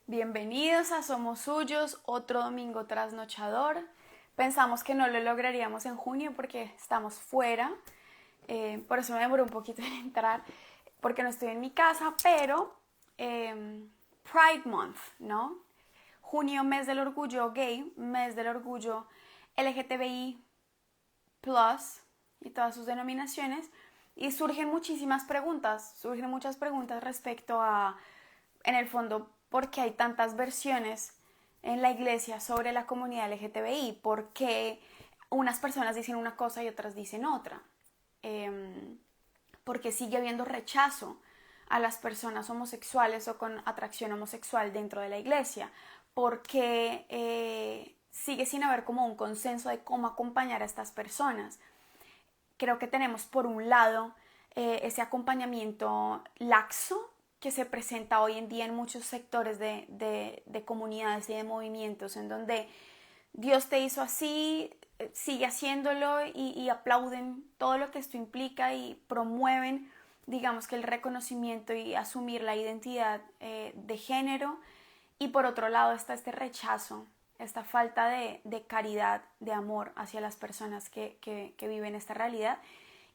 Bienvenidos a Somos Suyos, otro domingo trasnochador. Pensamos que no lo lograríamos en junio porque estamos fuera, por eso me demoré un poquito en entrar, porque no estoy en mi casa, pero Pride Month, ¿no? Junio, mes del orgullo gay, mes del orgullo LGTBI plus y todas sus denominaciones, y surgen muchas preguntas respecto a, en el fondo, por qué hay tantas versiones en la iglesia sobre la comunidad LGTBI, por qué unas personas dicen una cosa y otras dicen otra, por qué sigue habiendo rechazo a las personas homosexuales o con atracción homosexual dentro de la iglesia, porque sigue sin haber como un consenso de cómo acompañar a estas personas. Creo que tenemos por un lado ese acompañamiento laxo que se presenta hoy en día en muchos sectores de comunidades y de movimientos, en donde Dios te hizo así, sigue haciéndolo y aplauden todo lo que esto implica y promueven, digamos que el reconocimiento y asumir la identidad de género. Y por otro lado está este rechazo, esta falta de caridad, de amor hacia las personas que viven esta realidad.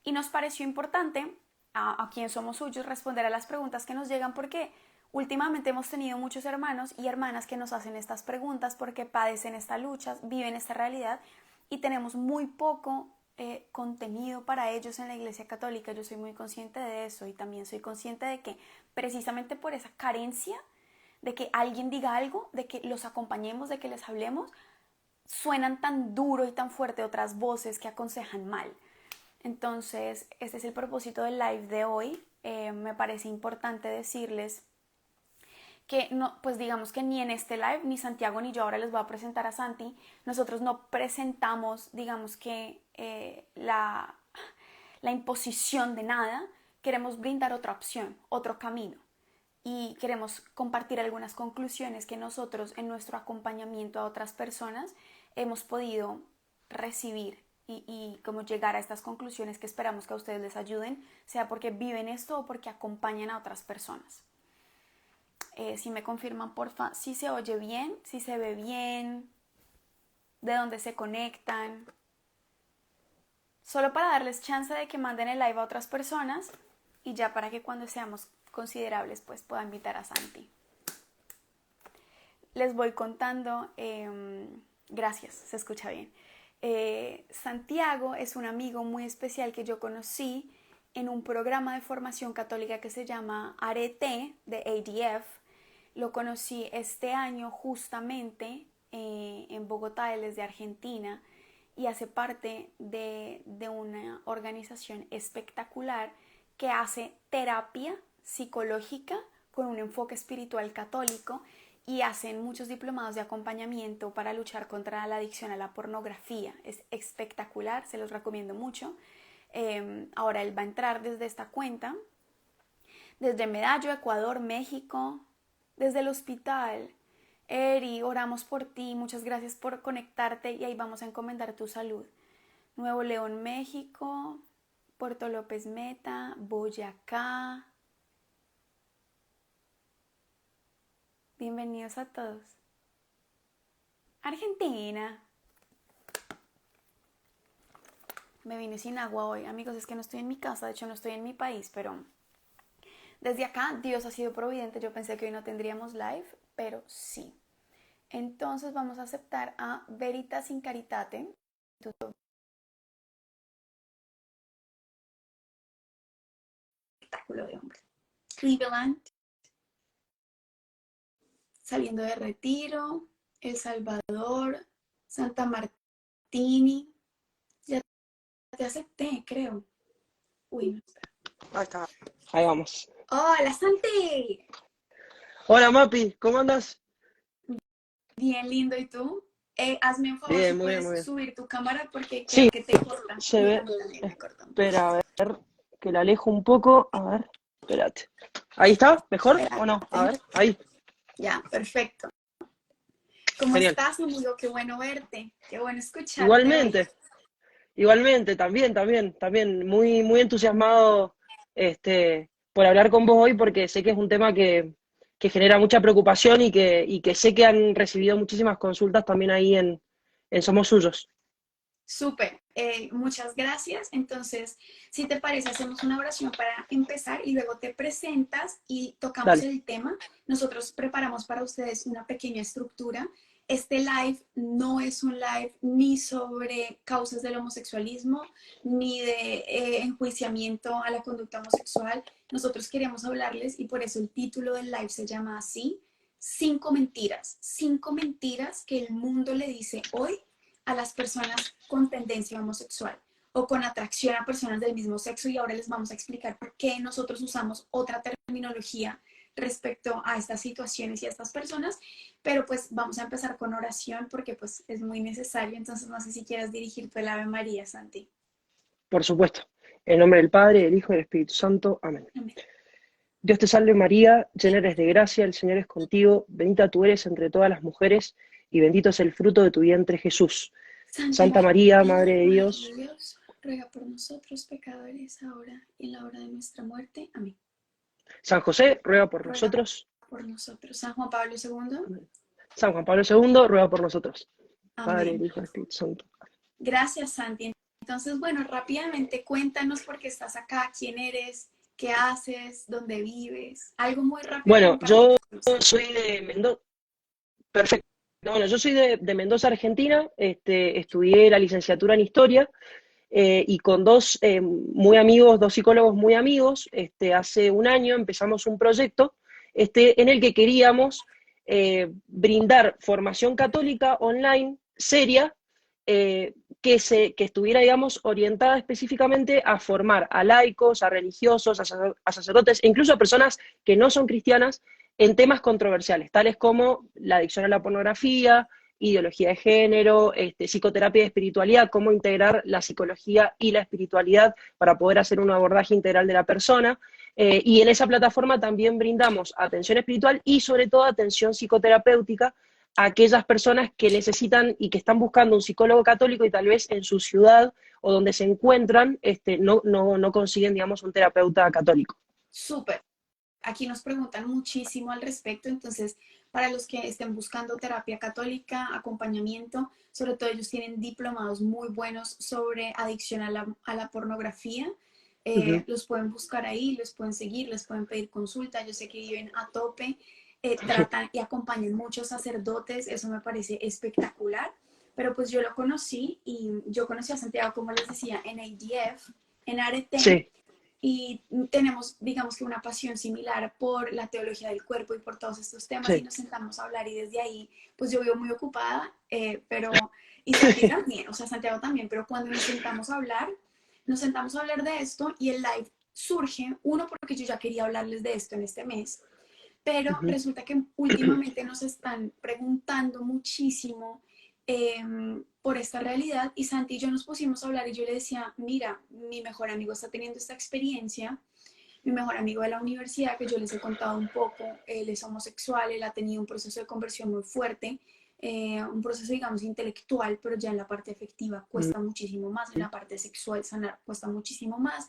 Y nos pareció importante a quien somos suyos responder a las preguntas que nos llegan, porque últimamente hemos tenido muchos hermanos y hermanas que nos hacen estas preguntas porque padecen esta lucha, viven esta realidad y tenemos muy poco contenido para ellos en la Iglesia Católica. Yo soy muy consciente de eso y también soy consciente de que precisamente por esa carencia de que alguien diga algo, de que los acompañemos, de que les hablemos, suenan tan duro y tan fuerte otras voces que aconsejan mal. Entonces, este es el propósito del live de hoy. Me parece importante decirles que no, pues digamos que ni en este live, ni Santiago ni yo, ahora les voy a presentar a Santi, nosotros no presentamos, digamos que la imposición de nada, queremos brindar otra opción, otro camino. Y queremos compartir algunas conclusiones que nosotros en nuestro acompañamiento a otras personas hemos podido recibir y cómo llegar a estas conclusiones que esperamos que a ustedes les ayuden, sea porque viven esto o porque acompañan a otras personas. Si me confirman, porfa, si se oye bien, si se ve bien, de dónde se conectan. Solo para darles chance de que manden el live a otras personas y ya para que cuando seamos considerables pues pueda invitar a Santi. Les voy contando, gracias, se escucha bien. Santiago es un amigo muy especial que yo conocí en un programa de formación católica que se llama Arete de ADF. Lo conocí este año justamente en Bogotá. Él es de Argentina y hace parte de una organización espectacular que hace terapia psicológica con un enfoque espiritual católico, y hacen muchos diplomados de acompañamiento para luchar contra la adicción a la pornografía. Es espectacular, se los recomiendo mucho. Ahora él va a entrar desde esta cuenta, desde Medallo, Ecuador, México, desde el hospital. Eri, oramos por ti, muchas gracias por conectarte y ahí vamos a encomendar tu salud. Nuevo León, México, Puerto López Meta, Boyacá. Bienvenidos a todos. Argentina. Me vine sin agua hoy, amigos, es que no estoy en mi casa, de hecho no estoy en mi país, pero desde acá Dios ha sido providente. Yo pensé que hoy no tendríamos live, pero sí. Entonces vamos a aceptar a Veritas in Caritate. Espectáculo de hombre. Cleveland. Saliendo de Retiro, El Salvador, Santa Martini. Ya te acepté, creo. Uy, no está. Ahí está, ahí vamos. ¡Hola, Santi! Hola Mapi, ¿cómo andas? Bien, lindo. ¿Y tú? Hazme un favor si Bien, muy bien, puedes muy bien. subir tu cámara porque creo Sí, que te corta. se Y a ve. mí también me corta un Espera, poquito. a ver, que la alejo un poco. A ver, espérate. ¿Ahí está? ¿Mejor o no? A Espérate. ver, ahí. Ya, perfecto. ¿Cómo Genial. estás, amigo? Qué bueno verte. Qué bueno escucharte hoy. Igualmente, igualmente, también. Muy entusiasmado por hablar con vos hoy porque sé que es un tema que genera mucha preocupación y que sé que han recibido muchísimas consultas también ahí en Somos Suyos. Súper, muchas gracias. Entonces, si te parece, hacemos una oración para empezar y luego te presentas y tocamos Dale. el tema. Nosotros preparamos para ustedes una pequeña estructura. Este live no es un live ni sobre causas del homosexualismo, ni de enjuiciamiento a la conducta homosexual. Nosotros queremos hablarles y por eso el título del live se llama así, 5 mentiras que el mundo le dice hoy a las personas con tendencia homosexual o con atracción a personas del mismo sexo, y ahora les vamos a explicar por qué nosotros usamos otra terminología respecto a estas situaciones y a estas personas, pero pues vamos a empezar con oración porque pues es muy necesario. Entonces no sé si quieras dirigirte al Ave María, Santi. Por supuesto. En nombre del Padre, del Hijo y del Espíritu Santo. Amén. Amén. Dios te salve María, llena eres de gracia, el Señor es contigo, bendita tú eres entre todas las mujeres, y bendito es el fruto de tu vientre Jesús. Santa Santa María, María, Madre de Madre de Dios, Dios, ruega por nosotros pecadores ahora y en la hora de nuestra muerte. Amén. San José, ruega por Ruega nosotros. por nosotros. San Juan Pablo II. San Juan Pablo II, ruega por nosotros. Padre, Amén. el Hijo y el Espíritu Santo. Gracias, Santi. Entonces, bueno, rápidamente cuéntanos por qué estás acá, quién eres, qué haces, dónde vives, algo muy rápido Bueno, como para yo ubicarnos. soy de Mendoza. Perfecto. Bueno, yo soy de Mendoza, Argentina. Estudié la licenciatura en Historia y con dos muy amigos, dos psicólogos muy amigos, hace un año empezamos un proyecto en el que queríamos brindar formación católica online seria, que estuviera, digamos, orientada específicamente a formar a laicos, a religiosos, a sacerdotes e incluso a personas que no son cristianas en temas controversiales, tales como la adicción a la pornografía, ideología de género, psicoterapia y espiritualidad, cómo integrar la psicología y la espiritualidad para poder hacer un abordaje integral de la persona. Y en esa plataforma también brindamos atención espiritual y sobre todo atención psicoterapéutica a aquellas personas que necesitan y que están buscando un psicólogo católico y tal vez en su ciudad o donde se encuentran no consiguen, digamos, un terapeuta católico. Súper. Aquí nos preguntan muchísimo al respecto, entonces para los que estén buscando terapia católica, acompañamiento, sobre todo ellos tienen diplomados muy buenos sobre adicción a la pornografía. Uh -huh. Los pueden buscar ahí, los pueden seguir, les pueden pedir consulta. Yo sé que viven a tope, tratan y acompañan muchos sacerdotes, eso me parece espectacular. Pero pues yo lo conocí y yo conocí a Santiago, como les decía, en ADF, en Aretén, Sí, y tenemos, digamos que una pasión similar por la teología del cuerpo y por todos estos temas, y sí. nos sentamos a hablar y desde ahí, pues yo vivo muy ocupada, pero, y Santi también, o sea, Santiago también, pero cuando nos sentamos a hablar de esto y el live surge, uno, porque yo ya quería hablarles de esto en este mes, Uh pero -huh. resulta que últimamente nos están preguntando muchísimo por esta realidad, y Santi y yo nos pusimos a hablar y yo le decía, mira, mi mejor amigo está teniendo esta experiencia, mi mejor amigo de la universidad, que yo les he contado un poco, él es homosexual, él ha tenido un proceso de conversión muy fuerte, un proceso, digamos, intelectual, pero ya en la parte afectiva Uh cuesta muchísimo más, en la parte sexual sanar cuesta muchísimo más.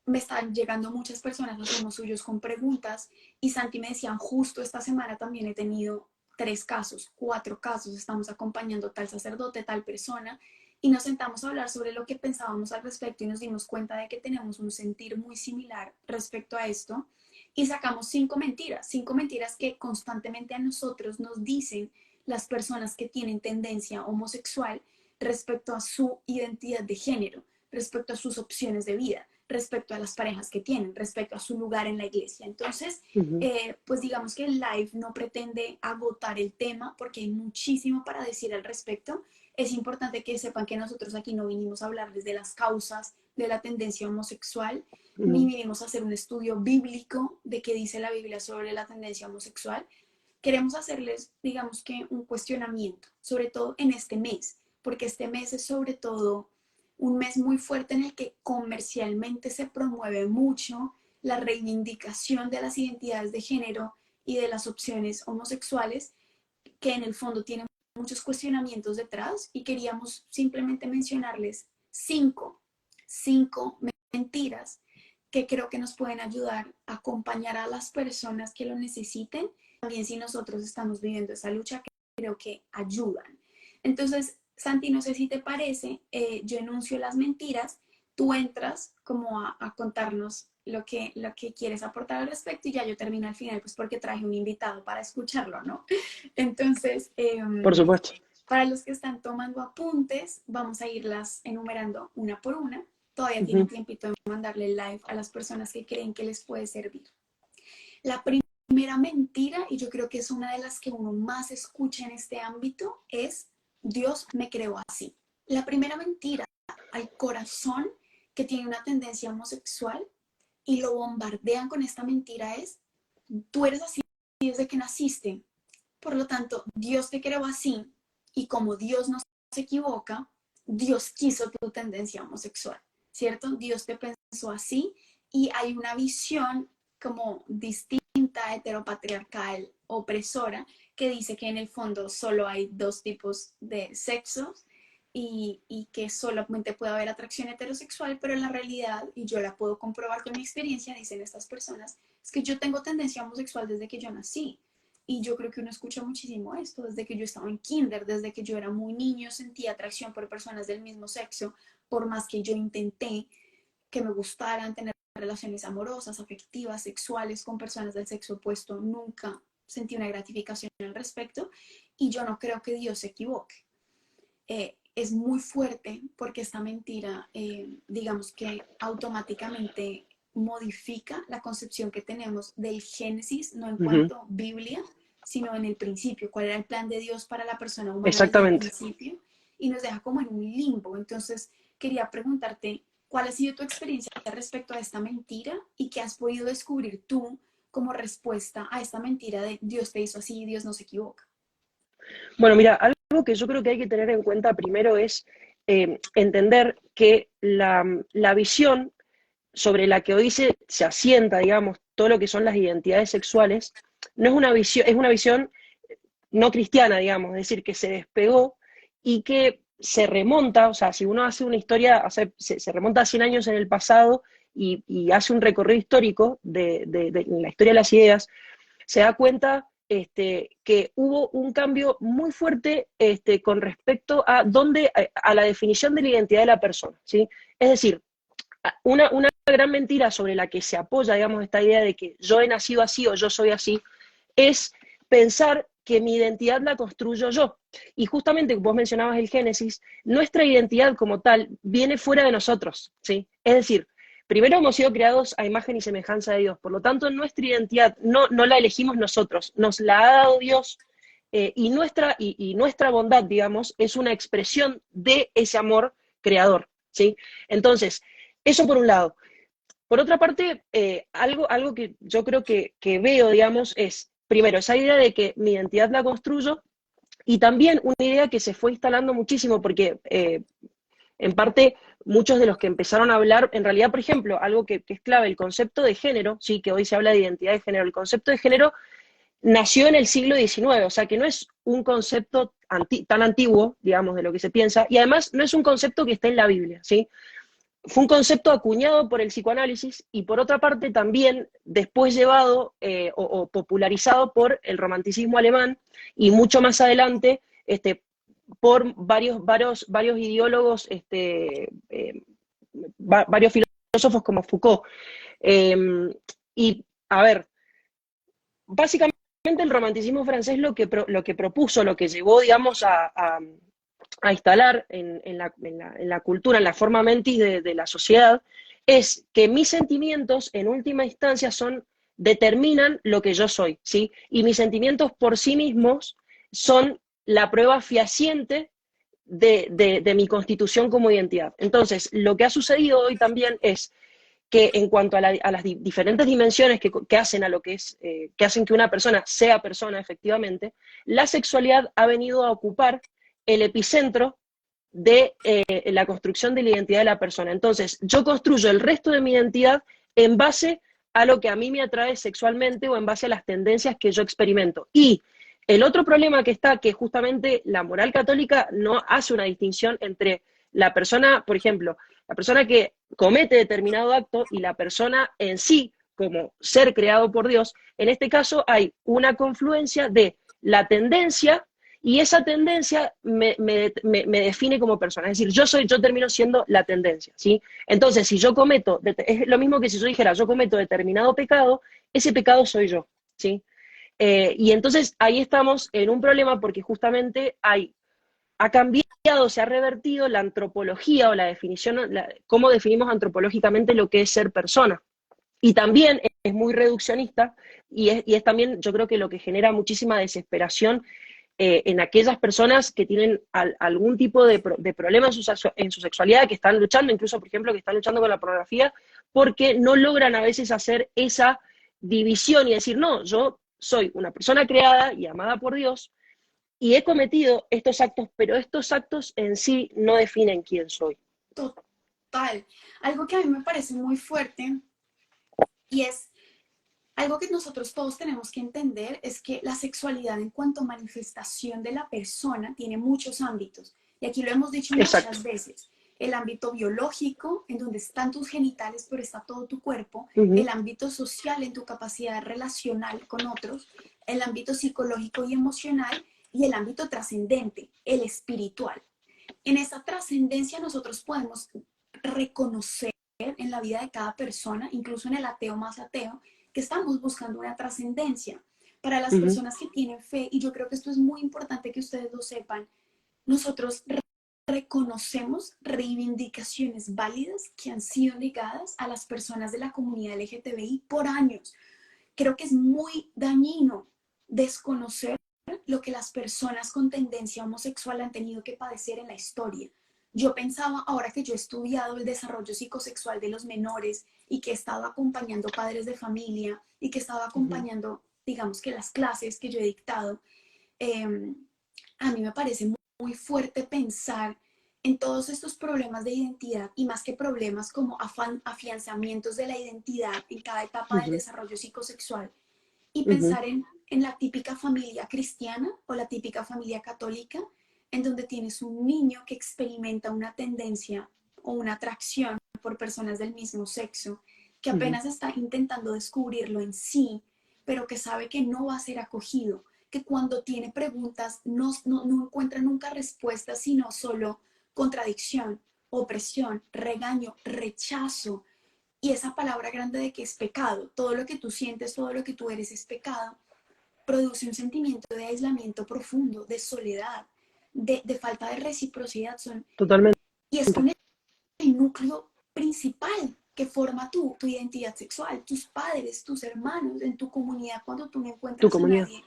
Me están llegando muchas personas a Somos Suyos con preguntas, y Santi me decían, justo esta semana también he tenido 3 casos, 4 casos, estamos acompañando tal sacerdote, tal persona, y nos sentamos a hablar sobre lo que pensábamos al respecto y nos dimos cuenta de que tenemos un sentir muy similar respecto a esto, y sacamos 5 mentiras que constantemente a nosotros nos dicen las personas que tienen tendencia homosexual respecto a su identidad de género, respecto a sus opciones de vida, respecto a las parejas que tienen, respecto a su lugar en la iglesia. Entonces, -huh. pues digamos que el live no pretende agotar el tema porque hay muchísimo para decir al respecto. Es importante que sepan que nosotros aquí no vinimos a hablarles de las causas de la tendencia homosexual, Uh ni -huh. vinimos a hacer un estudio bíblico de qué dice la Biblia sobre la tendencia homosexual. Queremos hacerles, digamos que, un cuestionamiento, sobre todo en este mes, porque este mes es sobre todo un mes muy fuerte en el que comercialmente se promueve mucho la reivindicación de las identidades de género y de las opciones homosexuales, que en el fondo tienen muchos cuestionamientos detrás, y queríamos simplemente mencionarles cinco mentiras que creo que nos pueden ayudar a acompañar a las personas que lo necesiten. También si nosotros estamos viviendo esa lucha, creo que ayudan. Entonces, Santi, no sé si te parece, yo enuncio las mentiras, tú entras como a contarnos lo que quieres aportar al respecto y ya yo termino al final, pues porque traje un invitado para escucharlo, ¿no? Entonces, Por supuesto. para los que están tomando apuntes, vamos a irlas enumerando una por una. Todavía tienen Ujú. tiempito de mandarle live a las personas que creen que les puede servir. La primera mentira, y yo creo que es una de las que uno más escucha en este ámbito, es Dios me creó así. La primera mentira al corazón que tiene una tendencia homosexual y lo bombardean con esta mentira es, tú eres así desde que naciste, por lo tanto, Dios te creó así y como Dios no se equivoca, Dios quiso tu tendencia homosexual, ¿cierto? Dios te pensó así y hay una visión como distinta, heteropatriarcal, opresora, que dice que en el fondo solo hay dos tipos de sexos y que solamente puede haber atracción heterosexual, pero en la realidad, y yo la puedo comprobar con mi experiencia, dicen estas personas, es que yo tengo tendencia homosexual desde que yo nací. Y yo creo que uno escucha muchísimo esto, desde que yo estaba en kinder, desde que yo era muy niño, sentía atracción por personas del mismo sexo, por más que yo intenté que me gustaran tener relaciones amorosas, afectivas, sexuales con personas del sexo opuesto, nunca sentí una gratificación al respecto y yo no creo que Dios se equivoque. Es muy fuerte porque esta mentira, digamos que automáticamente modifica la concepción que tenemos del Génesis, no en Ujú. cuanto a Biblia, sino en el principio, cuál era el plan de Dios para la persona humana desde el Exactamente. principio, y nos deja como en un limbo. Entonces, quería preguntarte, ¿cuál ha sido tu experiencia respecto a esta mentira y qué has podido descubrir tú como respuesta a esta mentira de Dios te hizo así y Dios no se equivoca? Bueno, mira, algo que yo creo que hay que tener en cuenta primero es entender que la visión sobre la que hoy se asienta, digamos, todo lo que son las identidades sexuales, no es una visión, es una visión no cristiana, digamos, es decir, que se despegó y que se remonta, o sea, si uno hace una historia, o sea, se remonta a 100 años en el pasado y hace un recorrido histórico de la historia de las ideas, se da cuenta que hubo un cambio muy fuerte con respecto a, a la definición de la identidad de la persona, ¿sí? Es decir, una gran mentira sobre la que se apoya, digamos, esta idea de que yo he nacido así o yo soy así, es pensar que mi identidad la construyo yo. Y justamente, vos mencionabas el Génesis, nuestra identidad como tal viene fuera de nosotros, ¿sí? Es decir, primero hemos sido creados a imagen y semejanza de Dios, por lo tanto nuestra identidad no la elegimos nosotros, nos la ha dado Dios y nuestra bondad, digamos, es una expresión de ese amor creador, ¿sí? Entonces, eso por un lado. Por otra parte, algo que yo creo que veo, digamos, es, primero, esa idea de que mi identidad la construyo y también una idea que se fue instalando muchísimo porque, en parte, muchos de los que empezaron a hablar, en realidad, por ejemplo, algo que es clave, el concepto de género, sí, que hoy se habla de identidad de género, el concepto de género nació en el siglo XIX, o sea que no es un concepto tan antiguo, digamos, de lo que se piensa, y además no es un concepto que esté en la Biblia, ¿sí? Fue un concepto acuñado por el psicoanálisis y por otra parte también después llevado o popularizado por el romanticismo alemán y mucho más adelante por varios ideólogos, varios filósofos como Foucault. Eh, y a ver, básicamente el romanticismo francés lo que propuso, lo que llevó, digamos, a instalar en la cultura, en la forma mentis de la sociedad, es que mis sentimientos en última instancia determinan lo que yo soy, ¿sí? Y mis sentimientos por sí mismos son la prueba fehaciente de mi constitución como identidad. Entonces, lo que ha sucedido hoy también es que en cuanto a las diferentes dimensiones que hacen a lo que es, que hacen que una persona sea persona efectivamente, la sexualidad ha venido a ocupar el epicentro de la construcción de la identidad de la persona. Entonces, yo construyo el resto de mi identidad en base a lo que a mí me atrae sexualmente o en base a las tendencias que yo experimento. Y el otro problema que está, que justamente la moral católica no hace una distinción entre la persona, por ejemplo, la persona que comete determinado acto y la persona en sí, como ser creado por Dios, en este caso hay una confluencia de la tendencia y esa tendencia me define como persona. Es decir, yo termino siendo la tendencia, ¿sí? Entonces, si yo cometo, es lo mismo que si yo dijera, yo cometo determinado pecado, ese pecado soy yo, ¿sí? Y entonces ahí estamos en un problema porque justamente ha cambiado, se ha revertido la antropología o la definición, cómo definimos antropológicamente lo que es ser persona. Y también es muy reduccionista y es también, yo creo que lo que genera muchísima desesperación en aquellas personas que tienen algún tipo de problema en su sexualidad, que están luchando, incluso, por ejemplo, que están luchando con la pornografía, porque no logran a veces hacer esa división y decir, no, yo soy una persona creada y amada por Dios y he cometido estos actos, pero estos actos en sí no definen quién soy. Total. Algo que a mí me parece muy fuerte y es algo que nosotros todos tenemos que entender es que la sexualidad en cuanto a manifestación de la persona tiene muchos ámbitos. Y aquí lo hemos dicho Exacto. muchas veces. El ámbito biológico, en donde están tus genitales, pero está todo tu cuerpo. Uh -huh. El ámbito social, en tu capacidad relacional con otros. El ámbito psicológico y emocional. Y el ámbito trascendente, el espiritual. En esa trascendencia nosotros podemos reconocer en la vida de cada persona, incluso en el ateo más ateo, que estamos buscando una trascendencia. Para las Uh -huh. personas que tienen fe, y yo creo que esto es muy importante que ustedes lo sepan, nosotros reconocemos reivindicaciones válidas que han sido negadas a las personas de la comunidad LGTBI por años. Creo que es muy dañino desconocer lo que las personas con tendencia homosexual han tenido que padecer en la historia. Yo pensaba, ahora que yo he estudiado el desarrollo psicosexual de los menores y que he estado acompañando padres de familia y que he estado Uh -huh. acompañando, digamos que las clases que yo he dictado, a mí me parece muy fuerte pensar en todos estos problemas de identidad y más que problemas como afianzamientos de la identidad en cada etapa Uh del -huh. desarrollo psicosexual y Uh -huh. pensar en la típica familia cristiana o la típica familia católica en donde tienes un niño que experimenta una tendencia o una atracción por personas del mismo sexo, que Uh -huh. apenas está intentando descubrirlo en sí, pero que sabe que no va a ser acogido, que cuando tiene preguntas no encuentra nunca respuestas, sino solo contradicción, opresión, regaño, rechazo, y esa palabra grande de que es pecado, todo lo que tú sientes, todo lo que tú eres es pecado, produce un sentimiento de aislamiento profundo, de soledad, de falta de reciprocidad. Totalmente. Y es con el núcleo principal que forma tu identidad sexual, tus padres, tus hermanos, en tu comunidad cuando tú no Tu encuentras a comunidad. nadie.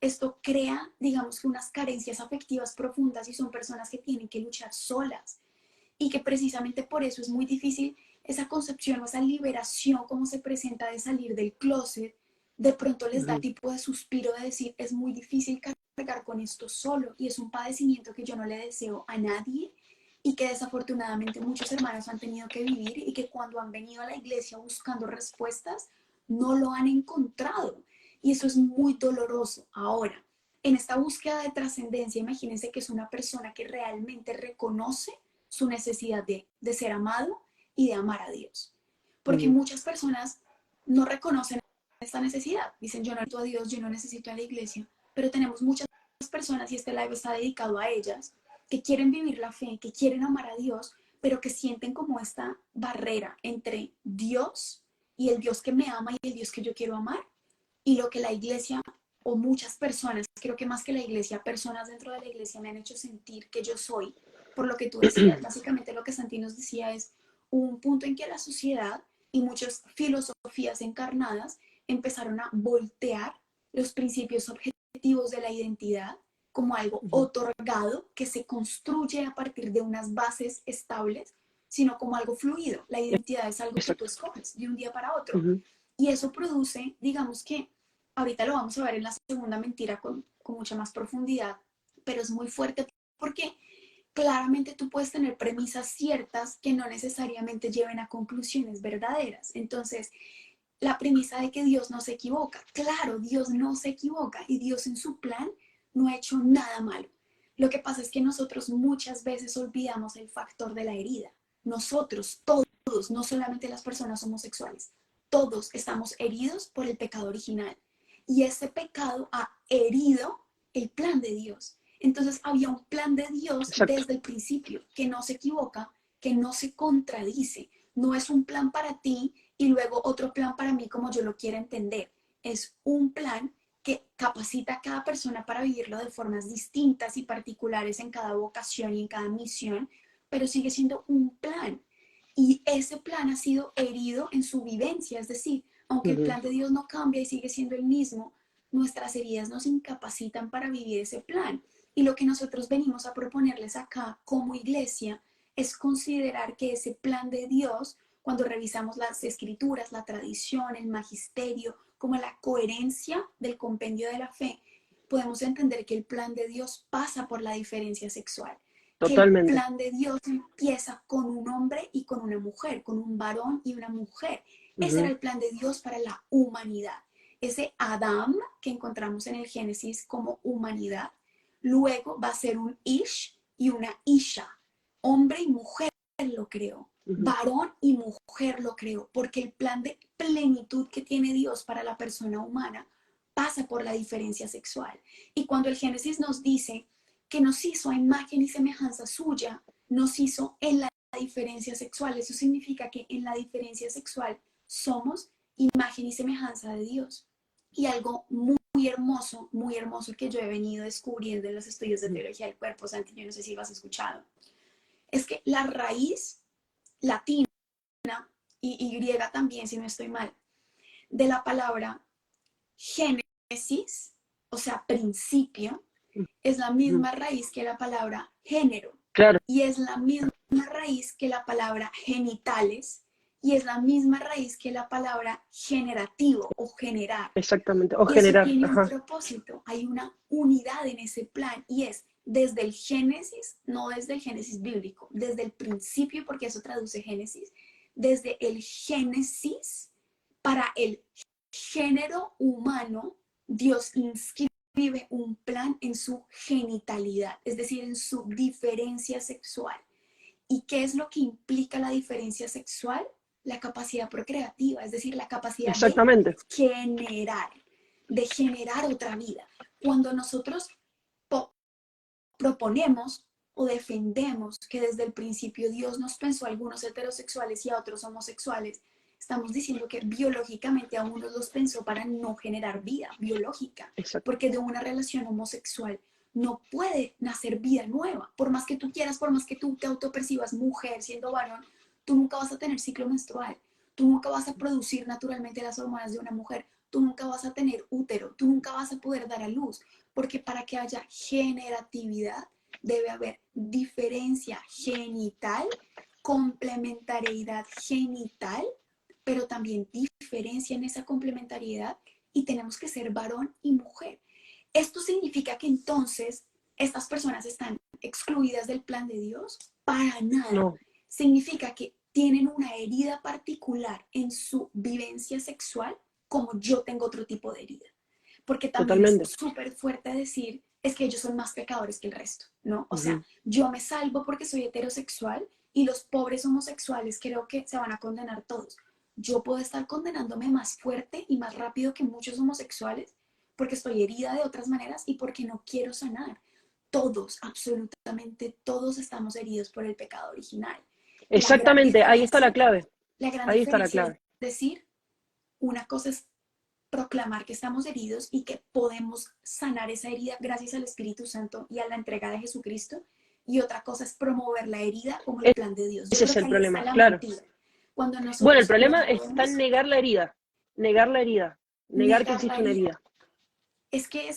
Esto crea, digamos que unas carencias afectivas profundas y son personas que tienen que luchar solas y que precisamente por eso es muy difícil esa concepción o esa liberación como se presenta de salir del closet, de pronto Uh les da -huh. tipo de suspiro de decir es muy difícil cargar con esto solo y es un padecimiento que yo no le deseo a nadie y que desafortunadamente muchos hermanos han tenido que vivir y que cuando han venido a la iglesia buscando respuestas no lo han encontrado y eso es muy doloroso. Ahora, en esta búsqueda de trascendencia, imagínense que es una persona que realmente reconoce su necesidad de ser amado y de amar a Dios. Uh Porque -huh. muchas personas no reconocen esta necesidad. Dicen, yo no necesito a Dios, yo no necesito a la iglesia, pero tenemos muchas personas, y este live está dedicado a ellas, que quieren vivir la fe, que quieren amar a Dios, pero que sienten como esta barrera entre Dios y el Dios que me ama y el Dios que yo quiero amar, y lo que la iglesia o muchas personas, creo que más que la iglesia, personas dentro de la iglesia me han hecho sentir que yo soy, por lo que tú decías, básicamente lo que Santi nos decía es un punto en que la sociedad y muchas filosofías encarnadas empezaron a voltear los principios objetivos de la identidad como algo Uh -huh. otorgado que se construye a partir de unas bases estables, sino como algo fluido. La identidad es algo que tú Exacto. escoges de un día para Uh otro. -huh. Y eso produce, digamos que, ahorita lo vamos a ver en la segunda mentira con mucha más profundidad, pero es muy fuerte porque claramente tú puedes tener premisas ciertas que no necesariamente lleven a conclusiones verdaderas. Entonces, la premisa de que Dios no se equivoca, claro, Dios no se equivoca y Dios en su plan no ha hecho nada malo. Lo que pasa es que nosotros muchas veces olvidamos el factor de la herida. nosotros, todos, no solamente las personas homosexuales, todos estamos heridos por el pecado original. Y ese pecado ha herido el plan de Dios. Entonces había un plan de Dios Exacto, desde el principio, que no se equivoca, que no se contradice. No es un plan para ti y luego otro plan para mí como yo lo quiera entender. Es un plan que capacita a cada persona para vivirlo de formas distintas y particulares en cada vocación y en cada misión, pero sigue siendo un plan. Y ese plan ha sido herido en su vivencia, es decir, aunque el ujú, plan de Dios no cambia y sigue siendo el mismo, nuestras heridas nos incapacitan para vivir ese plan. Y lo que nosotros venimos a proponerles acá como iglesia es considerar que ese plan de Dios, cuando revisamos las escrituras, la tradición, el magisterio, como la coherencia del compendio de la fe, podemos entender que el plan de Dios pasa por la diferencia sexual, que el totalmente. plan de Dios empieza con un hombre y con una mujer, con un varón y una mujer. Ese era Ujú, el plan de Dios para la humanidad. Ese Adán que encontramos en el Génesis como humanidad, luego va a ser un Ish y una Isha. Hombre y mujer lo creó. ujú. Varón y mujer lo creó, porque el plan de plenitud que tiene Dios para la persona humana pasa por la diferencia sexual. Y cuando el Génesis nos dice que nos hizo a imagen y semejanza suya, nos hizo en la diferencia sexual. Eso significa que en la diferencia sexual somos imagen y semejanza de Dios. Y algo muy hermoso que yo he venido descubriendo en los estudios de teología del cuerpo, Santi, yo no sé si lo has escuchado, es que la raíz latina y griega también, si no estoy mal, de la palabra génesis, o sea, principio, es la Ujú. misma raíz que la palabra género Claro, y es la misma raíz que la palabra genitales y es la misma raíz que la palabra generativo o generar. exactamente. O Y eso generar, tiene un ajá, propósito, hay una unidad en ese plan y es desde el Génesis, no desde el Génesis bíblico, desde el principio, porque eso traduce Génesis, desde el Génesis para el género humano, Dios inscribe un plan en su genitalidad, es decir, en su diferencia sexual. ¿Y qué es lo que implica la diferencia sexual? La capacidad procreativa, es decir, la capacidad exactamente. generar, de generar otra vida. Cuando nosotros proponemos o defendemos que desde el principio Dios nos pensó a algunos heterosexuales y a otros homosexuales, estamos diciendo que biológicamente a unos los pensó para no generar vida biológica, Exacto. porque de una relación homosexual no puede nacer vida nueva. Por más que tú quieras, por más que tú te autopercibas mujer siendo varón, tú nunca vas a tener ciclo menstrual, tú nunca vas a producir naturalmente las hormonas de una mujer, tú nunca vas a tener útero, tú nunca vas a poder dar a luz, porque para que haya generatividad debe haber diferencia genital, complementariedad genital, pero también diferencia en esa complementariedad y tenemos que ser varón y mujer. ¿Esto significa que entonces estas personas están excluidas del plan de Dios? Para nada. No, Significa que tienen una herida particular en su vivencia sexual como yo tengo otro tipo de herida. Porque también es totalmente. súper fuerte decir, es que ellos son más pecadores que el resto, ¿no? O sea, Ujú. yo me salvo porque soy heterosexual y los pobres homosexuales creo que se van a condenar todos. Yo puedo estar condenándome más fuerte y más rápido que muchos homosexuales porque estoy herida de otras maneras y porque no quiero sanar. Todos, absolutamente todos estamos heridos por el pecado original. Exactamente, ahí está la clave. La gran Ahí está la diferencia es clave. decir, una cosa es proclamar que estamos heridos y que podemos sanar esa herida gracias al Espíritu Santo y a la entrega de Jesucristo. Y otra cosa es promover la herida como el plan de Dios. Yo Ese es creo que el ahí está problema, la claro. mentira. Cuando Bueno, el nosotros problema está en promovemos negar la herida, negar que negar la existe una herida, herida. es que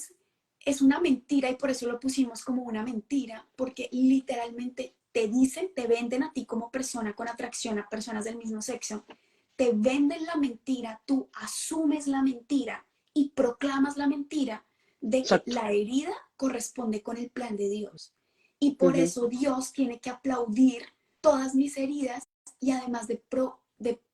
es una mentira y por eso lo pusimos como una mentira, porque literalmente te dicen, te venden a ti como persona con atracción a personas del mismo sexo, te venden la mentira, tú asumes la mentira y proclamas la mentira de que Exacto. la herida corresponde con el plan de Dios. Y por Ujú. eso Dios tiene que aplaudir todas mis heridas y además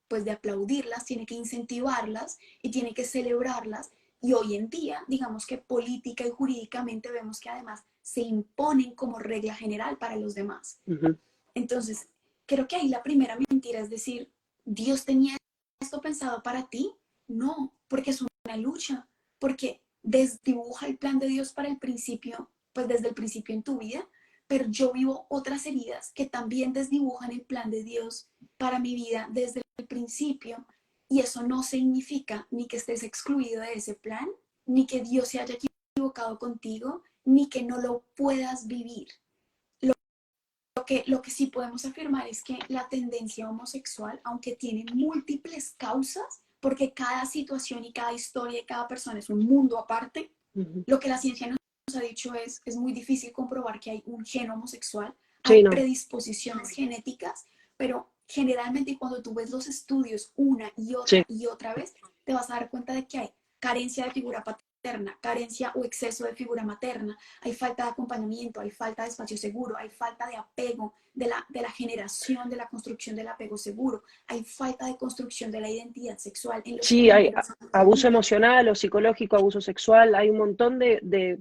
pues de aplaudirlas, tiene que incentivarlas y tiene que celebrarlas y hoy en día, digamos que política y jurídicamente vemos que además se imponen como regla general para los demás. Ujú. Entonces, creo que ahí la primera mentira es decir, Dios tenía esto pensado para ti. No, porque es una lucha, porque desdibuja el plan de Dios para el principio, pues desde el principio en tu vida, pero yo vivo otras heridas que también desdibujan el plan de Dios para mi vida desde el principio, y eso no significa ni que estés excluido de ese plan, ni que Dios se haya equivocado contigo, ni que no lo puedas vivir. Lo que sí podemos afirmar es que la tendencia homosexual, aunque tiene múltiples causas, porque cada situación y cada historia y cada persona es un mundo aparte, Ujú. lo que la ciencia nos ha dicho es muy difícil comprobar que hay un gen homosexual, hay Sí, no, predisposiciones genéticas, pero generalmente cuando tú ves los estudios una sí, y otra vez, te vas a dar cuenta de que hay carencia de figura paterna, carencia o exceso de figura materna, hay falta de acompañamiento, hay falta de espacio seguro, hay falta de apego, de la generación, de la construcción del apego seguro, hay falta de construcción de la identidad sexual en los sí, hay primeros años de abuso vida. emocional o psicológico, abuso sexual, hay un montón de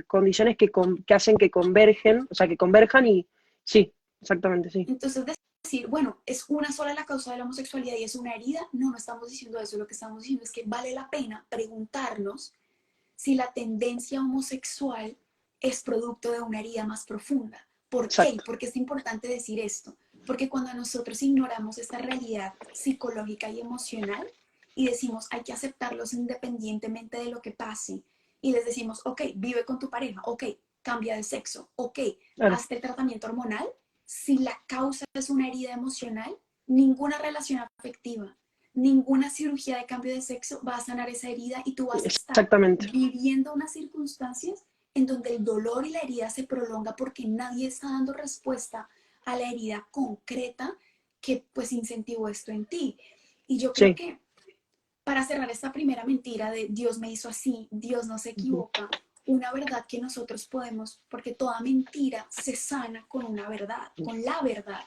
condiciones que hacen que convergen, o sea, que converjan y sí, exactamente, sí. Entonces, decir, bueno, es una sola la causa de la homosexualidad y es una herida, no, no estamos diciendo eso, lo que estamos diciendo es que vale la pena preguntarnos si la tendencia homosexual es producto de una herida más profunda. ¿Por qué? Exacto. Porque es importante decir esto. Porque cuando nosotros ignoramos esta realidad psicológica y emocional y decimos hay que aceptarlos independientemente de lo que pase, y les decimos, ok, vive con tu pareja, ok, cambia de sexo, ok, Claro, hazte el tratamiento hormonal, si la causa es una herida emocional, ninguna relación afectiva, ninguna cirugía de cambio de sexo va a sanar esa herida y tú vas a estar exactamente. viviendo unas circunstancias en donde el dolor y la herida se prolonga porque nadie está dando respuesta a la herida concreta que pues incentivó esto en ti. Y yo creo Sí. que para cerrar esta primera mentira de Dios me hizo así, Dios no se Ujú. equivoca, una verdad que nosotros podemos, porque toda mentira se sana con una verdad, con la verdad,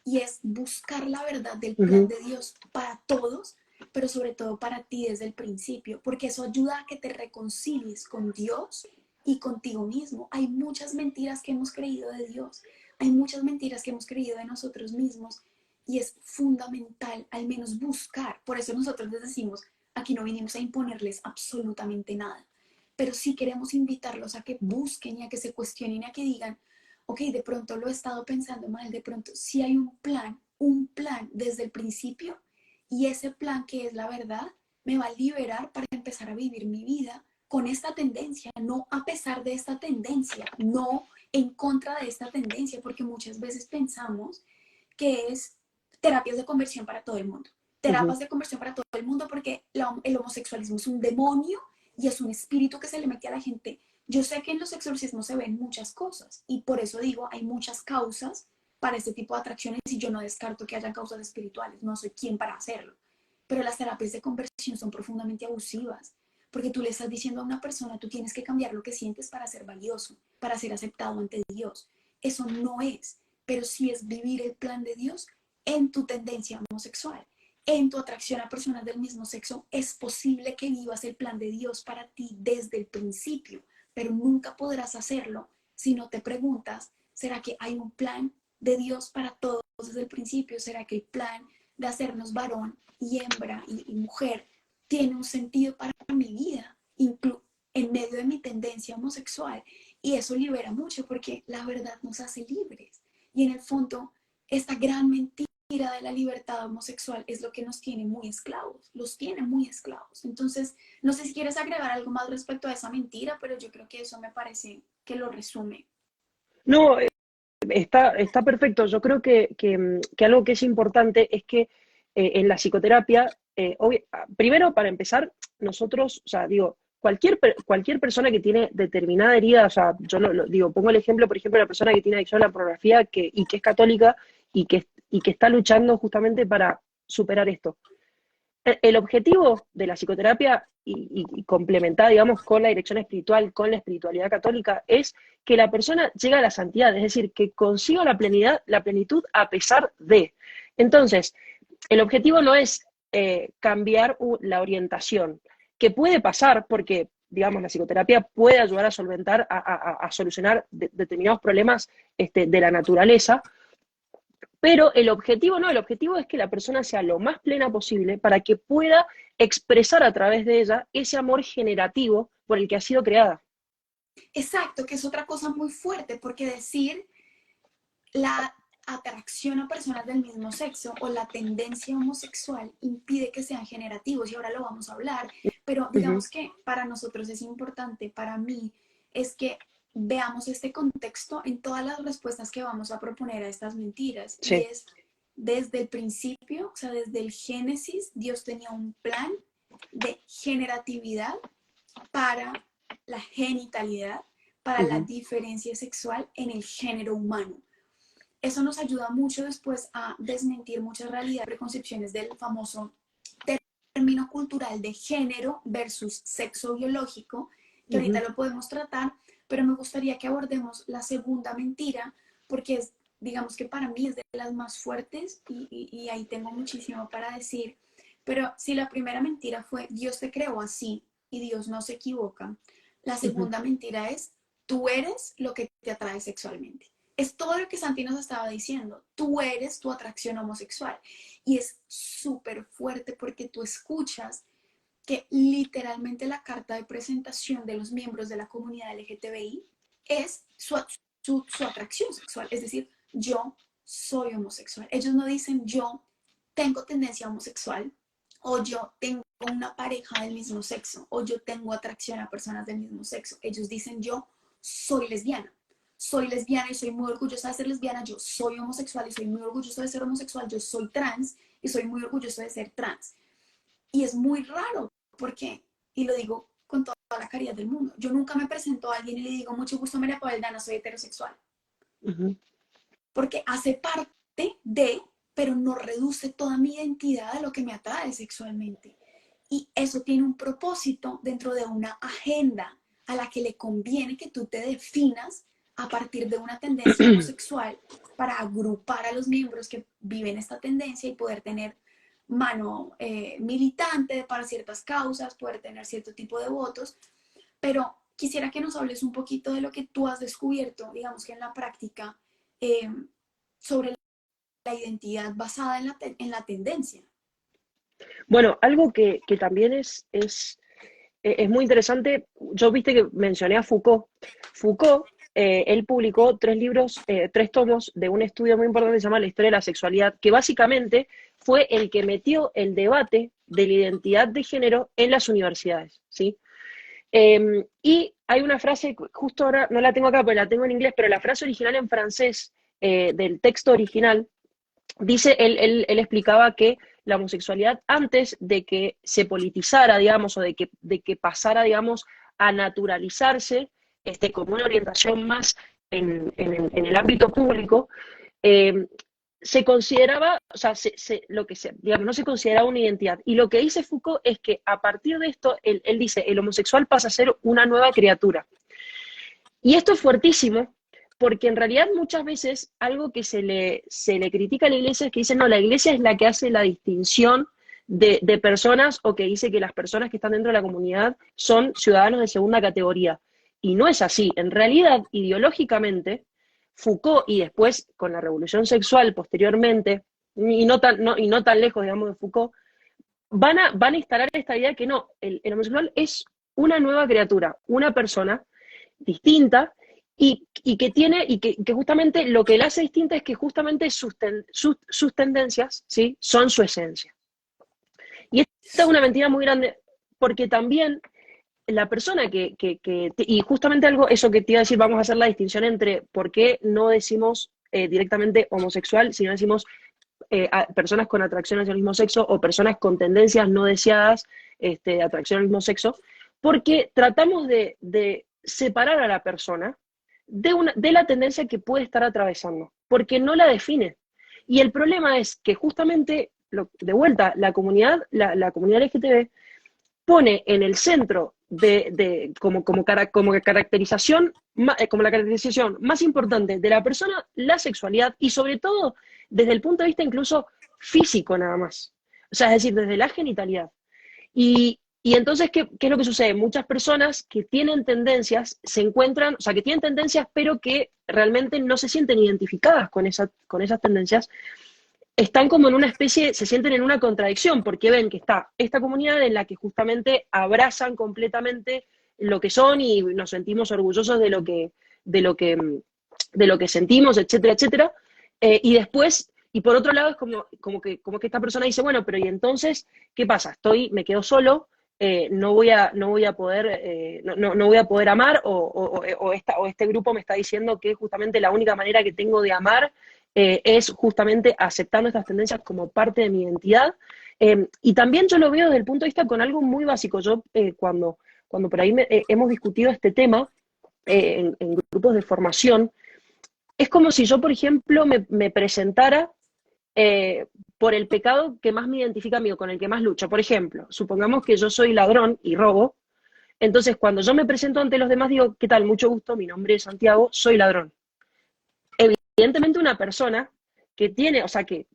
y es buscar la verdad del plan Ujú. de Dios para todos, pero sobre todo para ti desde el principio, porque eso ayuda a que te reconcilies con Dios y contigo mismo. Hay muchas mentiras que hemos creído de Dios, hay muchas mentiras que hemos creído de nosotros mismos, y es fundamental al menos buscar. Por eso nosotros les decimos, aquí no vinimos a imponerles absolutamente nada, pero sí queremos invitarlos a que busquen y a que se cuestionen y a que digan, ok, de pronto lo he estado pensando mal, de pronto sí hay un plan desde el principio, y ese plan que es la verdad me va a liberar para empezar a vivir mi vida con esta tendencia, no a pesar de esta tendencia, no en contra de esta tendencia, porque muchas veces pensamos que es terapias de conversión para todo el mundo. Ujú. Terapias de conversión para todo el mundo porque el homosexualismo es un demonio y es un espíritu que se le mete a la gente. Yo sé que en los exorcismos se ven muchas cosas y por eso digo, hay muchas causas para este tipo de atracciones y yo no descarto que hayan causas espirituales, no soy quien para hacerlo. Pero las terapias de conversión son profundamente abusivas porque tú le estás diciendo a una persona, tú tienes que cambiar lo que sientes para ser valioso, para ser aceptado ante Dios. Eso no es, pero sí es vivir el plan de Dios en tu tendencia homosexual, en tu atracción a personas del mismo sexo. Es posible que vivas el plan de Dios para ti desde el principio, pero nunca podrás hacerlo si no te preguntas, ¿será que hay un plan de Dios para todos desde el principio? ¿Será que el plan de hacernos varón y hembra y mujer tiene un sentido para mi vida, en medio de mi tendencia homosexual? Y eso libera mucho porque la verdad nos hace libres. Y en el fondo, esta gran mentira de la libertad homosexual es lo que nos tiene muy esclavos, los tiene muy esclavos. Entonces, no sé si quieres agregar algo más respecto a esa mentira, pero yo creo que eso me parece que lo resume. No, está perfecto. Yo creo que algo que es importante es que en la psicoterapia, primero, para empezar, nosotros, o sea, digo, cualquier persona que tiene determinada herida, o sea, yo no, digo, pongo el ejemplo, por ejemplo, de la persona que tiene adicción a la pornografía y que es católica y que está luchando justamente para superar esto. El objetivo de la psicoterapia y complementada, digamos, con la dirección espiritual, con la espiritualidad católica, es que la persona llegue a la santidad, es decir, que consiga la plenitud a pesar de. Entonces, el objetivo no es cambiar la orientación, que puede pasar porque, digamos, la psicoterapia puede ayudar a solventar, a solucionar determinados problemas de la naturaleza, Pero el objetivo no, el objetivo es que la persona sea lo más plena posible para que pueda expresar a través de ella ese amor generativo por el que ha sido creada. Exacto, que es otra cosa muy fuerte, porque decir la atracción a personas del mismo sexo o la tendencia homosexual impide que sean generativos, y ahora lo vamos a hablar, pero Ujú, digamos que para nosotros es importante, para mí, es que veamos este contexto en todas las respuestas que vamos a proponer a estas mentiras, y sí. es desde el principio, o sea, desde el Génesis, Dios tenía un plan de generatividad para la genitalidad, para la Ujú, diferencia sexual en el género humano. Eso nos ayuda mucho después a desmentir muchas realidades y preconcepciones del famoso término cultural de género versus sexo biológico, que ahorita ujú, lo podemos tratar, pero me gustaría que abordemos la segunda mentira, porque es, digamos que para mí es de las más fuertes y ahí tengo muchísimo para decir. Pero si la primera mentira fue Dios te creó así y Dios no se equivoca, la ujú. segunda mentira es tú eres lo que te atrae sexualmente. Es todo lo que Santi nos estaba diciendo. Tú eres tu atracción homosexual. Y es súper fuerte porque tú escuchas que literalmente la carta de presentación de los miembros de la comunidad LGTBI es su atracción sexual. Es decir, yo soy homosexual. Ellos no dicen yo tengo tendencia homosexual o yo tengo una pareja del mismo sexo o yo tengo atracción a personas del mismo sexo. Ellos dicen yo soy lesbiana. Soy lesbiana y soy muy orgullosa de ser lesbiana. Yo soy homosexual y soy muy orgullosa de ser homosexual. Yo soy trans y soy muy orgullosa de ser trans. Y es muy raro porque, y lo digo con toda la caridad del mundo, yo nunca me presento a alguien y le digo, mucho gusto, María Paula, soy heterosexual, Ujú. porque hace parte de, pero no reduce toda mi identidad a lo que me atrae sexualmente. Y eso tiene un propósito dentro de una agenda a la que le conviene que tú te definas a partir de una tendencia homosexual para agrupar a los miembros que viven esta tendencia y poder tener mano militante para ciertas causas, poder tener cierto tipo de votos. Pero quisiera que nos hables un poquito de lo que tú has descubierto, digamos que en la práctica, eh, sobre la identidad basada en la tendencia. Bueno, algo que también es muy interesante, yo viste que mencioné a Foucault. Foucault, él publicó tres libros, tres tomos de un estudio muy importante que se llama La historia de la sexualidad, que básicamente fue el que metió el debate de la identidad de género en las universidades, ¿sí? Y hay una frase, justo ahora no la tengo acá, pero la tengo en inglés, pero la frase original en francés del texto original dice, él explicaba que la homosexualidad antes de que se politizara, digamos, o de que pasara, digamos, a naturalizarse como una orientación más en el ámbito público, eh, se consideraba, o sea, lo que se, digamos, no se consideraba una identidad. Y lo que dice Foucault es que a partir de esto, él dice, el homosexual pasa a ser una nueva criatura. Y esto es fuertísimo, porque en realidad muchas veces algo que se le critica a la iglesia es que dice, no, la iglesia es la que hace la distinción de personas o que dice que las personas que están dentro de la comunidad son ciudadanos de segunda categoría. Y no es así. En realidad, ideológicamente, Foucault y después con la revolución sexual posteriormente, y no tan lejos, digamos, de Foucault, van a instalar esta idea que no, el homosexual es una nueva criatura, una persona distinta y que tiene, y que justamente lo que la hace distinta es que justamente sus tendencias, ¿sí? Son su esencia. Y esta es una mentira muy grande, porque también la persona y justamente algo, eso que te iba a decir, vamos a hacer la distinción entre por qué no decimos directamente homosexual, sino decimos a personas con atracción hacia el mismo sexo o personas con tendencias no deseadas de atracción al mismo sexo, porque tratamos de separar a la persona de la tendencia que puede estar atravesando, porque no la define. Y el problema es que justamente, de vuelta, la comunidad LGTB pone en el centro como caracterización, como la caracterización más importante de la persona, la sexualidad y sobre todo desde el punto de vista incluso físico nada más. O sea, es decir, desde la genitalidad. Y entonces, ¿qué es lo que sucede? Muchas personas que tienen tendencias se encuentran, o sea, que tienen tendencias, pero que realmente no se sienten identificadas con esas tendencias, están como en una especie, se sienten en una contradicción, porque ven que está esta comunidad en la que justamente abrazan completamente lo que son y nos sentimos orgullosos de lo que, de lo que sentimos, etcétera, etcétera. Y después, y por otro lado, es como que esta persona dice, bueno, pero ¿y entonces qué pasa? Me quedo solo, no voy a poder, no voy a poder amar, o este grupo me está diciendo que justamente la única manera que tengo de amar es justamente aceptando estas tendencias como parte de mi identidad. Y también yo lo veo desde el punto de vista con algo muy básico. Yo cuando por ahí hemos discutido este tema en grupos de formación, es como si yo, por ejemplo, me presentara eh, por el pecado que más me identifica a mí, o con el que más lucho. Por ejemplo, supongamos que yo soy ladrón y robo, entonces cuando yo me presento ante los demás digo, ¿qué tal? Mucho gusto, mi nombre es Santiago, soy ladrón. Evidentemente una persona que tiene, o sea, que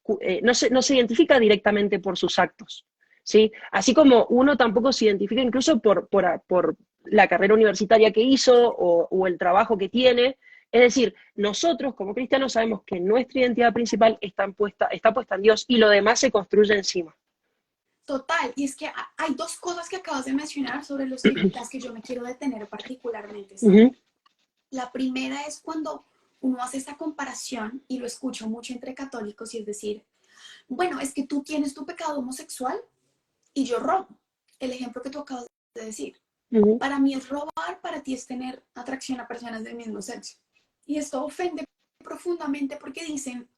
no se identifica directamente por sus actos, ¿sí? Así como uno tampoco se identifica incluso por la carrera universitaria que hizo o el trabajo que tiene. Es decir, nosotros como cristianos sabemos que nuestra identidad principal está puesta en Dios y lo demás se construye encima. Total, y es que hay dos cosas que acabas de mencionar sobre las que yo me quiero detener particularmente, Uh ¿sabes? -huh, La primera es cuando uno hace esta comparación, y lo escucho mucho entre católicos, y es decir, bueno, es que tú tienes tu pecado homosexual y yo robo. El ejemplo que tú acabas de decir. uh -huh. Para mí es robar, para ti es tener atracción a personas del mismo sexo. Y esto ofende profundamente porque dicen,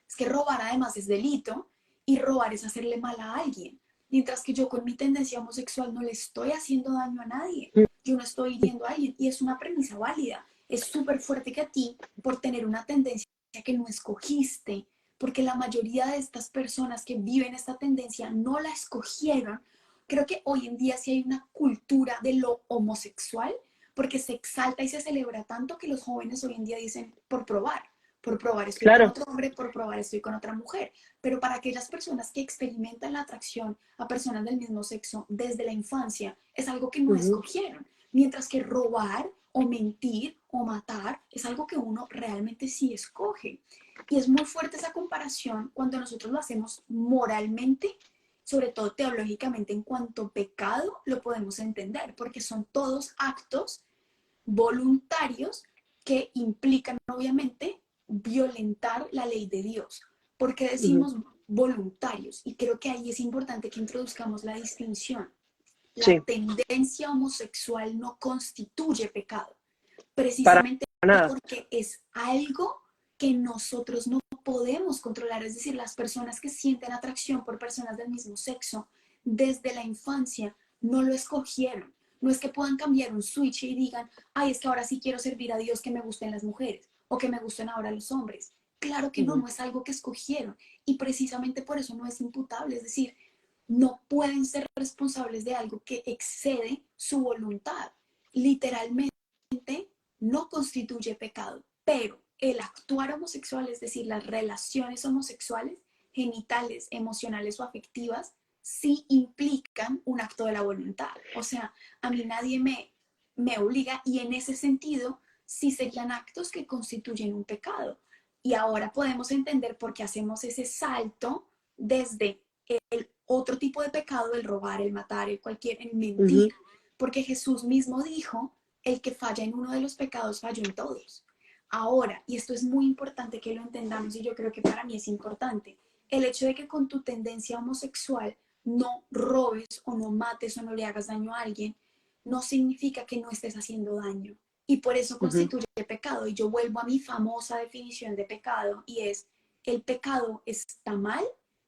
es que robar además es delito y robar es hacerle mal a alguien. Mientras que yo con mi tendencia homosexual no le estoy haciendo daño a nadie. Yo no estoy hiriendo a alguien y es una premisa válida. Es súper fuerte que a ti, por tener una tendencia que no escogiste, porque la mayoría de estas personas que viven esta tendencia no la escogieron. Creo que hoy en día sí hay una cultura de lo homosexual porque se exalta y se celebra tanto que los jóvenes hoy en día dicen por probar estoy con Claro. otro hombre, por probar estoy con otra mujer. Pero para aquellas personas que experimentan la atracción a personas del mismo sexo desde la infancia, es algo que no Uh -huh, escogieron. Mientras que robar o mentir o matar es algo que uno realmente sí escoge. Y es muy fuerte esa comparación cuando nosotros lo hacemos moralmente, sobre todo teológicamente en cuanto a pecado, lo podemos entender, porque son todos actos voluntarios que implican obviamente violentar la ley de Dios. ¿Por qué uh -huh. decimos voluntarios? Y creo que ahí es importante que introduzcamos la distinción. La Sí, tendencia homosexual no constituye pecado, para precisamente nada. porque es algo que nosotros no podemos controlar. Es decir, las personas que sienten atracción por personas del mismo sexo desde la infancia no lo escogieron. No es que puedan cambiar un switch y digan, ay, es que ahora sí quiero servir a Dios, que me gusten las mujeres o que me gusten ahora los hombres. Claro que Uh no, -huh, no es algo que escogieron y precisamente por eso no es imputable. Es decir, no pueden ser responsables de algo que excede su voluntad. Literalmente no constituye pecado, pero el actuar homosexual, es decir, las relaciones homosexuales, genitales, emocionales o afectivas, sí implican un acto de la voluntad. O sea, a mí nadie me obliga y en ese sentido sí serían actos que constituyen un pecado. Y ahora podemos entender por qué hacemos ese salto desde el otro tipo de pecado, el robar, el matar, el uh mentir, -huh. porque Jesús mismo dijo, el que falla en uno de los pecados falló en todos. Ahora, y esto es muy importante que lo entendamos y yo creo que para mí es importante, el hecho de que con tu tendencia homosexual no robes o no mates o no le hagas daño a alguien, no significa que no estés haciendo daño. Y por eso Uh -huh. constituye pecado. Y yo vuelvo a mi famosa definición de pecado y es, el pecado está mal,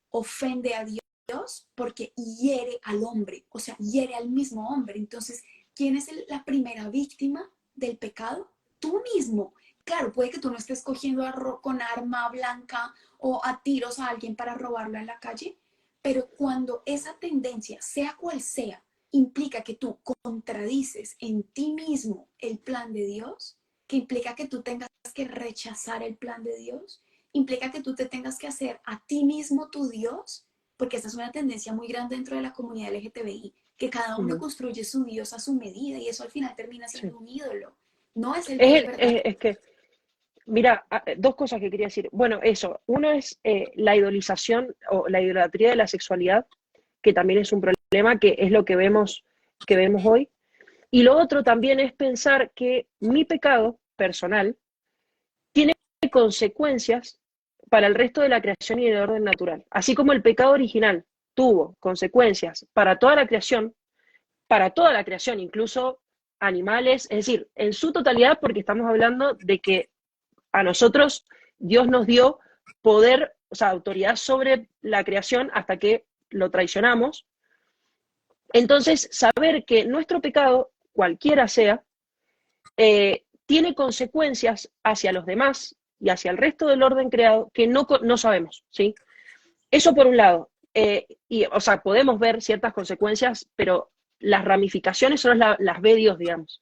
ofende a Dios porque hiere al hombre, o sea, hiere al mismo hombre. Entonces, ¿quién es la primera víctima del pecado? Tú mismo. Claro, puede que tú no estés cogiendo con arma blanca o a tiros a alguien para robarlo en la calle, pero cuando esa tendencia, sea cual sea, implica que tú contradices en ti mismo el plan de Dios, que implica que tú tengas que rechazar el plan de Dios, implica que tú te tengas que hacer a ti mismo tu Dios, porque esta es una tendencia muy grande dentro de la comunidad LGTBI, que cada Uh uno -huh. construye su Dios a su medida y eso al final termina Sí. siendo un ídolo. No es el Dios verdadero. Es que Mira, dos cosas que quería decir. Bueno, eso. Uno es la idolización o la idolatría de la sexualidad, que también es un problema, que es lo que vemos hoy. Y lo otro también es pensar que mi pecado personal tiene consecuencias para el resto de la creación y del orden natural. Así como el pecado original tuvo consecuencias para toda la creación, incluso animales, es decir, en su totalidad, porque estamos hablando de que a nosotros Dios nos dio poder, o sea, autoridad sobre la creación hasta que lo traicionamos. Entonces, saber que nuestro pecado, cualquiera sea, tiene consecuencias hacia los demás y hacia el resto del orden creado que no sabemos, ¿sí? Eso por un lado. O sea, podemos ver ciertas consecuencias, pero las ramificaciones solo las ve Dios, digamos.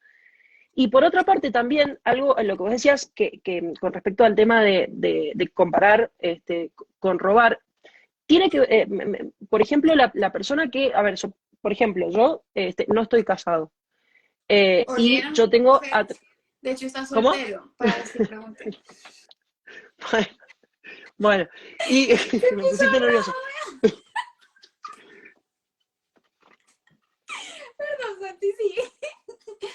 Y por otra parte también, algo en lo que vos decías, que con respecto al tema de comparar con robar, tiene que, por ejemplo, la persona que, a ver, por ejemplo, yo no estoy casado y ¿Oyeron, yo tengo, mujeres? De hecho, está ¿cómo? soltero, para los que pregunten. Bueno, y Se me puso pusiste nervioso. rojo. Perdón, Santi, sí.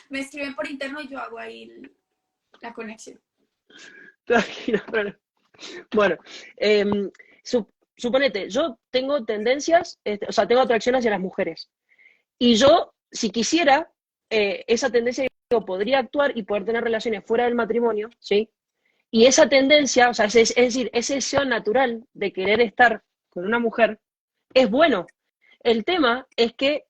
Me escriben por interno y yo hago ahí la conexión. Tranquilo, pero bueno, su, suponete, yo tengo tendencias, o sea, tengo atracción hacia las mujeres. Y yo, si quisiera, esa tendencia, yo podría actuar y poder tener relaciones fuera del matrimonio, ¿sí? Y esa tendencia, o sea, es decir, ese deseo natural de querer estar con una mujer, es bueno. El tema es que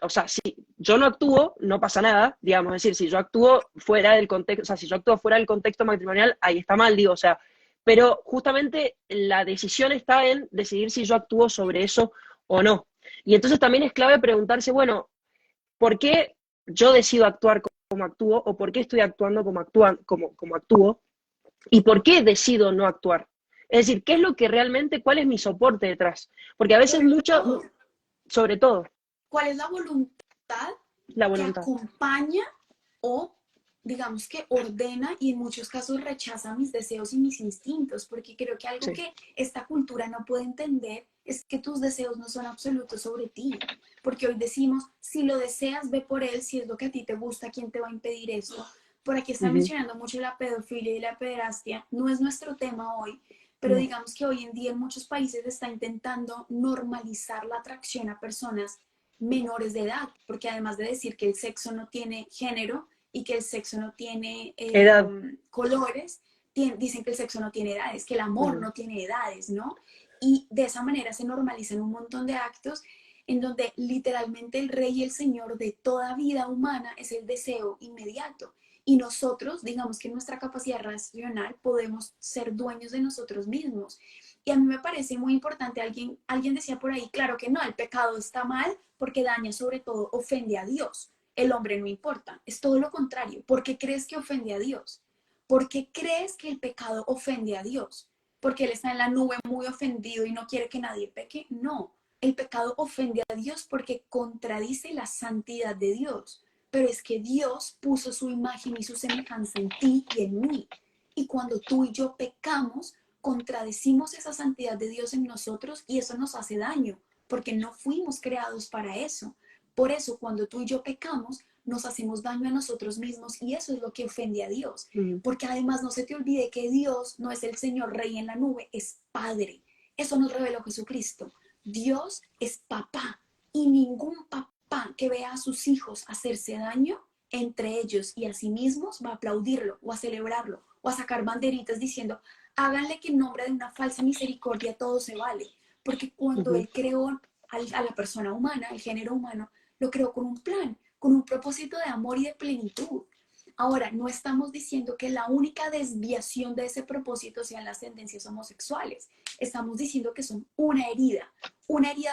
o sea, si yo no actúo, no pasa nada, digamos, es decir, si yo actúo fuera del contexto, o sea, si yo actúo fuera del contexto matrimonial, ahí está mal, digo, o sea, pero justamente la decisión está en decidir si yo actúo sobre eso o no. Y entonces también es clave preguntarse, bueno, ¿por qué yo decido actuar como actúo o por qué estoy actuando como actúo y por qué decido no actuar? Es decir, ¿qué es lo que realmente, cuál es mi soporte detrás? Porque a veces Sobre todo, sobre todo, ¿cuál es la voluntad la que voluntad. acompaña o, digamos, que ordena y en muchos casos rechaza mis deseos y mis instintos? Porque creo que algo Sí. que esta cultura no puede entender es que tus deseos no son absolutos sobre ti. Porque hoy decimos, si lo deseas, ve por él, si es lo que a ti te gusta, ¿quién te va a impedir esto? Por aquí están Ujú. mencionando mucho la pedofilia y la pederastia. No es nuestro tema hoy, pero No. digamos que hoy en día en muchos países se está intentando normalizar la atracción a personas menores de edad, porque además de decir que el sexo no tiene género y que el sexo no tiene Edad. colores, dicen que el sexo no tiene edades, que el amor Ujú. no tiene edades, ¿no? Y de esa manera se normalizan un montón de actos en donde literalmente el rey y el señor de toda vida humana es el deseo inmediato. Y nosotros, digamos que en nuestra capacidad racional podemos ser dueños de nosotros mismos. Y a mí me parece muy importante, alguien decía por ahí, claro que no, el pecado está mal porque daña, sobre todo, ofende a Dios. El hombre no importa, es todo lo contrario. ¿Por qué crees que ofende a Dios? ¿Por qué crees que el pecado ofende a Dios? ¿Porque Él está en la nube muy ofendido y no quiere que nadie peque? No, el pecado ofende a Dios porque contradice la santidad de Dios. Pero es que Dios puso su imagen y su semejanza en ti y en mí. Y cuando tú y yo pecamos, contradecimos esa santidad de Dios en nosotros y eso nos hace daño, porque no fuimos creados para eso. Por eso, cuando tú y yo pecamos, nos hacemos daño a nosotros mismos y eso es lo que ofende a Dios. Ujú. Porque además no se te olvide que Dios no es el Señor Rey en la nube, es Padre. Eso nos reveló Jesucristo. Dios es papá y ningún papá que vea a sus hijos hacerse daño entre ellos y a sí mismos va a aplaudirlo o a celebrarlo o a sacar banderitas diciendo, háganle que en nombre de una falsa misericordia todo se vale. Porque cuando Ujú. Él creó a la persona humana, al género humano, lo creó con un plan, con un propósito de amor y de plenitud. Ahora, no estamos diciendo que la única desviación de ese propósito sean las tendencias homosexuales. Estamos diciendo que son una herida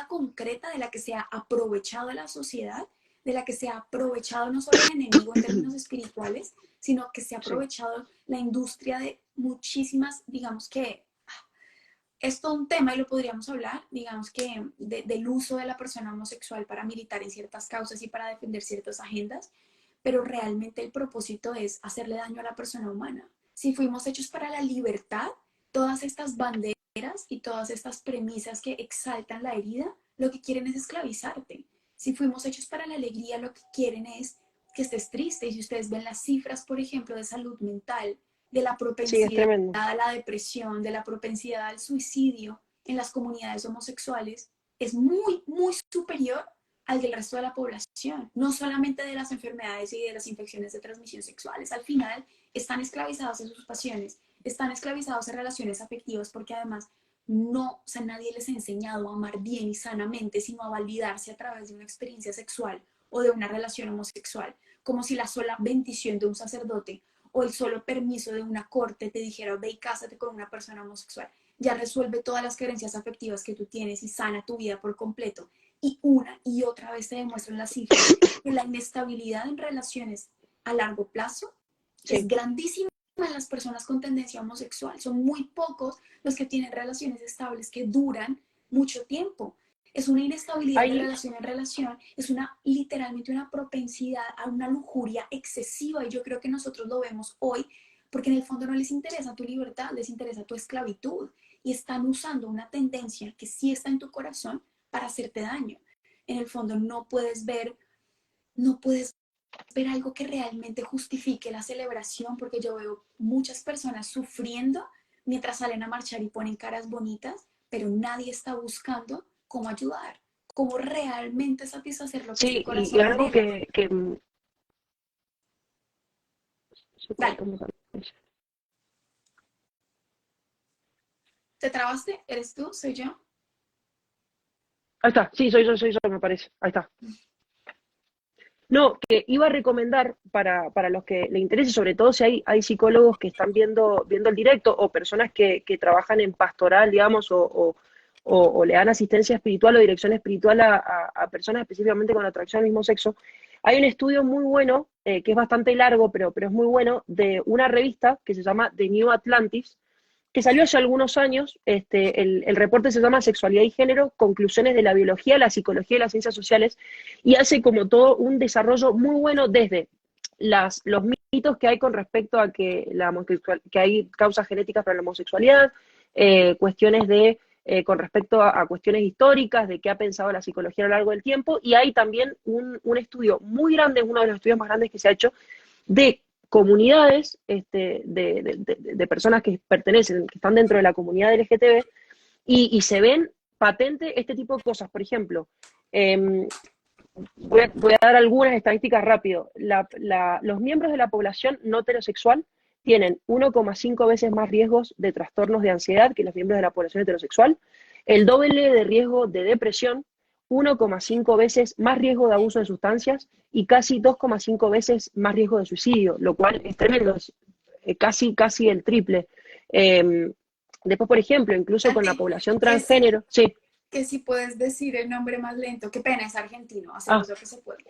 concreta de la que se ha aprovechado la sociedad, de la que se ha aprovechado no solo el enemigo en términos espirituales, sino que se ha Sí. aprovechado la industria de muchísimas, digamos que es todo un tema y lo podríamos hablar, digamos que del uso de la persona homosexual para militar en ciertas causas y para defender ciertas agendas, pero realmente el propósito es hacerle daño a la persona humana. Si fuimos hechos para la libertad, todas estas banderas y todas estas premisas que exaltan la herida, lo que quieren es esclavizarte. Si fuimos hechos para la alegría, lo que quieren es que estés triste. Y si ustedes ven las cifras, por ejemplo, de salud mental, de la Sí, es propensidad tremendo. a la depresión, de la propensidad al suicidio en las comunidades homosexuales, es muy, muy superior al del resto de la población, no solamente de las enfermedades y de las infecciones de transmisión sexuales. Al final están esclavizados en sus pasiones, están esclavizados en relaciones afectivas porque además no, o sea, nadie les ha enseñado a amar bien y sanamente, sino a validarse a través de una experiencia sexual o de una relación homosexual, como si la sola bendición de un sacerdote o el solo permiso de una corte te dijera, ve y cásate con una persona homosexual, ya resuelve todas las carencias afectivas que tú tienes y sana tu vida por completo. Y una y otra vez se demuestran las cifras que la inestabilidad en relaciones a largo plazo es Sí. grandísima en las personas con tendencia homosexual. Son muy pocos los que tienen relaciones estables que duran mucho tiempo. Es una inestabilidad de Hay, relación en relación, es una literalmente una propensidad a una lujuria excesiva y yo creo que nosotros lo vemos hoy porque en el fondo no les interesa tu libertad, les interesa tu esclavitud y están usando una tendencia que sí está en tu corazón para hacerte daño. En el fondo no puedes ver algo que realmente justifique la celebración, porque yo veo muchas personas sufriendo mientras salen a marchar y ponen caras bonitas, pero nadie está buscando cómo ayudar, cómo realmente satisfacer lo que su sí, y corazón algo anhela. que se Dale, cortó, me parece. ¿te trabaste? ¿Eres tú? ¿Soy yo? Ahí está, sí, soy yo, me parece. Ahí está. No, que iba a recomendar para los que le interese, sobre todo si hay psicólogos que están viendo el directo o personas que trabajan en pastoral, digamos, o le dan asistencia espiritual o dirección espiritual a personas específicamente con atracción al mismo sexo. Hay un estudio muy bueno, que es bastante largo, pero es muy bueno, de una revista que se llama The New Atlantis, que salió hace algunos años. El reporte se llama Sexualidad y Género, conclusiones de la biología, la psicología y las ciencias sociales, y hace como todo un desarrollo muy bueno desde los mitos que hay con respecto a que hay causas genéticas para la homosexualidad, cuestiones con respecto a cuestiones históricas, de qué ha pensado la psicología a lo largo del tiempo, y hay también un estudio muy grande, uno de los estudios más grandes que se ha hecho, de comunidades, de personas que pertenecen, que están dentro de la comunidad LGTB, y se ven patente este tipo de cosas. Por ejemplo, eh, voy a dar algunas estadísticas rápido. Los miembros de la población no heterosexual tienen 1,5 veces más riesgos de trastornos de ansiedad que los miembros de la población heterosexual, el doble de riesgo de depresión, 1,5 veces más riesgo de abuso de sustancias y casi 2,5 veces más riesgo de suicidio, lo cual es tremendo, es casi el triple. Eh, Después, por ejemplo, incluso con la Santi, población que si, transgénero, sí. que si puedes decir el nombre más lento, qué pena, es argentino, hacemos Ah, lo que se puede.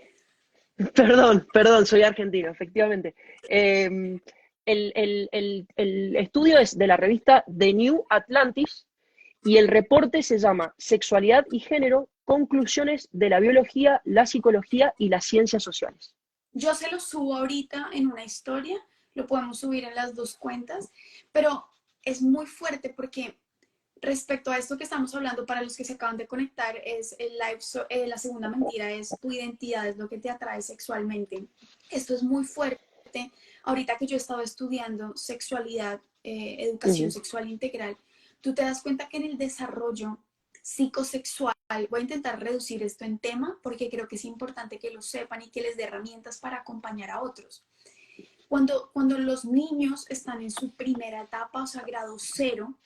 perdón, soy argentino, efectivamente. Eh, el estudio es de la revista The New Atlantis y el reporte se llama Sexualidad y Género, conclusiones de la biología, la psicología y las ciencias sociales. Yo se lo subo ahorita en una historia, lo podemos subir en las dos cuentas, pero es muy fuerte porque respecto a esto que estamos hablando, para los que se acaban de conectar, es el la segunda mentira es tu identidad, es lo que te atrae sexualmente. Esto es muy fuerte. Ahorita que yo he estado estudiando sexualidad, educación Ujú. sexual integral, tú te das cuenta que en el desarrollo psicosexual, voy a intentar reducir esto en tema porque creo que es importante que lo sepan y que les dé herramientas para acompañar a otros. Cuando los niños están en su primera etapa, o sea, grado cero,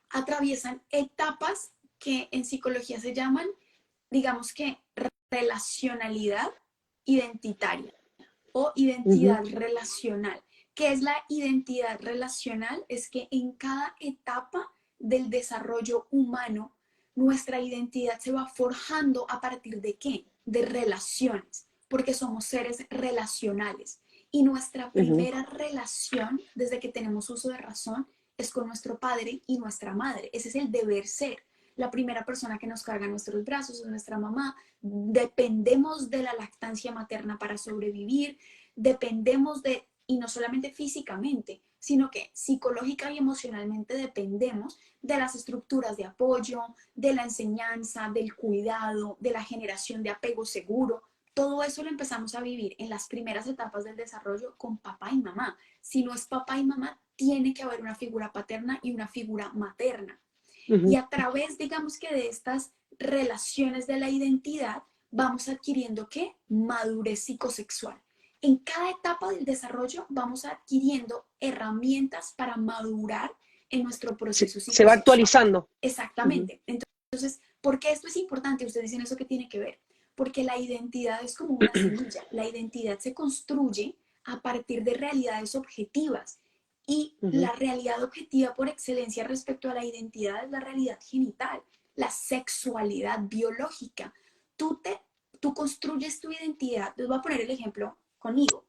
atraviesan etapas que en psicología se llaman, digamos que, relacionalidad identitaria o Ujú. identidad relacional. ¿Qué es la identidad relacional? Es que en cada etapa del desarrollo humano, nuestra identidad se va forjando a partir de qué? De relaciones, porque somos seres relacionales. Y nuestra Ujú. primera relación, desde que tenemos uso de razón, es con nuestro padre y nuestra madre. Ese es el deber ser. La primera persona que nos carga en nuestros brazos es nuestra mamá. Dependemos de la lactancia materna para sobrevivir, dependemos de y no solamente físicamente, sino que psicológica y emocionalmente dependemos de las estructuras de apoyo, de la enseñanza, del cuidado, de la generación de apego seguro. Todo eso lo empezamos a vivir en las primeras etapas del desarrollo con papá y mamá. Si no es papá y mamá, tiene que haber una figura paterna y una figura materna. Y a través, digamos que de estas relaciones de la identidad, vamos adquiriendo, ¿qué? Madurez psicosexual. En cada etapa del desarrollo vamos adquiriendo herramientas para madurar en nuestro proceso Se va psicosexual. actualizando. Exactamente. Entonces, ¿por qué esto es importante? Ustedes dicen, ¿eso qué tiene que ver? Porque la identidad es como una semilla. La identidad se construye a partir de realidades objetivas. Y la realidad objetiva por excelencia respecto a la identidad es la realidad genital, la sexualidad biológica. Tú construyes tu identidad. Les voy a poner el ejemplo conmigo.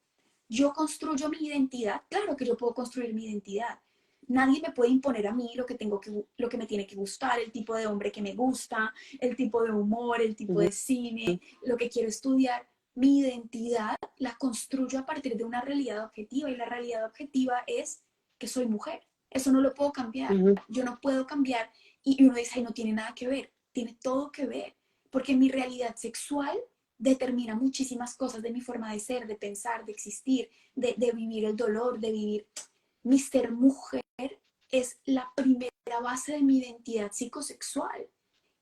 Yo construyo mi identidad. Claro que yo puedo construir mi identidad. Nadie me puede imponer a mí lo que me tiene que gustar, el tipo de hombre que me gusta, el tipo de humor, el tipo de cine, lo que quiero estudiar. Mi identidad la construyo a partir de una realidad objetiva y la realidad objetiva es que soy mujer. Eso no lo puedo cambiar. Yo no puedo cambiar y uno dice, ay, no tiene nada que ver. Tiene todo que ver, porque mi realidad sexual determina muchísimas cosas de mi forma de ser, de pensar, de existir, de vivir el dolor, de vivir. Mi ser mujer es la primera base de mi identidad psicosexual.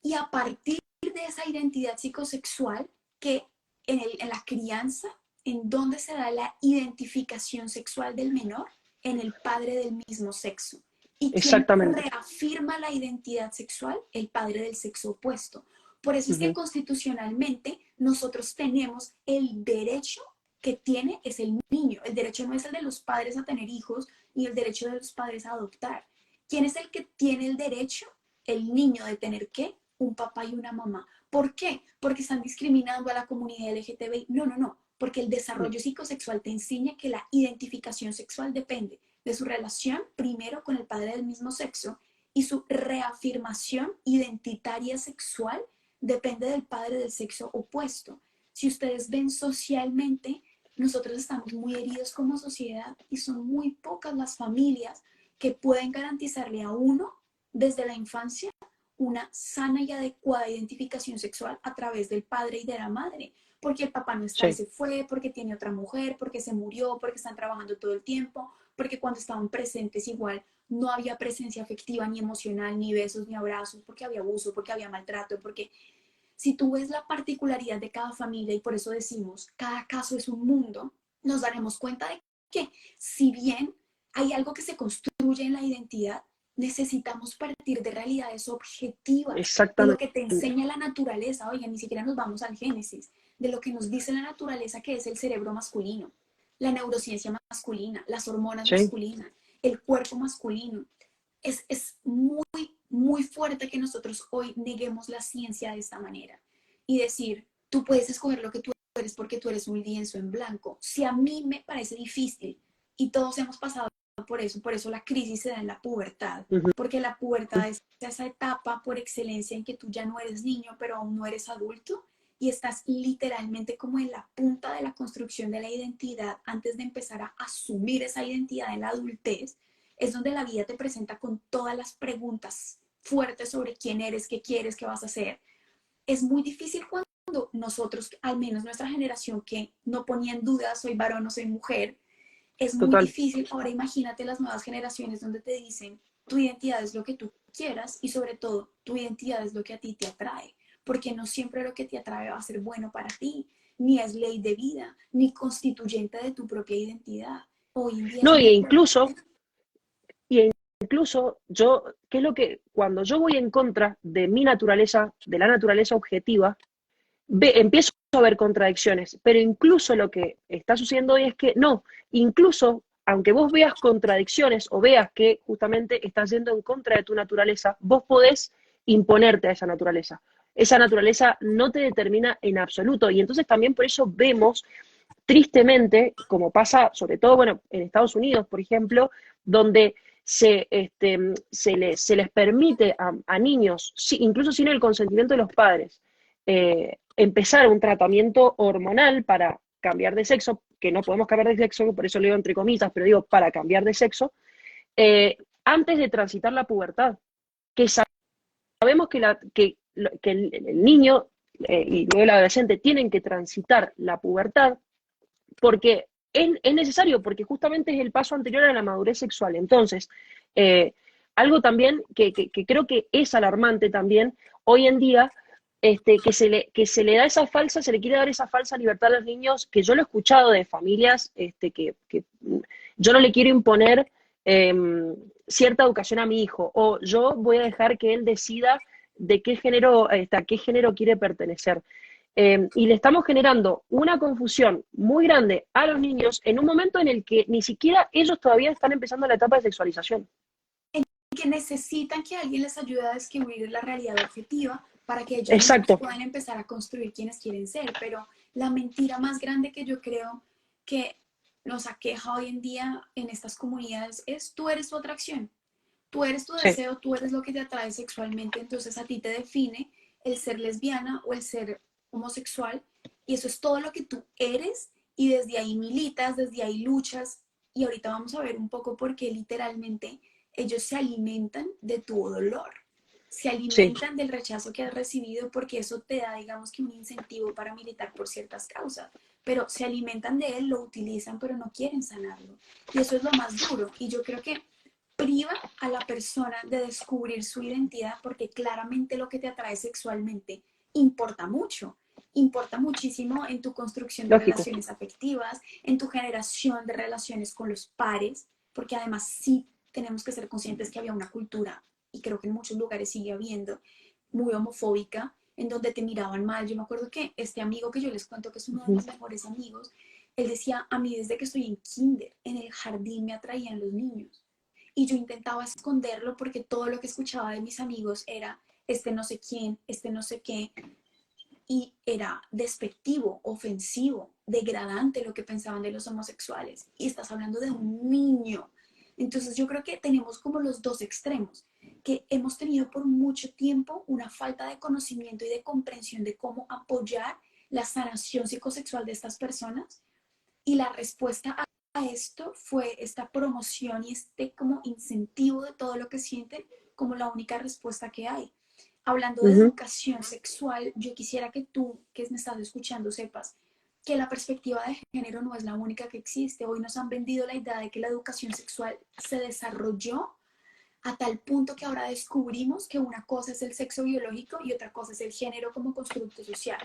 Y a partir de esa identidad psicosexual, que en la crianza, en donde se da la identificación sexual del menor, en el padre del mismo sexo. ¿Y quién reafirma la identidad sexual? El padre del sexo opuesto. Por eso es que constitucionalmente nosotros tenemos el derecho que tiene es el niño. El derecho no es el de los padres a tener hijos ni el derecho de los padres a adoptar. ¿Quién es el que tiene el derecho? El niño de tener ¿qué? Un papá y una mamá. ¿Por qué? Porque están discriminando a la comunidad LGTBI. No, no, no. Porque el desarrollo psicosexual te enseña que la identificación sexual depende de su relación primero con el padre del mismo sexo y su reafirmación identitaria sexual depende del padre del sexo opuesto. Si ustedes ven socialmente, nosotros estamos muy heridos como sociedad y son muy pocas las familias que pueden garantizarle a uno desde la infancia una sana y adecuada identificación sexual a través del padre y de la madre. Porque el papá no está y se fue, porque tiene otra mujer, porque se murió, porque están trabajando todo el tiempo, porque cuando estaban presentes igual no había presencia afectiva ni emocional, ni besos, ni abrazos, porque había abuso, porque había maltrato, porque si tú ves la particularidad de cada familia, y por eso decimos, cada caso es un mundo, nos daremos cuenta de que si bien hay algo que se construye en la identidad, necesitamos partir de realidades objetivas, de lo que te enseña la naturaleza. Oigan, ni siquiera nos vamos al Génesis, de lo que nos dice la naturaleza que es el cerebro masculino, la neurociencia masculina, las hormonas masculinas, el cuerpo masculino. Es muy fuerte que nosotros hoy neguemos la ciencia de esta manera y decir, tú puedes escoger lo que tú eres porque tú eres un lienzo en blanco. Si a mí me parece difícil y todos hemos pasado por eso la crisis se da en la pubertad, porque la pubertad es esa etapa por excelencia en que tú ya no eres niño, pero aún no eres adulto y estás literalmente como en la punta de la construcción de la identidad antes de empezar a asumir esa identidad en la adultez. Es donde la vida te presenta con todas las preguntas fuertes sobre quién eres, qué quieres, qué vas a hacer. Es muy difícil cuando nosotros, al menos nuestra generación, que no ponía en duda soy varón o soy mujer, es muy difícil. Ahora imagínate las nuevas generaciones donde te dicen tu identidad es lo que tú quieras y sobre todo tu identidad es lo que a ti te atrae, porque no siempre lo que te atrae va a ser bueno para ti, ni es ley de vida, ni constituyente de tu propia identidad. Hoy en día no, y incluso yo, ¿qué es lo que, cuando yo voy en contra de mi naturaleza, de la naturaleza objetiva, empiezo a ver contradicciones, pero incluso lo que está sucediendo hoy es que no, incluso aunque vos veas contradicciones o veas que justamente estás yendo en contra de tu naturaleza, vos podés imponerte a esa naturaleza. Esa naturaleza no te determina en absoluto y entonces también por eso vemos tristemente, como pasa sobre todo, bueno, en Estados Unidos, por ejemplo, donde se les permite a niños, incluso sin el consentimiento de los padres, empezar un tratamiento hormonal para cambiar de sexo, que no podemos cambiar de sexo, por eso lo digo entre comillas, pero digo para cambiar de sexo, antes de transitar la pubertad, que sabemos que el niño y luego el adolescente tienen que transitar la pubertad porque es necesario, porque justamente es el paso anterior a la madurez sexual. Entonces, algo también que creo que es alarmante también hoy en día, que se le da esa falsa, se le quiere dar esa falsa libertad a los niños, que yo lo he escuchado de familias que yo no le quiero imponer cierta educación a mi hijo, o yo voy a dejar que él decida de qué género, a qué género quiere pertenecer. Y le estamos generando una confusión muy grande a los niños en un momento en el que ni siquiera ellos todavía están empezando la etapa de sexualización. Que necesitan que alguien les ayude a descubrir la realidad objetiva para que ellos mismos Exacto. puedan empezar a construir quienes quieren ser. Pero la mentira más grande que yo creo que nos aqueja hoy en día en estas comunidades es: tú eres tu atracción, tú eres tu Sí, deseo, tú eres lo que te atrae sexualmente, entonces a ti te define el ser lesbiana o el ser homosexual, y eso es todo lo que tú eres, y desde ahí militas, desde ahí luchas, y ahorita vamos a ver un poco por qué literalmente ellos se alimentan de tu dolor, se sí, alimentan del rechazo que has recibido, porque eso te da, digamos que un incentivo para militar por ciertas causas, pero se alimentan de él, lo utilizan, pero no quieren sanarlo. Y eso es lo más duro. Y yo creo que priva a la persona de descubrir su identidad, porque claramente lo que te atrae sexualmente importa mucho. Importa muchísimo en tu construcción de lógico. relaciones afectivas, en tu generación de relaciones con los pares, porque además sí tenemos que ser conscientes que había una cultura, y creo que en muchos lugares sigue habiendo, muy homofóbica, en donde te miraban mal. Yo me acuerdo que este amigo que yo les cuento, que es uno de mis mejores amigos, él decía: a mí desde que estoy en kinder, en el jardín me atraían los niños. Y yo intentaba esconderlo porque todo lo que escuchaba de mis amigos era este no sé quién, este no sé qué, y era despectivo, ofensivo, degradante lo que pensaban de los homosexuales. Y estás hablando de un niño. Entonces yo creo que tenemos como los dos extremos, que hemos tenido por mucho tiempo una falta de conocimiento y de comprensión de cómo apoyar la sanación psicosexual de estas personas, y la respuesta a esto fue esta promoción y este como incentivo de todo lo que sienten como la única respuesta que hay. Hablando de Ujú. educación sexual, yo quisiera que tú, que me estás escuchando, sepas que la perspectiva de género no es la única que existe. Hoy nos han vendido la idea de que la educación sexual se desarrolló a tal punto que ahora descubrimos que una cosa es el sexo biológico y otra cosa es el género como constructo social.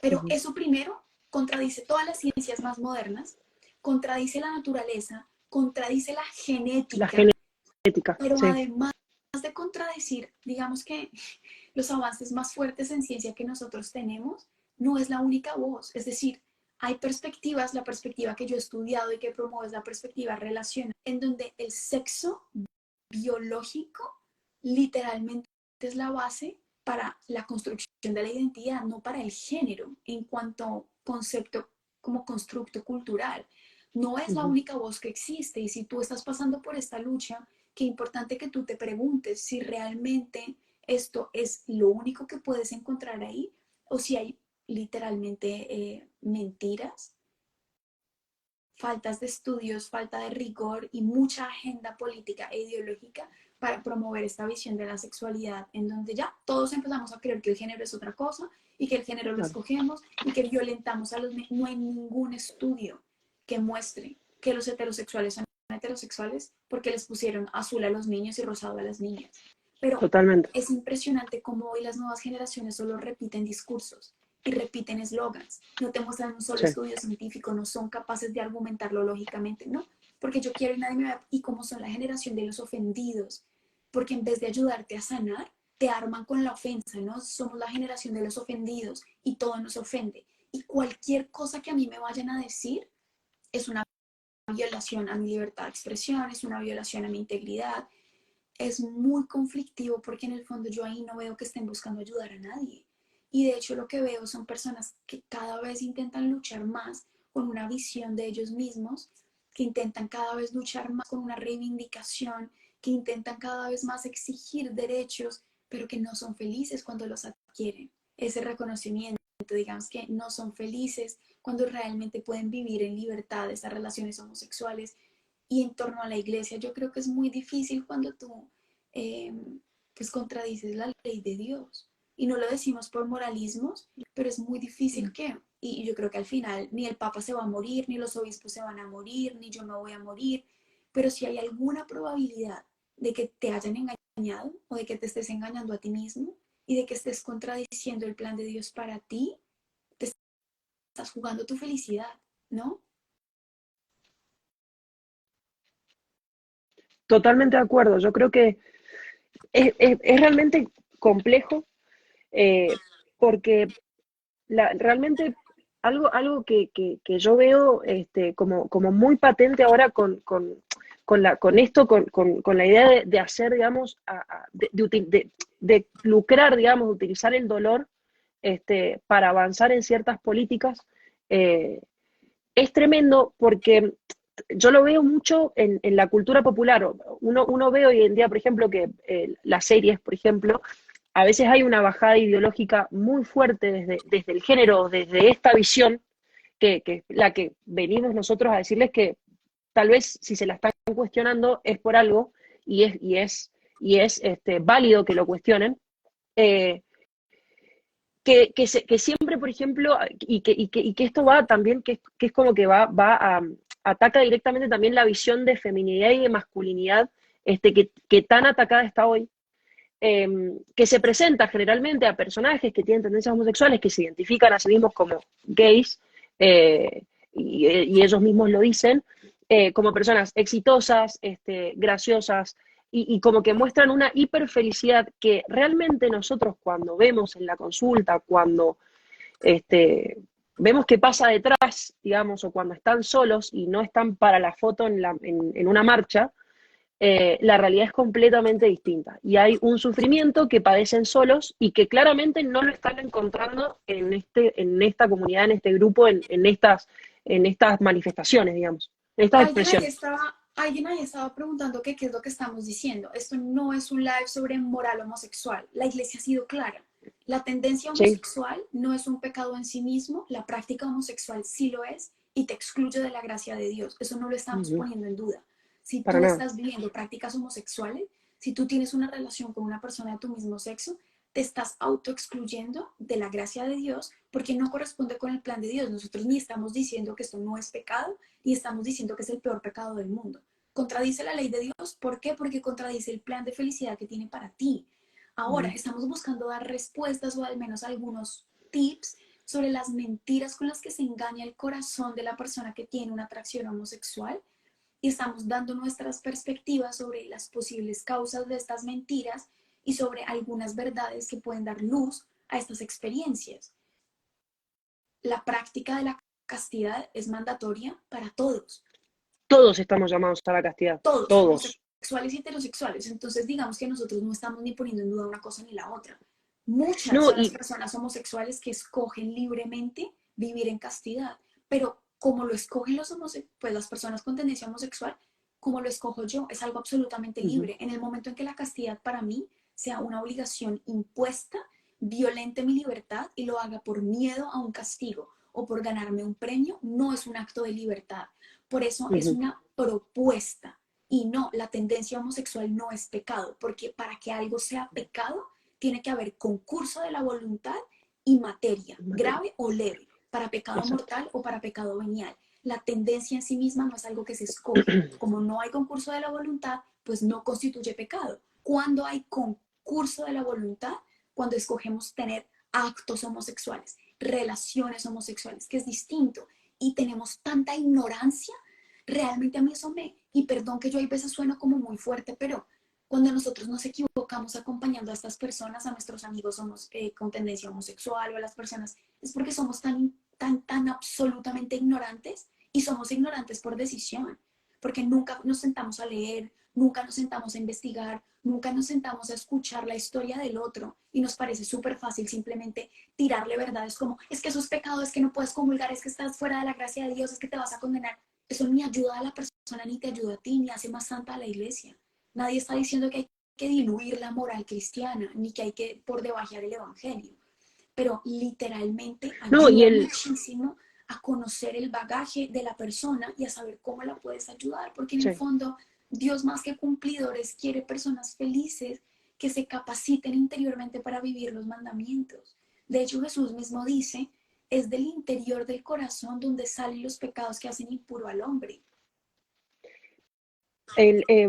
Pero Ujú. eso primero contradice todas las ciencias más modernas, contradice la naturaleza, contradice la La genética, genética, pero sí. además de contradecir, digamos que los avances más fuertes en ciencia que nosotros tenemos, no es la única voz. Es decir, hay perspectivas, la perspectiva que yo he estudiado y que promuevo es la perspectiva relacional, en donde el sexo biológico literalmente es la base para la construcción de la identidad, no para el género en cuanto concepto como constructo cultural. No es la Ujú. única voz que existe, y si tú estás pasando por esta lucha, qué importante que tú te preguntes si realmente esto es lo único que puedes encontrar ahí, o si hay literalmente mentiras, faltas de estudios, falta de rigor y mucha agenda política e ideológica para promover esta visión de la sexualidad, en donde ya todos empezamos a creer que el género es otra cosa y que el género lo Claro. escogemos y que violentamos a los... No hay ningún estudio que muestre que los heterosexuales son heterosexuales porque les pusieron azul a los niños y rosado a las niñas. Pero Totalmente. es impresionante cómo hoy las nuevas generaciones solo repiten discursos y repiten eslogans, no te muestran un solo Sí, estudio científico, no son capaces de argumentarlo lógicamente, no, porque yo quiero y nadie me va, y como son la generación de los ofendidos, porque en vez de ayudarte a sanar, te arman con la ofensa, ¿no? Somos la generación de los ofendidos y todo nos ofende. Y cualquier cosa que a mí me vayan a decir es una violación a mi libertad de expresión, es una violación a mi integridad. Es muy conflictivo porque en el fondo yo ahí no veo que estén buscando ayudar a nadie. Y de hecho lo que veo son personas que cada vez intentan luchar más con una visión de ellos mismos, que intentan cada vez luchar más con una reivindicación, que intentan cada vez más exigir derechos, pero que no son felices cuando los adquieren. Ese reconocimiento. digamos que no son felices, cuando realmente pueden vivir en libertad esas relaciones homosexuales. Y en torno a la iglesia, yo creo que es muy difícil cuando tú eh, pues contradices la ley de Dios. Y no lo decimos por moralismos, pero es muy difícil que, y yo creo que al final ni el Papa se va a morir, ni los obispos se van a morir, ni yo me voy a morir, pero si hay alguna probabilidad de que te hayan engañado o de que te estés engañando a ti mismo y de que estés contradiciendo el plan de Dios para ti, te estás jugando tu felicidad, ¿no? Totalmente de acuerdo. Yo creo que es realmente complejo eh, porque realmente algo que yo veo como muy patente ahora con esto, con la idea de hacer, digamos, de lucrar, digamos, de utilizar el dolor para avanzar en ciertas políticas, eh, es tremendo porque yo lo veo mucho en la cultura popular. Uno ve hoy en día, por ejemplo, que las series, por ejemplo, a veces hay una bajada ideológica muy fuerte desde el género, desde esta visión, que la que venimos nosotros a decirles que tal vez si se la están cuestionando es por algo y es válido que lo cuestionen. Eh, que siempre, por ejemplo, y que esto va también, que es como que ataca directamente también la visión de feminidad y de masculinidad que tan atacada está hoy, que se presenta generalmente a personajes que tienen tendencias homosexuales, que se identifican a sí mismos como gays, y ellos mismos lo dicen, como personas exitosas, graciosas, y como que muestran una hiperfelicidad que realmente nosotros cuando vemos en la consulta, cuando vemos que pasa detrás, digamos, o cuando están solos y no están para la foto en una marcha, la realidad es completamente distinta. Y hay un sufrimiento que padecen solos y que claramente no lo están encontrando en esta comunidad, en este grupo, en estas manifestaciones, digamos, en estas expresiones. Alguien ahí estaba preguntando qué es lo que estamos diciendo. Esto no es un live sobre moral homosexual. La iglesia ha sido clara. La tendencia Sí, homosexual no es un pecado en sí mismo, la práctica homosexual sí lo es y te excluye de la gracia de Dios. Eso no lo estamos uh-huh. poniendo en duda. Si Para tú nada. estás viviendo prácticas homosexuales, si tú tienes una relación con una persona de tu mismo sexo, te estás autoexcluyendo de la gracia de Dios porque no corresponde con el plan de Dios. Nosotros ni estamos diciendo que esto no es pecado, ni estamos diciendo que es el peor pecado del mundo. Contradice la ley de Dios. ¿Por qué? Porque contradice el plan de felicidad que tiene para ti. Ahora, Uh-huh. estamos buscando dar respuestas o al menos algunos tips sobre las mentiras con las que se engaña el corazón de la persona que tiene una atracción homosexual y estamos dando nuestras perspectivas sobre las posibles causas de estas mentiras y sobre algunas verdades que pueden dar luz a estas experiencias. La práctica de la castidad es mandatoria para todos, Todos estamos llamados a la castidad, todos, todos. homosexuales y heterosexuales. Entonces, digamos que nosotros no estamos ni poniendo en duda una cosa ni la otra. Muchas No, son las personas homosexuales que escogen libremente vivir en castidad, pero como lo escogen pues las personas con tendencia homosexual, como lo escojo yo, es algo absolutamente uh-huh. libre. En el momento en que la castidad para mí sea una obligación impuesta, violente mi libertad y lo haga por miedo a un castigo o por ganarme un premio, no es un acto de libertad. Por eso es Uh-huh. una propuesta. Y no, la tendencia homosexual no es pecado, porque para que algo sea pecado, tiene que haber concurso de la voluntad y materia, Materia. grave o leve, para pecado Exacto. mortal o para pecado venial. La tendencia en sí misma no es algo que se escoge. Como no hay concurso de la voluntad, pues no constituye pecado. Cuando hay concurso de la voluntad, cuando escogemos tener actos homosexuales, relaciones homosexuales, que es distinto, y tenemos tanta ignorancia, realmente a mí eso y perdón que yo hay veces sueno como muy fuerte, pero cuando nosotros nos equivocamos acompañando a estas personas, a nuestros amigos con tendencia homosexual o a las personas, es porque somos tan absolutamente ignorantes y somos ignorantes por decisión, porque nunca nos sentamos a leer, nunca nos sentamos a investigar, nunca nos sentamos a escuchar la historia del otro y nos parece súper fácil simplemente tirarle verdades como, es que eso es pecado, es que no puedes comulgar, es que estás fuera de la gracia de Dios, es que te vas a condenar. Eso ni ayuda a la persona, ni te ayuda a ti, ni hace más santa a la iglesia. Nadie está diciendo que hay que diluir la moral cristiana, ni que hay que por debajear el evangelio. pero literalmente No, y ayuda el, muchísimo a conocer el bagaje de la persona y a saber cómo la puedes ayudar, porque en el sí. fondo Dios más que cumplidores quiere personas felices que se capaciten interiormente para vivir los mandamientos. De hecho, Jesús mismo dice, es del interior del corazón donde salen los pecados que hacen impuro al hombre.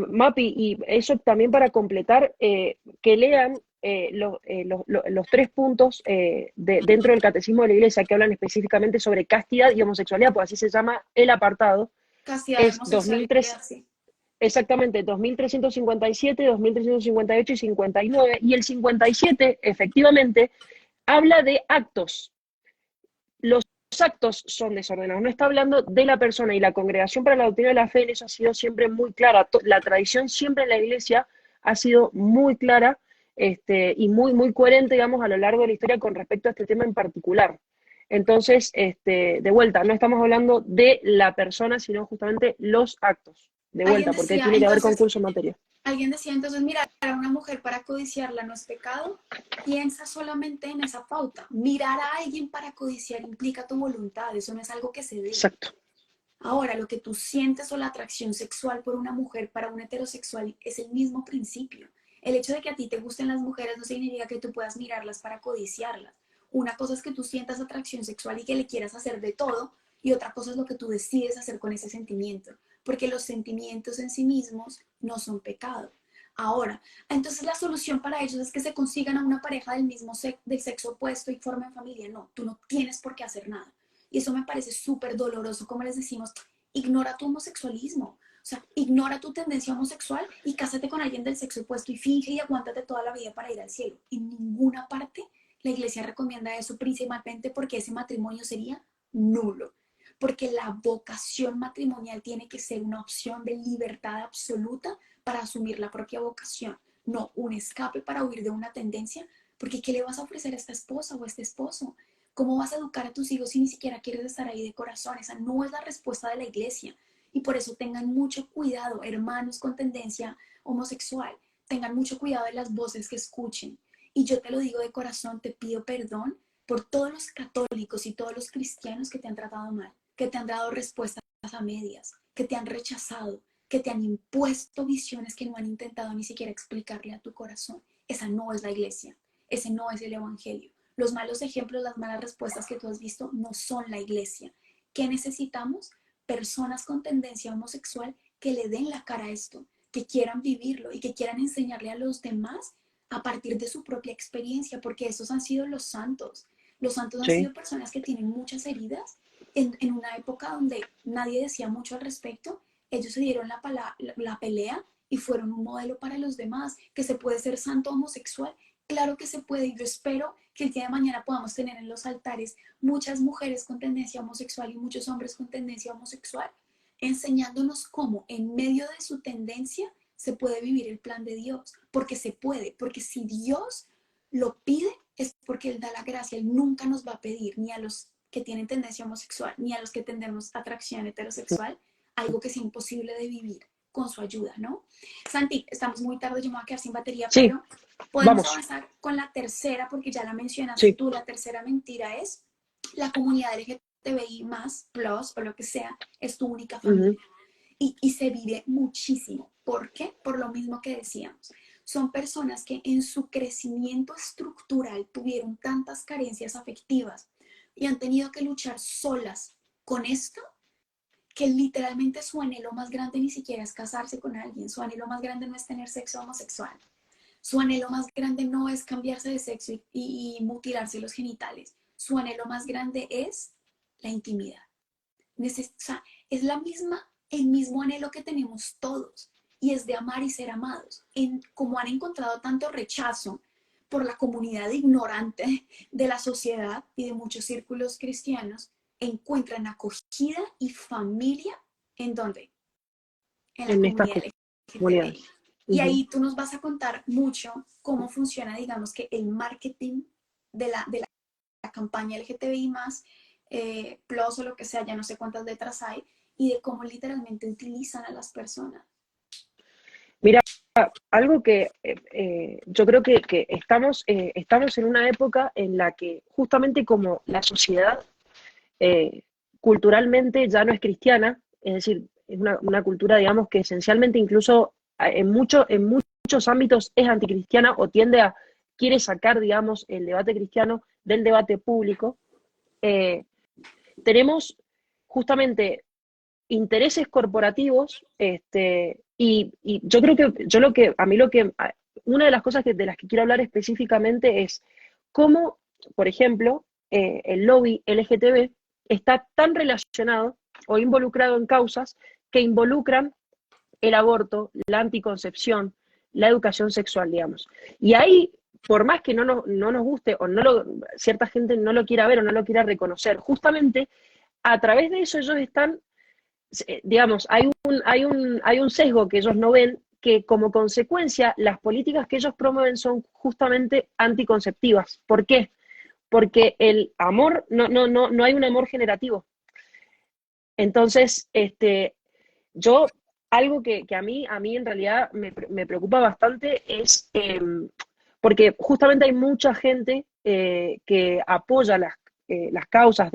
Mapi, y eso también para completar, que lean los 3 puntos dentro del Catecismo de la Iglesia que hablan específicamente sobre castidad y homosexualidad, pues así se llama el apartado, Castidad, es homosexualidad, sí. exactamente 2357, 2358 y 59, y el 57 efectivamente habla de actos. Los actos son desordenados, no está hablando de la persona, y la Congregación para la Doctrina de la Fe en eso ha sido siempre muy clara. La tradición siempre en la Iglesia ha sido muy clara, y muy coherente, digamos, a lo largo de la historia con respecto a este tema en particular. Entonces, de vuelta, no estamos hablando de la persona, sino justamente los actos, de Alguien vuelta, porque decía, tiene que haber entonces, concurso en materia. Alguien decía entonces, mirar a una mujer para codiciarla no es pecado. Piensa solamente en esa pauta. Mirar a alguien para codiciar implica tu voluntad, eso no es algo que se dé. Exacto. Ahora, lo que tú sientes o la atracción sexual por una mujer para un heterosexual es el mismo principio. El hecho de que a ti te gusten las mujeres no significa que tú puedas mirarlas para codiciarlas. Una cosa es que tú sientas atracción sexual y que le quieras hacer de todo, y otra cosa es lo que tú decides hacer con ese sentimiento, porque los sentimientos en sí mismos no son pecado. Ahora, entonces la solución para ellos es que se consigan a una pareja del sexo opuesto y formen familia. No, tú no tienes por qué hacer nada. Y eso me parece súper doloroso, como les decimos, ignora tu homosexualismo. O sea, ignora tu tendencia homosexual y cásate con alguien del sexo opuesto y finge y aguántate toda la vida para ir al cielo. En ninguna parte la iglesia recomienda eso, principalmente porque ese matrimonio sería nulo. Porque la vocación matrimonial tiene que ser una opción de libertad absoluta para asumir la propia vocación, no un escape para huir de una tendencia. Porque ¿qué le vas a ofrecer a esta esposa o a este esposo? ¿Cómo vas a educar a tus hijos si ni siquiera quieres estar ahí de corazón? Esa no es la respuesta de la iglesia. Y por eso tengan mucho cuidado, hermanos con tendencia homosexual. Tengan mucho cuidado de las voces que escuchen. Y yo te lo digo de corazón, te pido perdón por todos los católicos y todos los cristianos que te han tratado mal, que te han dado respuestas a medias, que te han rechazado, que te han impuesto visiones que no han intentado ni siquiera explicarle a tu corazón. Esa no es la iglesia, ese no es el evangelio. Los malos ejemplos, las malas respuestas que tú has visto no son la iglesia. ¿Qué necesitamos? Personas con tendencia homosexual que le den la cara a esto, que quieran vivirlo y que quieran enseñarle a los demás a partir de su propia experiencia, porque esos han sido los santos. Los santos han Sí. sido personas que tienen muchas heridas en una época donde nadie decía mucho al respecto. Ellos se dieron la pelea y fueron un modelo para los demás, que se puede ser santo homosexual. Claro que se puede, y yo espero que el día de mañana podamos tener en los altares muchas mujeres con tendencia homosexual y muchos hombres con tendencia homosexual, enseñándonos cómo en medio de su tendencia se puede vivir el plan de Dios, porque se puede, porque si Dios lo pide es porque Él da la gracia. Él nunca nos va a pedir ni a los que tienen tendencia homosexual ni a los que tenemos atracción heterosexual algo que sea imposible de vivir con su ayuda, ¿no? Santi, estamos muy tarde, yo me voy a quedar sin batería, Sí, pero podemos vamos. avanzar con la tercera, porque ya la mencionaste Sí. tú. La tercera mentira es la comunidad LGTBI más, plus o lo que sea, es tu única Ujú. familia. Y se vive muchísimo. ¿Por qué? Por lo mismo que decíamos. Son personas que en su crecimiento estructural tuvieron tantas carencias afectivas y han tenido que luchar solas con esto, que literalmente su anhelo más grande ni siquiera es casarse con alguien, su anhelo más grande no es tener sexo homosexual, su anhelo más grande no es cambiarse de sexo y mutilarse los genitales, su anhelo más grande es la intimidad. O sea, es el mismo anhelo que tenemos todos, y es de amar y ser amados. Como han encontrado tanto rechazo por la comunidad ignorante de la sociedad y de muchos círculos cristianos, encuentran acogida y familia en donde en la En estas comunidad LGTBI. comunidades. Y Ujú. ahí tú nos vas a contar mucho cómo funciona, digamos, que el marketing de la campaña LGTBI más, plus o lo que sea, ya no sé cuántas letras hay, y de cómo literalmente utilizan a las personas. Mira, algo que yo creo que estamos en una época en la que justamente como la sociedad eh, culturalmente ya no es cristiana, es decir, es una cultura, digamos, que esencialmente incluso en muchos ámbitos es anticristiana o quiere sacar, digamos, el debate cristiano del debate público. eh, Tenemos justamente intereses corporativos, y yo creo que, una de las cosas de las que quiero hablar específicamente es cómo, por ejemplo, el lobby LGTB está tan relacionado o involucrado en causas que involucran el aborto, la anticoncepción, la educación sexual, digamos. Y ahí, por más que no nos guste o cierta gente no lo quiera ver o no lo quiera reconocer, justamente a través de eso ellos están, digamos, hay un sesgo que ellos no ven, que como consecuencia las políticas que ellos promueven son justamente anticonceptivas. ¿Por qué? Porque el amor, no hay un amor generativo. Entonces, yo, algo que a mí en realidad me preocupa bastante es, porque justamente hay mucha gente que apoya las causas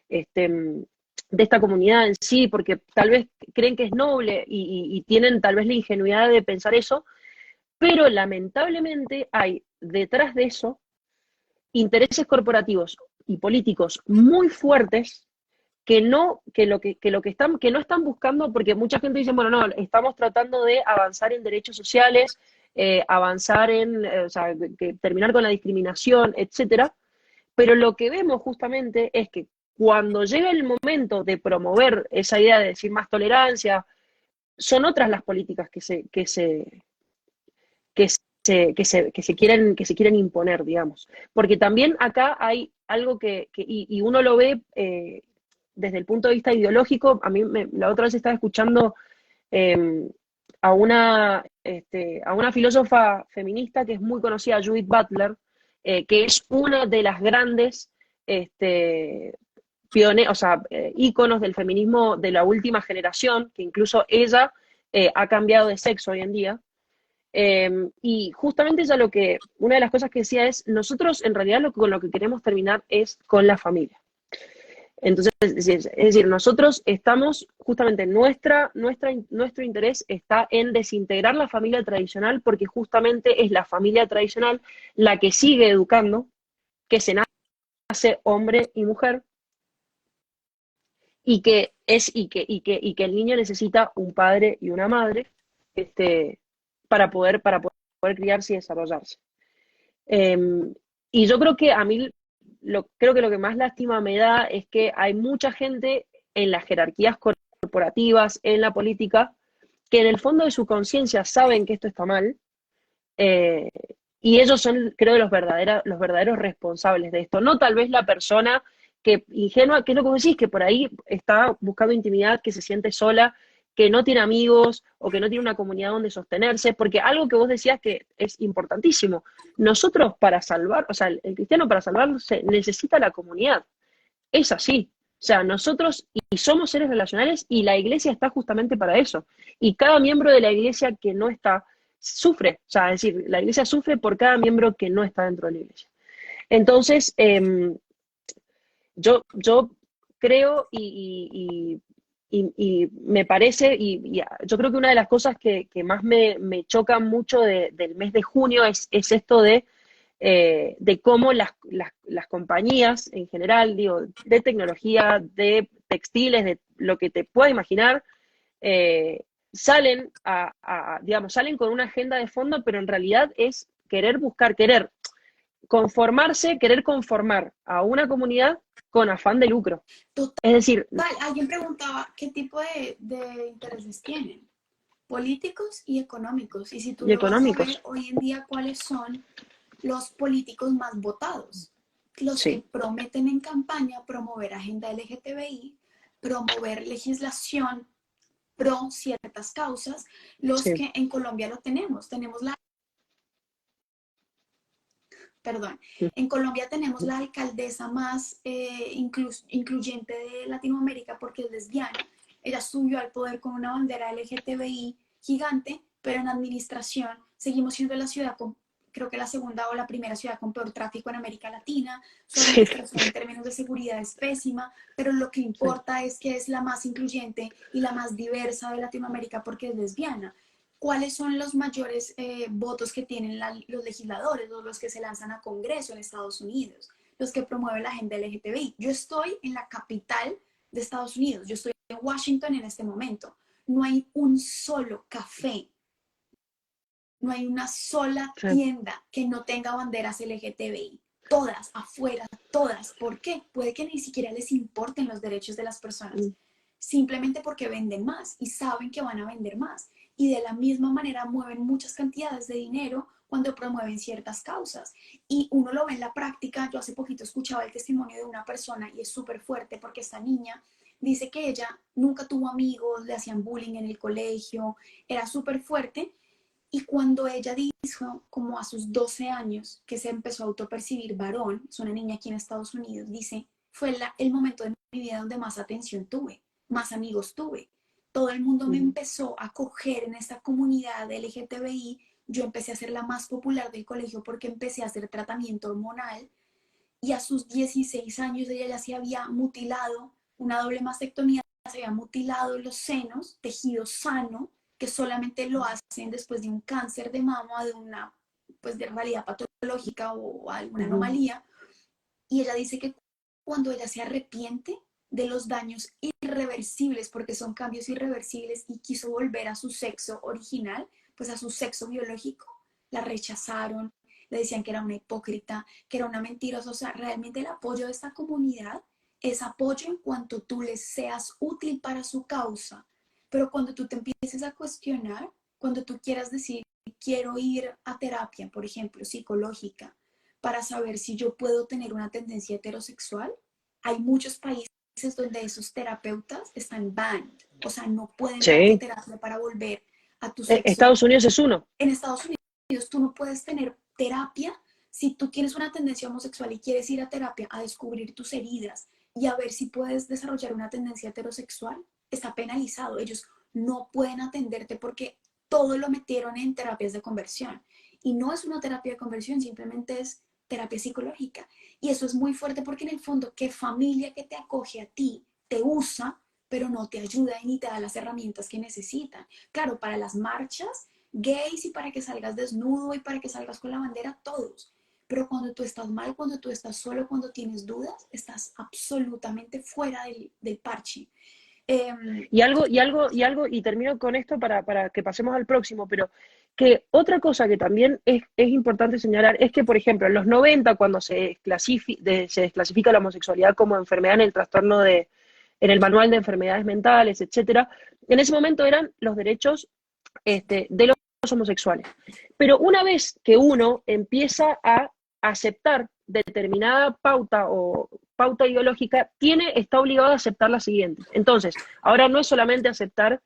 este, de esta comunidad en sí, porque tal vez creen que es noble y tienen tal vez la ingenuidad de pensar eso, pero lamentablemente hay detrás de eso intereses corporativos y políticos muy fuertes que no están buscando, porque mucha gente dice, bueno, no, estamos tratando de avanzar en derechos sociales, avanzar o sea, terminar con la discriminación, etcétera, pero lo que vemos justamente es que cuando llega el momento de promover esa idea de decir más tolerancia, son otras las políticas que se quieren imponer, digamos. Porque también acá hay algo y uno lo ve desde el punto de vista ideológico. La otra vez estaba escuchando eh, a una filósofa feminista que es muy conocida, Judith Butler, que es una de las grandes o sea, íconos del feminismo de la última generación, que incluso ella ha cambiado de sexo hoy en día. Y justamente ella una de las cosas que decía es, nosotros en realidad con lo que queremos terminar es con la familia. Entonces, es decir, nosotros estamos, justamente nuestro interés está en desintegrar la familia tradicional, porque justamente es la familia tradicional la que sigue educando, que se nace hombre y mujer, y que el niño necesita un padre y una madre, este, para poder criarse y desarrollarse. Eh, y yo creo que a mí, creo que lo que más lástima me da es que hay mucha gente en las jerarquías corporativas, en la política, que en el fondo de su conciencia saben que esto está mal, eh, y ellos son, creo, los verdaderos responsables de esto. No tal vez la persona que ingenua, que es lo que vos decís, que por ahí está buscando intimidad, que se siente sola, que no tiene amigos o que no tiene una comunidad donde sostenerse, porque algo que vos decías que es importantísimo, nosotros para salvar, o sea, el cristiano para salvarse necesita la comunidad, es así. O sea, nosotros y somos seres relacionales y la iglesia está justamente para eso. Y cada miembro de la iglesia que no está sufre, o sea, es decir, la iglesia sufre por cada miembro que no está dentro de la iglesia. Entonces, yo creo y me parece, y yo creo que una de las cosas que más me choca mucho del mes de junio es esto de cómo las compañías en general, digo, de tecnología, de textiles, de lo que te puedas imaginar, eh, digamos, salen con una agenda de fondo, pero en realidad es querer conformarse, querer conformar a una comunidad con afán de lucro. Total, Es decir, alguien preguntaba qué tipo de intereses tienen, políticos y económicos. Y si tú y lo vas a ver económicos, hoy en día, ¿cuáles son los políticos más votados? Los que sí, prometen en campaña promover agenda LGTBI, promover legislación pro ciertas causas, los sí. que en Colombia lo tenemos. Tenemos la, perdón, en Colombia tenemos la alcaldesa más incluyente de Latinoamérica porque es lesbiana. Ella subió al poder con una bandera LGTBI gigante, pero en administración seguimos siendo la ciudad con, creo que la segunda o la primera ciudad con peor tráfico en América Latina. Su Sí, administración en términos de seguridad es pésima, pero lo que sí. importa es que es la más incluyente y la más diversa de Latinoamérica porque es lesbiana. ¿Cuáles son los mayores votos que tienen los legisladores o los que se lanzan a Congreso en Estados Unidos? Los que promueven la agenda LGTBI. Yo estoy en la capital de Estados Unidos, yo estoy en Washington en este momento. No hay un solo café, no hay una sola Sí. tienda que no tenga banderas LGTBI. Todas, afuera, todas. ¿Por qué? Puede que ni siquiera les importen los derechos de las personas, simplemente porque venden más y saben que van a vender más. Y de la misma manera mueven muchas cantidades de dinero cuando promueven ciertas causas. Y uno lo ve en la práctica. Yo hace poquito escuchaba el testimonio de una persona y es súper fuerte porque esta niña dice que ella nunca tuvo amigos, le hacían bullying en el colegio, era súper fuerte. Y cuando ella dijo, como a sus 12 años, que se empezó a autopercibir varón, es una niña aquí en Estados Unidos, dice, fue el momento de mi vida donde más atención tuve, más amigos tuve. Todo el mundo me empezó a coger en esta comunidad de LGTBI. Yo empecé a ser la más popular del colegio porque empecé a hacer tratamiento hormonal. Y a sus 16 años ella ya se había mutilado, una doble mastectomía, se había mutilado los senos, tejido sano, que solamente lo hacen después de un cáncer de mama, de una pues de realidad patológica o alguna anomalía. Y ella dice que cuando ella se arrepiente de los daños irreversibles, porque son cambios irreversibles, y quiso volver a su sexo original, pues a su sexo biológico, la rechazaron, le decían que era una hipócrita, que era una mentirosa. O sea, realmente el apoyo de esta comunidad es apoyo en cuanto tú les seas útil para su causa. Pero cuando tú te empieces a cuestionar, cuando tú quieras decir, quiero ir a terapia, por ejemplo, psicológica, para saber si yo puedo tener una tendencia heterosexual, hay muchos países donde esos terapeutas están banned, o sea, no pueden darte Sí. terapia para volver a tu sexo. Estados Unidos es uno. En Estados Unidos tú no puedes tener terapia si tú tienes una tendencia homosexual y quieres ir a terapia a descubrir tus heridas y a ver si puedes desarrollar una tendencia heterosexual. Está penalizado. Ellos no pueden atenderte porque todo lo metieron en terapias de conversión. Y no es una terapia de conversión, simplemente es terapia psicológica. Y eso es muy fuerte porque en el fondo, ¿qué familia que te acoge a ti te usa, pero no te ayuda y ni te da las herramientas que necesitan? Claro, para las marchas gays y para que salgas desnudo y para que salgas con la bandera, todos. Pero cuando tú estás mal, cuando tú estás solo, cuando tienes dudas, estás absolutamente fuera del parche. Y termino con esto para que pasemos al próximo, pero que otra cosa que también es importante señalar es que, por ejemplo, en los 90 cuando se desclasifica la homosexualidad como enfermedad en el trastorno en el manual de enfermedades mentales, etcétera, en ese momento eran los derechos de los homosexuales. Pero una vez que uno empieza a aceptar determinada pauta o pauta ideológica, está obligado a aceptar la siguiente. Entonces, ahora no es solamente aceptar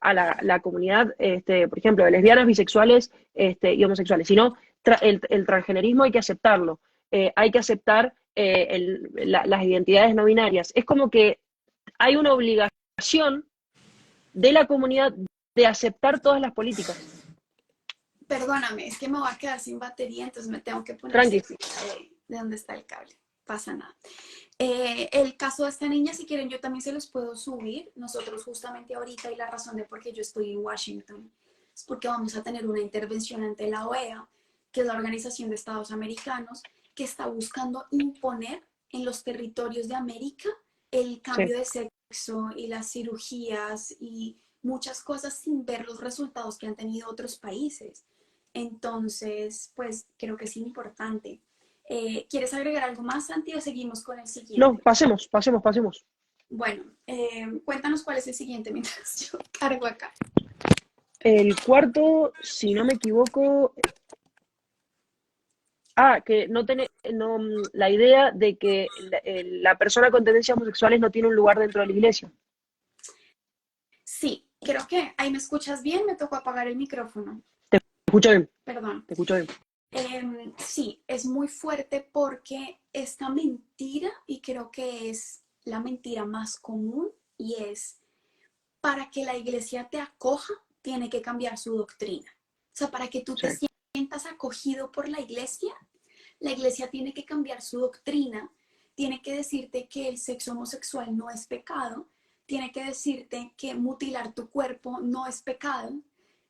a la comunidad, por ejemplo, de lesbianas, bisexuales y homosexuales, sino el transgenerismo hay que aceptarlo, hay que aceptar las identidades no binarias. Es como que hay una obligación de la comunidad de aceptar todas las políticas. Perdóname, es que me voy a quedar sin batería, entonces me tengo que poner Tranqui. cerca de dónde está el cable. Pasa nada. El caso de esta niña, si quieren, yo también se los puedo subir. Nosotros justamente ahorita, y la razón de por qué yo estoy en Washington, es porque vamos a tener una intervención ante la OEA, que es la Organización de Estados Americanos, que está buscando imponer en los territorios de América el cambio de sexo y las cirugías y muchas cosas sin ver los resultados que han tenido otros países. Entonces, pues creo que es importante. ¿Quieres agregar algo más, Santi, o seguimos con el No, siguiente? pasemos. Bueno, cuéntanos cuál es el siguiente mientras yo cargo acá. El cuarto, si no me equivoco, que la idea de que la persona con tendencias homosexuales no tiene un lugar dentro de la iglesia. Sí, creo que ahí me escuchas bien, me tocó apagar el micrófono. Te escucho bien, Perdón. te escucho bien. Sí, es muy fuerte porque esta mentira, y creo que es la mentira más común, y es para que la iglesia te acoja, tiene que cambiar su doctrina. O sea, para que tú te sientas acogido por la iglesia tiene que cambiar su doctrina, tiene que decirte que el sexo homosexual no es pecado, tiene que decirte que mutilar tu cuerpo no es pecado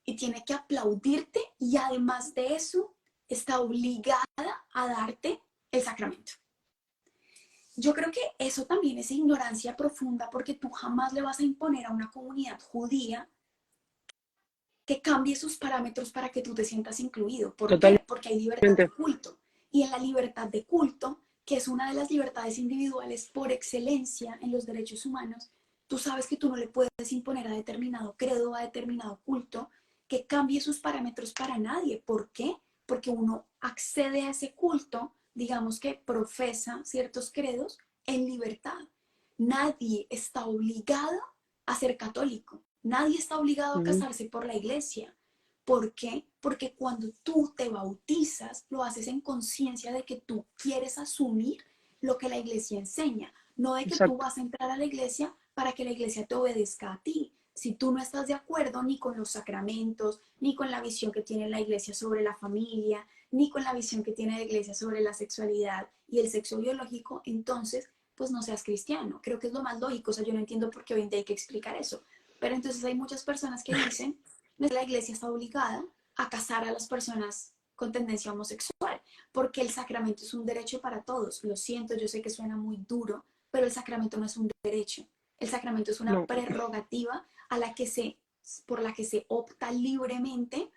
y tiene que aplaudirte y además de eso está obligada a darte el sacramento. Yo creo que eso también es ignorancia profunda porque tú jamás le vas a imponer a una comunidad judía que cambie sus parámetros para que tú te sientas incluido. ¿Por qué? Porque hay libertad de culto. Y en la libertad de culto, que es una de las libertades individuales por excelencia en los derechos humanos, tú sabes que tú no le puedes imponer a determinado credo, a determinado culto, que cambie sus parámetros para nadie. ¿Por qué? Porque uno accede a ese culto, digamos que profesa ciertos credos en libertad. Nadie está obligado a ser católico. Nadie está obligado a casarse por la iglesia. ¿Por qué? Porque cuando tú te bautizas, lo haces en conciencia de que tú quieres asumir lo que la iglesia enseña, no de que tú vas a entrar a la iglesia para que la iglesia te obedezca a ti. Si tú no estás de acuerdo ni con los sacramentos, ni con la visión que tiene la iglesia sobre la familia, ni con la visión que tiene la iglesia sobre la sexualidad y el sexo biológico, entonces, pues no seas cristiano. Creo que es lo más lógico. O sea, yo no entiendo por qué hoy en día hay que explicar eso. Pero entonces hay muchas personas que dicen que la iglesia está obligada a casar a las personas con tendencia homosexual, porque el sacramento es un derecho para todos. Lo siento, yo sé que suena muy duro, pero el sacramento no es un derecho. El sacramento es una prerrogativa por la que se opta libremente,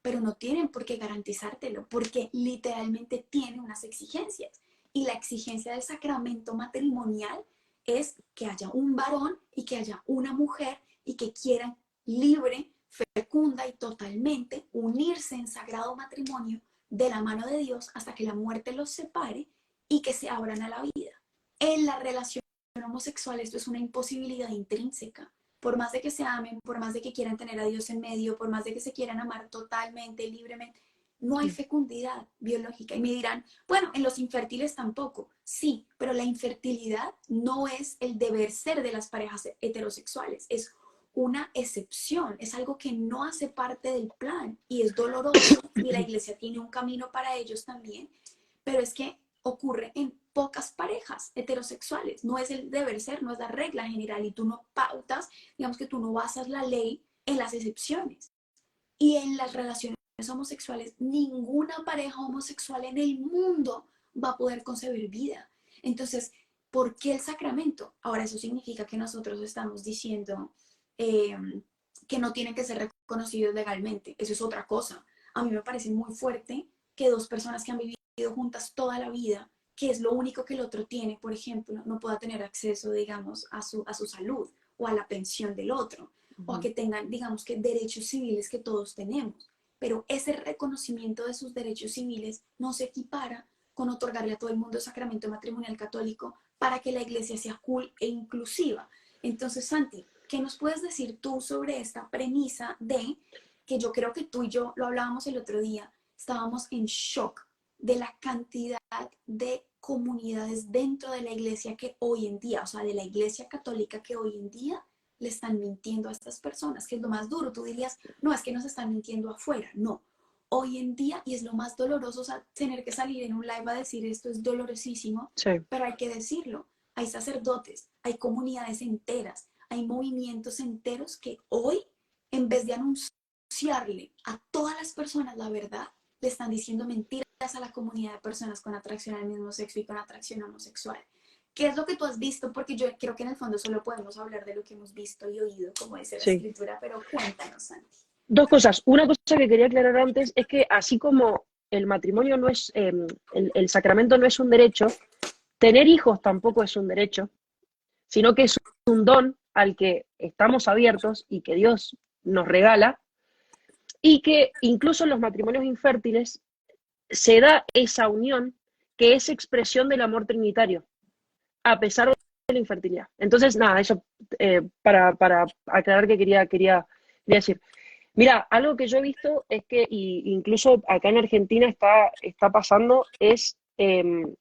pero no tienen por qué garantizártelo, porque literalmente tiene unas exigencias. Y la exigencia del sacramento matrimonial es que haya un varón y que haya una mujer y que quieran libre, fecunda y totalmente unirse en sagrado matrimonio de la mano de Dios hasta que la muerte los separe y que se abran a la vida. En la relación homosexual esto es una imposibilidad intrínseca. Por más de que se amen, por más de que quieran tener a Dios en medio, por más de que se quieran amar totalmente, libremente, no hay fecundidad biológica. Y me dirán, bueno, en los infértiles tampoco. Sí, pero la infertilidad no es el deber ser de las parejas heterosexuales. Es una excepción, es algo que no hace parte del plan y es doloroso y la iglesia tiene un camino para ellos también, pero es que ocurre en pocas parejas heterosexuales, no es el deber ser, no es la regla general y tú no pautas, digamos que tú no basas la ley en las excepciones. Y en las relaciones homosexuales, ninguna pareja homosexual en el mundo va a poder concebir vida. Entonces, ¿por qué el sacramento? Ahora, eso significa que nosotros estamos diciendo que no tienen que ser reconocidos legalmente. Eso es otra cosa. A mí me parece muy fuerte que dos personas que han vivido juntas toda la vida, que es lo único que el otro tiene, por ejemplo, no pueda tener acceso, digamos, a su salud o a la pensión del otro, o a que tengan, digamos, que derechos civiles que todos tenemos. Pero ese reconocimiento de sus derechos civiles no se equipara con otorgarle a todo el mundo el sacramento matrimonial católico para que la iglesia sea cool e inclusiva. Entonces, Santi, ¿qué nos puedes decir tú sobre esta premisa de que yo creo que tú y yo lo hablábamos el otro día, estábamos en shock de la cantidad de comunidades dentro de la iglesia que hoy en día, o sea, de la iglesia católica que hoy en día le están mintiendo a estas personas, que es lo más duro? Tú dirías, no, es que nos están mintiendo afuera. No, hoy en día, y es lo más doloroso, o sea, tener que salir en un live a decir esto es dolorosísimo, pero hay que decirlo. Hay sacerdotes, hay comunidades enteras, hay movimientos enteros que hoy, en vez de anunciarle a todas las personas la verdad, le están diciendo mentiras a la comunidad de personas con atracción al mismo sexo y con atracción homosexual. ¿Qué es lo que tú has visto? Porque yo creo que en el fondo solo podemos hablar de lo que hemos visto y oído, como dice la escritura, pero cuéntanos, Santi. Dos cosas. Una cosa que quería aclarar antes es que así como el matrimonio no es, el sacramento no es un derecho, tener hijos tampoco es un derecho, sino que es un don al que estamos abiertos y que Dios nos regala, y que incluso en los matrimonios infértiles se da esa unión que es expresión del amor trinitario, a pesar de la infertilidad. Entonces, nada, eso para aclarar que quería decir. Mira, algo que yo he visto es que, y incluso acá en Argentina está pasando, es que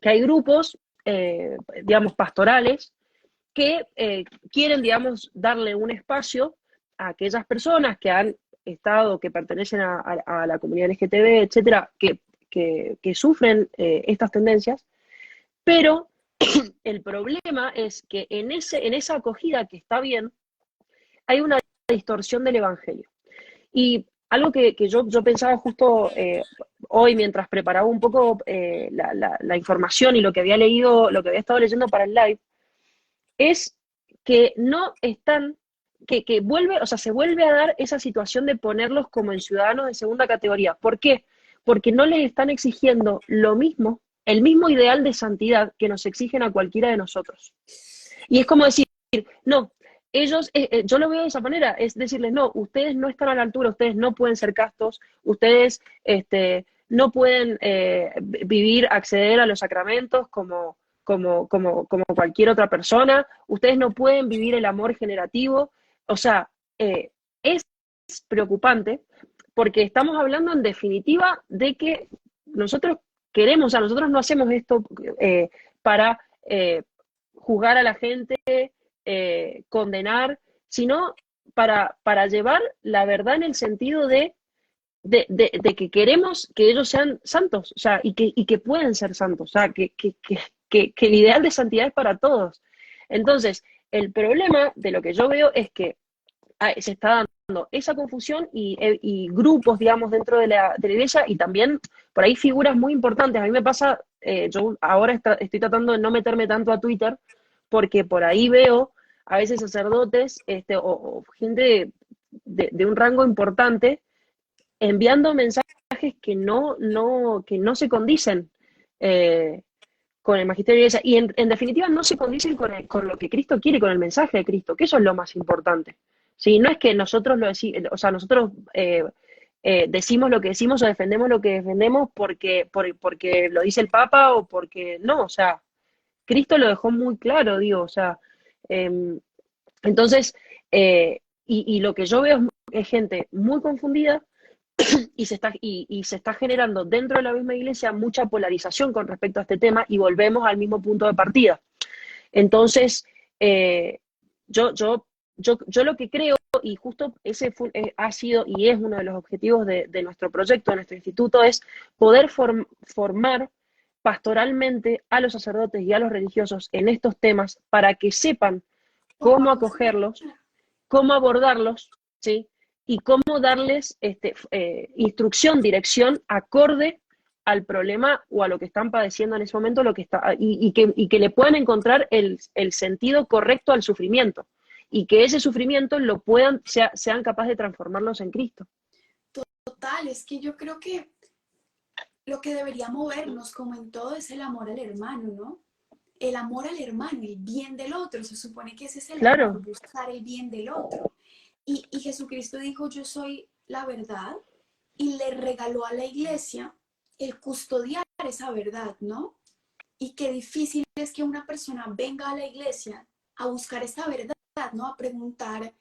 hay grupos, digamos, pastorales, que quieren, digamos, darle un espacio a aquellas personas que han estado, que pertenecen a la comunidad LGTB, etcétera, que sufren estas tendencias, pero el problema es que en esa acogida que está bien, hay una distorsión del evangelio. Y algo que yo pensaba justo hoy mientras preparaba un poco la información y lo que había leído, lo que había estado leyendo para el live, es que no están, que vuelve, o sea, se vuelve a dar esa situación de ponerlos como en ciudadanos de segunda categoría. ¿Por qué? Porque no les están exigiendo lo mismo, el mismo ideal de santidad que nos exigen a cualquiera de nosotros. Y es como decir, no, ellos, yo lo veo de esa manera, es decirles, no, ustedes no están a la altura, ustedes no pueden ser castos, ustedes no pueden vivir, acceder a los sacramentos como cualquier otra persona, ustedes no pueden vivir el amor generativo, o sea, es preocupante porque estamos hablando en definitiva de que nosotros queremos, o sea, nosotros no hacemos esto para juzgar a la gente, condenar, sino para llevar la verdad en el sentido de que queremos que ellos sean santos, o sea, y que pueden ser santos, o sea, que el ideal de santidad es para todos. Entonces, el problema de lo que yo veo es que se está dando esa confusión y grupos, digamos, dentro de la iglesia y también por ahí figuras muy importantes. A mí me pasa, yo ahora estoy tratando de no meterme tanto a Twitter porque por ahí veo a veces sacerdotes o gente de un rango importante enviando mensajes que no se condicen con el magisterio de la iglesia. Y en definitiva no se condicen con lo que Cristo quiere, con el mensaje de Cristo, que eso es lo más importante. ¿Sí? No es que nosotros o sea, nosotros decimos lo que decimos o defendemos lo que defendemos porque lo dice el Papa o porque no, o sea, Cristo lo dejó muy claro, digo, o sea, entonces, y lo que yo veo es gente muy confundida y se está generando dentro de la misma iglesia mucha polarización con respecto a este tema y volvemos al mismo punto de partida. Entonces, yo lo que creo, y justo ese ha sido y es uno de los objetivos de nuestro proyecto, de nuestro instituto, es poder formar pastoralmente a los sacerdotes y a los religiosos en estos temas para que sepan cómo acogerlos, cómo abordarlos, ¿sí? Y cómo darles instrucción, dirección acorde al problema o a lo que están padeciendo en ese momento, y que le puedan encontrar el sentido correcto al sufrimiento y que ese sufrimiento sean capaces de transformarlos en Cristo. Total, es que yo creo que lo que debería movernos, como en todo, es el amor al hermano, ¿no? El amor al hermano, el bien del otro. Se supone que ese es el amor, buscar el bien del otro. Y Jesucristo dijo, yo soy la verdad, y le regaló a la iglesia el custodiar esa verdad, ¿no? Y qué difícil es que una persona venga a la iglesia a buscar esa verdad, ¿no? A preguntar,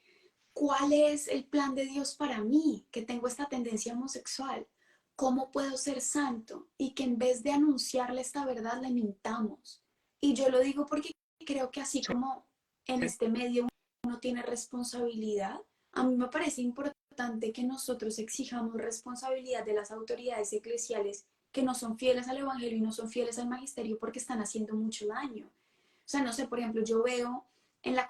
¿cuál es el plan de Dios para mí? Que tengo esta tendencia homosexual. ¿Cómo puedo ser santo? Y que en vez de anunciarle esta verdad, la mintamos. Y yo lo digo porque creo que así como en este medio uno tiene responsabilidad, a mí me parece importante que nosotros exijamos responsabilidad de las autoridades eclesiales que no son fieles al evangelio y no son fieles al magisterio porque están haciendo mucho daño. O sea, no sé, por ejemplo, yo veo,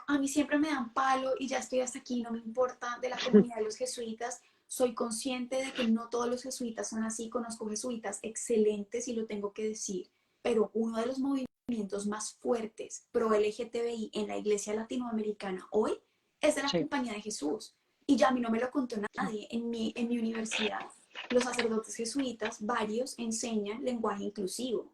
a mí siempre me dan palo y ya estoy hasta aquí, no me importa, de la comunidad de los jesuitas. Soy consciente de que no todos los jesuitas son así, conozco jesuitas excelentes y lo tengo que decir, pero uno de los movimientos más fuertes pro LGTBI en la iglesia latinoamericana hoy es de la Compañía de Jesús. Y ya a mí no me lo contó nadie. En mi universidad, los sacerdotes jesuitas, varios, enseñan lenguaje inclusivo.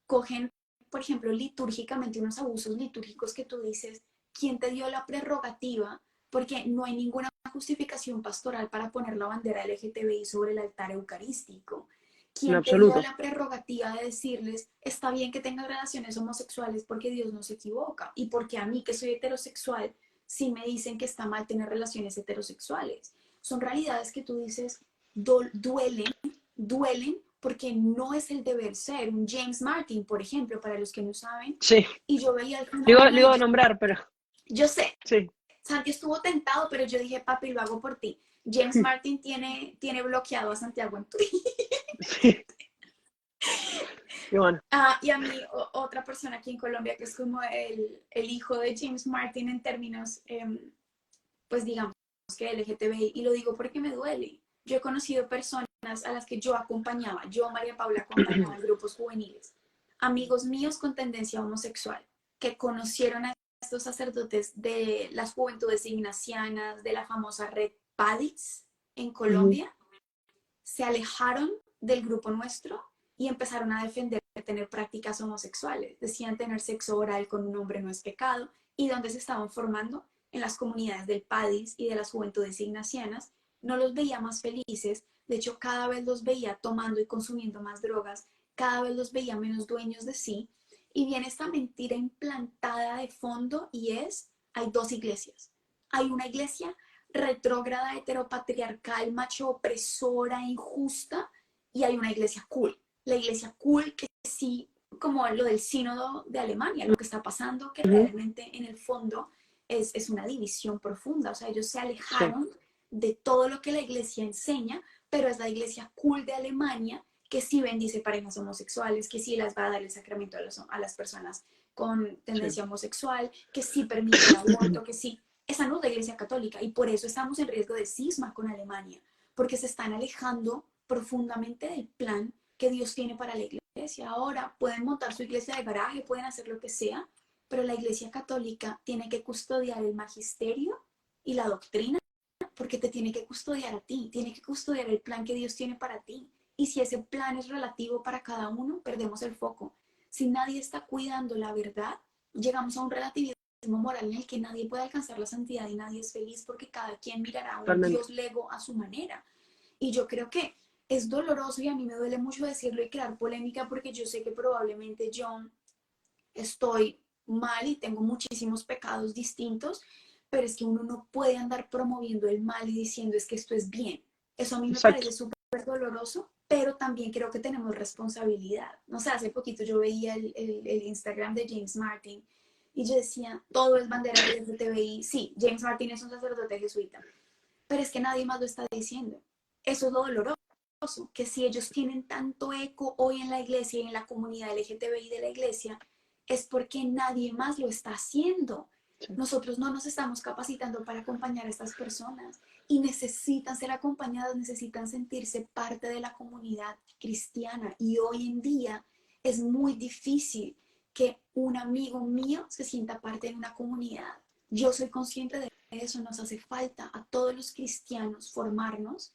Cogen, por ejemplo, litúrgicamente unos abusos litúrgicos que tú dices, ¿quién te dio la prerrogativa? Porque no hay ninguna justificación pastoral para poner la bandera LGTBI sobre el altar eucarístico. ¿Quién te dio la prerrogativa de decirles, está bien que tengas relaciones homosexuales porque Dios no se equivoca? Y porque a mí, que soy heterosexual, sí me dicen que está mal tener relaciones heterosexuales. Son realidades que tú dices, duelen porque no es el deber ser. Un James Martin, por ejemplo, para los que no saben. Sí. Y yo veía lo iba a nombrar, pero... Yo sé. Sí. Santi estuvo tentado, pero yo dije, papi, lo hago por ti. James Martin tiene bloqueado a Santiago en Twitter. Sí, y bueno, Y a mí, otra persona aquí en Colombia que es como el hijo de James Martin en términos, pues digamos que LGTBI, y lo digo porque me duele. Yo he conocido personas a las que yo acompañaba, yo, María Paula, acompañaba en grupos juveniles, amigos míos con tendencia homosexual, que conocieron a estos sacerdotes de las juventudes ignacianas, de la famosa red PADIS en Colombia, se alejaron del grupo nuestro y empezaron a defender tener prácticas homosexuales. Decían tener sexo oral con un hombre no es pecado. ¿Y dónde se estaban formando? En las comunidades del PADIS y de las juventudes ignacianas. No los veía más felices. De hecho, cada vez los veía tomando y consumiendo más drogas. Cada vez los veía menos dueños de sí. Y viene esta mentira implantada de fondo y es, hay dos iglesias. Hay una iglesia retrógrada, heteropatriarcal, macho opresora, injusta, y hay una iglesia cool. La iglesia cool que sí, como lo del sínodo de Alemania, lo que está pasando, que realmente en el fondo es una división profunda. O sea, ellos se alejaron de todo lo que la iglesia enseña, pero es la iglesia cool de Alemania que sí bendice parejas homosexuales, que sí las va a dar el sacramento a las personas con tendencia homosexual, que sí permite el aborto, que sí. Esa no es la iglesia católica y por eso estamos en riesgo de cisma con Alemania, porque se están alejando profundamente del plan que Dios tiene para la iglesia. Ahora pueden montar su iglesia de garaje, pueden hacer lo que sea, pero la iglesia católica tiene que custodiar el magisterio y la doctrina, porque te tiene que custodiar a ti, tiene que custodiar el plan que Dios tiene para ti. Y si ese plan es relativo para cada uno, perdemos el foco. Si nadie está cuidando la verdad, llegamos a un relativismo moral en el que nadie puede alcanzar la santidad y nadie es feliz porque cada quien mirará a un Dios lego a su manera. Y yo creo que es doloroso y a mí me duele mucho decirlo y crear polémica porque yo sé que probablemente yo estoy mal y tengo muchísimos pecados distintos, pero es que uno no puede andar promoviendo el mal y diciendo es que esto es bien. Eso a mí me parece súper doloroso, pero también creo que tenemos responsabilidad. No sé, hace poquito yo veía el Instagram de James Martin y yo decía, todo es bandera LGTBI. Sí, James Martin es un sacerdote jesuita, pero es que nadie más lo está diciendo. Eso es lo doloroso, que si ellos tienen tanto eco hoy en la iglesia y en la comunidad LGTBI de la iglesia, es porque nadie más lo está haciendo. Nosotros no nos estamos capacitando para acompañar a estas personas y necesitan ser acompañadas, necesitan sentirse parte de la comunidad cristiana. Y hoy en día es muy difícil que un amigo mío se sienta parte de una comunidad. Yo soy consciente de eso, nos hace falta a todos los cristianos formarnos,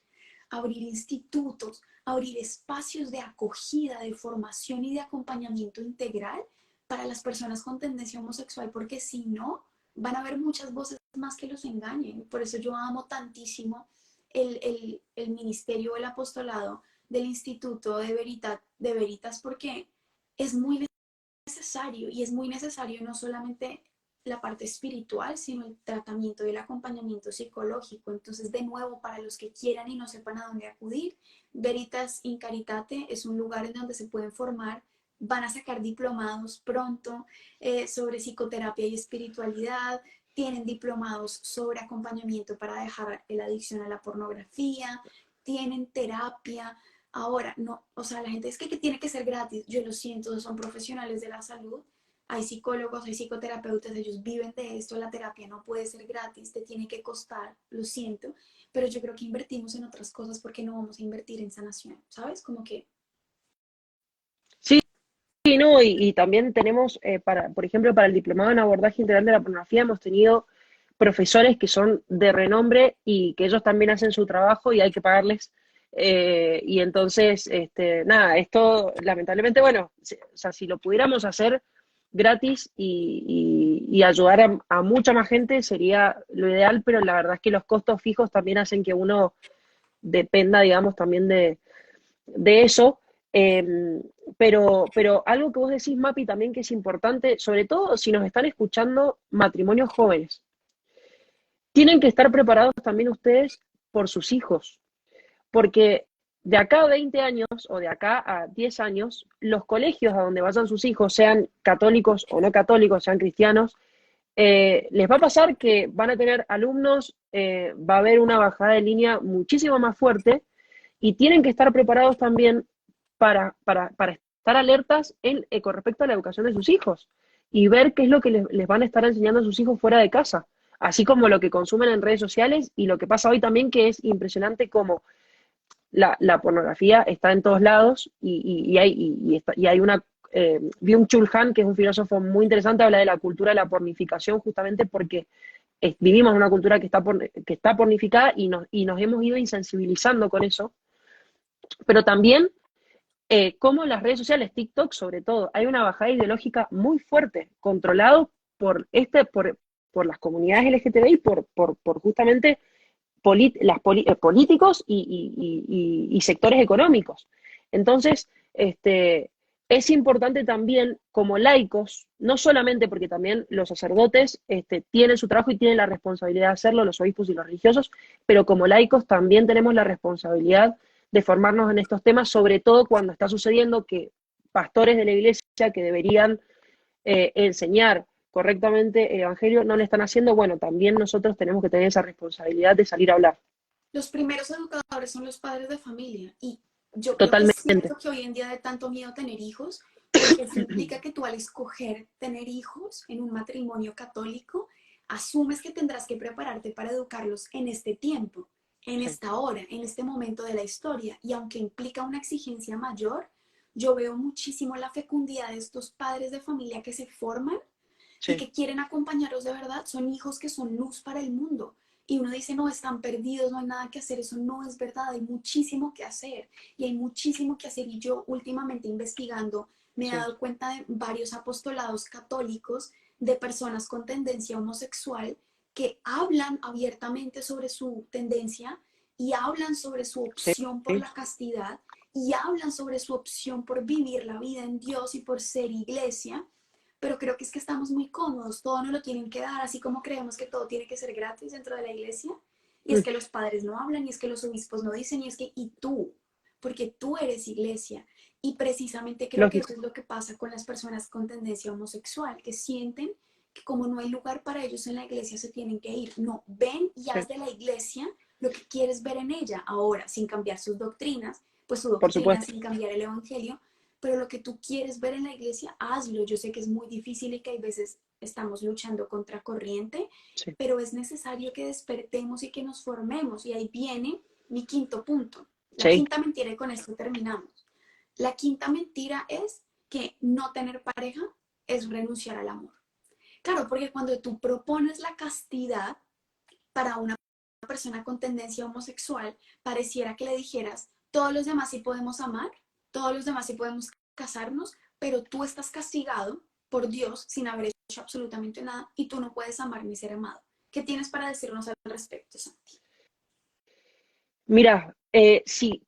abrir institutos, abrir espacios de acogida, de formación y de acompañamiento integral para las personas con tendencia homosexual, porque si no, van a haber muchas voces más que los engañen. Por eso yo amo tantísimo el ministerio, el apostolado del Instituto de Veritas, porque es muy necesario y es muy necesario no solamente la parte espiritual, sino el tratamiento y el acompañamiento psicológico. Entonces, de nuevo, para los que quieran y no sepan a dónde acudir, Veritas in Caritate es un lugar en donde se pueden formar, van a sacar diplomados pronto sobre psicoterapia y espiritualidad, tienen diplomados sobre acompañamiento para dejar la adicción a la pornografía, tienen terapia. Ahora, no, o sea, la gente es que tiene que ser gratis. Yo lo siento, son profesionales de la salud. Hay psicólogos, hay psicoterapeutas, ellos viven de esto. La terapia no puede ser gratis, te tiene que costar, lo siento. Pero yo creo que invertimos en otras cosas porque no vamos a invertir en sanación, ¿sabes? Como que... Sí, sí, no, y también tenemos, por ejemplo, para el diplomado en abordaje integral de la pornografía, hemos tenido profesores que son de renombre y que ellos también hacen su trabajo y hay que pagarles. Y entonces, nada, esto lamentablemente, bueno, o sea, si lo pudiéramos hacer gratis y ayudar a mucha más gente sería lo ideal, pero la verdad es que los costos fijos también hacen que uno dependa, digamos, también de eso. Pero algo que vos decís, Mapi, también que es importante, sobre todo si nos están escuchando matrimonios jóvenes, tienen que estar preparados también ustedes por sus hijos, porque de acá a 20 años o de acá a 10 años, los colegios a donde vayan sus hijos, sean católicos o no católicos, sean cristianos, les va a pasar que van a tener alumnos, va a haber una bajada de línea muchísimo más fuerte y tienen que estar preparados también para estar alertas con respecto a la educación de sus hijos y ver qué es lo que les van a estar enseñando a sus hijos fuera de casa, así como lo que consumen en redes sociales y lo que pasa hoy también, que es impresionante como la pornografía está en todos lados y hay una... Byung-Chul Han, que es un filósofo muy interesante, habla de la cultura de la pornificación justamente porque vivimos en una cultura que está pornificada y nos hemos ido insensibilizando con eso, pero también como las redes sociales, TikTok sobre todo, hay una bajada ideológica muy fuerte, controlado por las comunidades LGTBI, por justamente políticos y sectores económicos. Entonces, es importante también como laicos, no solamente porque también los sacerdotes tienen su trabajo y tienen la responsabilidad de hacerlo, los obispos y los religiosos, pero como laicos también tenemos la responsabilidad de formarnos en estos temas, sobre todo cuando está sucediendo que pastores de la iglesia que deberían enseñar correctamente el Evangelio no lo están haciendo. Bueno, también nosotros tenemos que tener esa responsabilidad de salir a hablar. Los primeros educadores son los padres de familia y yo creo que es Totalmente. cierto que hoy en día de tanto miedo tener hijos, porque eso implica que tú al escoger tener hijos en un matrimonio católico, asumes que tendrás que prepararte para educarlos en este tiempo, en Sí. esta hora, en este momento de la historia. Y aunque implica una exigencia mayor, yo veo muchísimo la fecundidad de estos padres de familia que se forman y Sí. que quieren acompañarlos de verdad. Son hijos que son luz para el mundo. Y uno dice, no, están perdidos, no hay nada que hacer. Eso no es verdad, hay muchísimo que hacer. Y hay muchísimo que hacer. Y yo últimamente investigando me he Sí. dado cuenta de varios apostolados católicos de personas con tendencia homosexual que hablan abiertamente sobre su tendencia y hablan sobre su Sí. opción por la castidad y hablan sobre su opción por vivir la vida en Dios y por ser iglesia, pero creo que es que estamos muy cómodos, todo nos lo tienen que dar, así como creemos que todo tiene que ser gratis dentro de la iglesia, y es Mm. que los padres no hablan, y es que los obispos no dicen, y es que, y tú, porque tú eres iglesia, y precisamente creo que eso Lógico. es lo que pasa con las personas con tendencia homosexual, que sienten que como no hay lugar para ellos en la iglesia se tienen que ir, no, ven y Sí. haz de la iglesia lo que quieres ver en ella, ahora, sin cambiar sus doctrinas, pues su Por doctrina supuesto. sin cambiar el evangelio, pero lo que tú quieres ver en la iglesia, hazlo. Yo sé que es muy difícil y que hay veces estamos luchando contra corriente, Sí. pero es necesario que despertemos y que nos formemos. Y ahí viene mi quinto punto, la Sí. quinta mentira, y con esto terminamos. La quinta mentira es que no tener pareja es renunciar al amor. Claro, porque cuando tú propones la castidad para una persona con tendencia homosexual, pareciera que le dijeras, todos los demás sí podemos amar, todos los demás sí podemos casarnos, pero tú estás castigado por Dios sin haber hecho absolutamente nada y tú no puedes amar ni ser amado. ¿Qué tienes para decirnos al respecto, Santi? Mira, si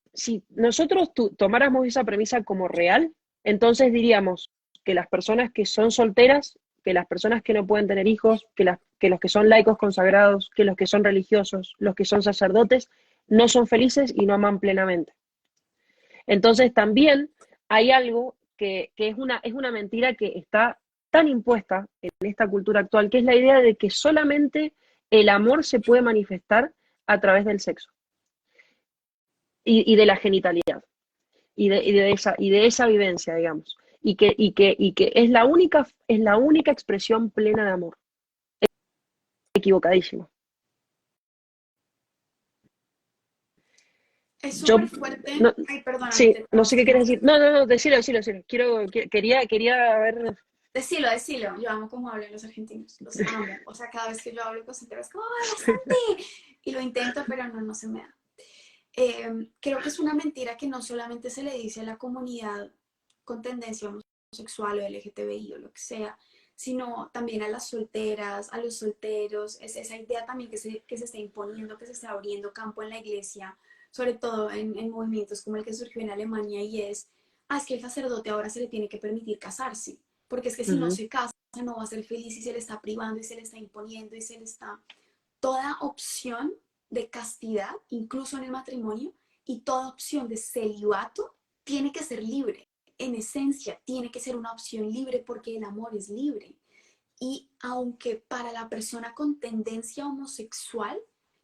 nosotros tomáramos esa premisa como real, entonces diríamos que las personas que son solteras, que las personas que no pueden tener hijos, que los que son laicos consagrados, que los que son religiosos, los que son sacerdotes, no son felices y no aman plenamente. Entonces también hay algo que es una mentira que está tan impuesta en esta cultura actual, que es la idea de que solamente el amor se puede manifestar a través del sexo y de la genitalidad y de esa vivencia, digamos. Y que es la única expresión plena de amor. Equivocadísimo. Es Yo, súper fuerte. no, Ay, perdóname, sí, te no sé qué trabaste quieres mucho. decir. No, no, no, decilo, decilo, decilo. Quería ver. Decilo, decilo. Yo amo cómo hablan los argentinos. Los amo. O sea, cada vez que yo hablo con Santi, es como, ¡hola, Santi! Y lo intento, pero no, no se me da. Creo que es una mentira que no solamente se le dice a la comunidad con tendencia homosexual o LGTBI o lo que sea, sino también a las solteras, a los solteros. Es esa idea también que se está imponiendo, que se está abriendo campo en la iglesia, sobre todo en movimientos como el que surgió en Alemania, y es que el sacerdote ahora se le tiene que permitir casarse, porque es que si no Ujú. se casa no va a ser feliz y se le está privando y se le está imponiendo y se le está toda opción de castidad, incluso en el matrimonio, y toda opción de celibato tiene que ser libre. En esencia, tiene que ser una opción libre porque el amor es libre. Y aunque para la persona con tendencia homosexual,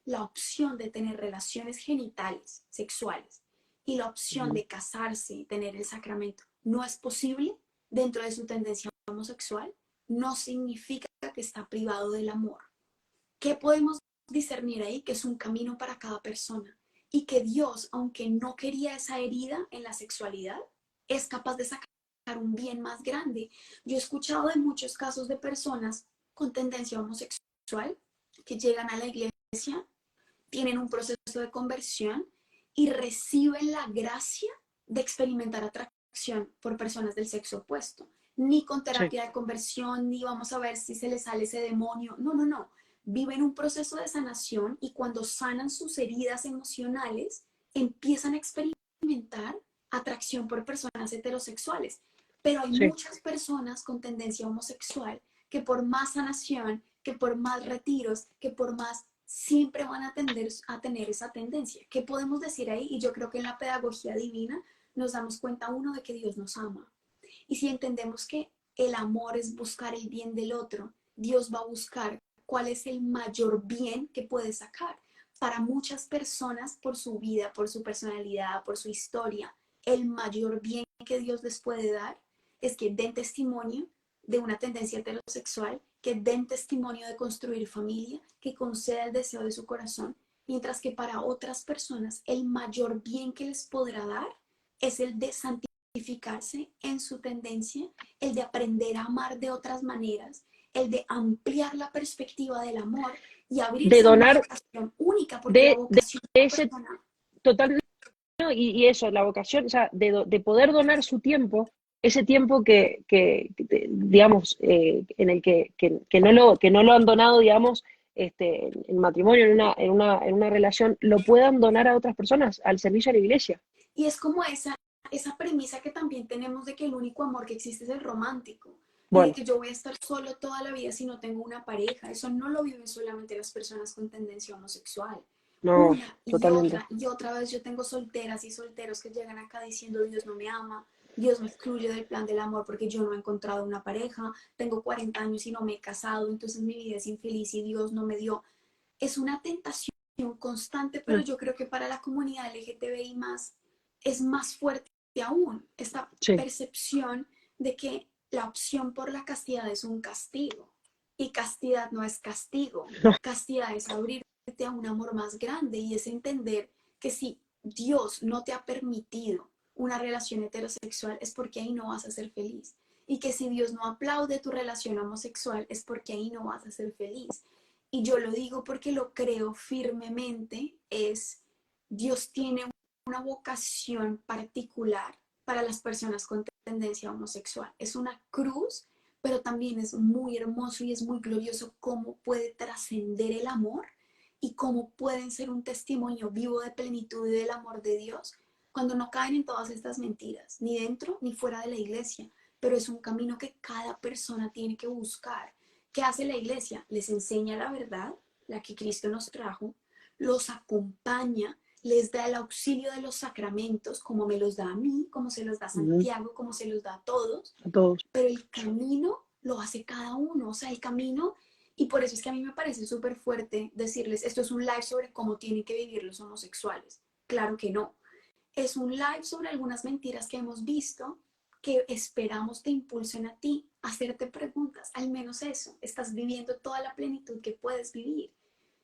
la opción de tener relaciones genitales sexuales y la opción de casarse y tener el sacramento no es posible dentro de su tendencia homosexual, no significa que está privado del amor. ¿Qué podemos discernir ahí? Que es un camino para cada persona y que Dios, aunque no quería esa herida en la sexualidad, es capaz de sacar un bien más grande. Yo he escuchado de muchos casos de personas con tendencia homosexual que llegan a la iglesia, tienen un proceso de conversión y reciben la gracia de experimentar atracción por personas del sexo opuesto. Ni con Sí, terapia de conversión, ni vamos a ver si se les sale ese demonio. No, no, no. Viven un proceso de sanación y cuando sanan sus heridas emocionales, empiezan a experimentar atracción por personas heterosexuales. Pero hay sí. muchas personas con tendencia homosexual que por más sanación, que por más retiros, que por más siempre van a tener esa tendencia. ¿Qué podemos decir ahí? Y yo creo que en la pedagogía divina nos damos cuenta, uno, de que Dios nos ama. Y si entendemos que el amor es buscar el bien del otro, Dios va a buscar cuál es el mayor bien que puede sacar. Para muchas personas, por su vida, por su personalidad, por su historia, el mayor bien que Dios les puede dar es que den testimonio de una tendencia heterosexual, que den testimonio de construir familia, que conceda el deseo de su corazón, mientras que para otras personas el mayor bien que les podrá dar es el de santificarse en su tendencia, el de aprender a amar de otras maneras, el de ampliar la perspectiva del amor y De abrirse a una donar, vocación única, porque la de vocación de la ese persona. total, ¿no? Y eso, la vocación, o sea, de poder donar su tiempo, ese tiempo digamos, en el que no lo han donado, digamos, en matrimonio, en una relación, lo puedan donar a otras personas, al servicio a la iglesia. Y es como esa premisa que también tenemos de que el único amor que existe es el romántico y de Bueno, que yo voy a estar solo toda la vida si no tengo una pareja. Eso no lo viven solamente las personas con tendencia homosexual. no, Una totalmente. y otra vez yo tengo solteras y solteros que llegan acá diciendo Dios no me ama, Dios me excluye del plan del amor porque yo no he encontrado una pareja, tengo 40 años y no me he casado, entonces mi vida es infeliz y Dios no me dio. Es una tentación constante, pero Mm, yo creo que para la comunidad LGTBI más es más fuerte aún esta sí, percepción de que la opción por la castidad es un castigo y castidad no es castigo, no, castidad es abrirte a un amor más grande y es entender que si Dios no te ha permitido una relación heterosexual es porque ahí no vas a ser feliz y que si Dios no aplaude tu relación homosexual es porque ahí no vas a ser feliz. Y yo lo digo porque lo creo firmemente, es Dios tiene una vocación particular para las personas con tendencia homosexual. Es una cruz, pero también es muy hermoso y es muy glorioso cómo puede trascender el amor y cómo pueden ser un testimonio vivo de plenitud y del amor de Dios cuando no caen en todas estas mentiras, ni dentro ni fuera de la iglesia, pero es un camino que cada persona tiene que buscar. ¿Qué hace la iglesia? Les enseña la verdad, la que Cristo nos trajo, los acompaña, les da el auxilio de los sacramentos, como me los da a mí, como se los da a mm, Santiago, como se los da a todos, a todos. pero el camino lo hace cada uno, o sea, el camino, y por eso es que a mí me parece súper fuerte decirles, esto es un live sobre cómo tienen que vivir los homosexuales. Claro que no, es un live sobre algunas mentiras que hemos visto que esperamos te impulsen a ti a hacerte preguntas, al menos eso, estás viviendo toda la plenitud que puedes vivir,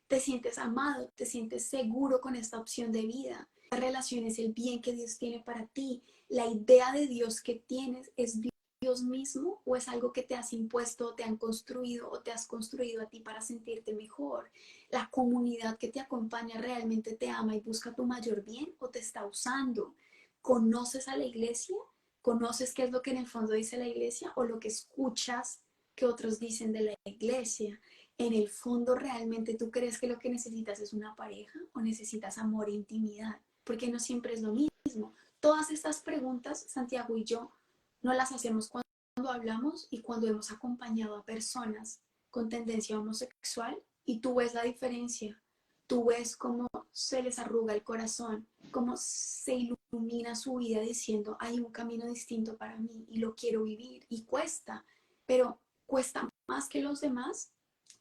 te sientes amado, te sientes seguro con esta opción de vida, la relación es el bien que Dios tiene para ti, la idea de Dios que tienes es Dios mismo o es algo que te has impuesto, te han construido o te has construido a ti para sentirte mejor. La comunidad que te acompaña realmente te ama y busca tu mayor bien o te está usando. ¿Conoces a la iglesia? ¿Conoces qué es lo que en el fondo dice la iglesia o lo que escuchas que otros dicen de la iglesia? En el fondo, ¿realmente tú crees que lo que necesitas es una pareja o necesitas amor e intimidad? Porque no siempre es lo mismo. Todas estas preguntas, Santiago y yo, no las hacemos cuando hablamos y cuando hemos acompañado a personas con tendencia homosexual y tú ves la diferencia. Tú ves cómo se les arruga el corazón, cómo se ilumina su vida diciendo, hay un camino distinto para mí y lo quiero vivir y cuesta, pero cuesta más que los demás,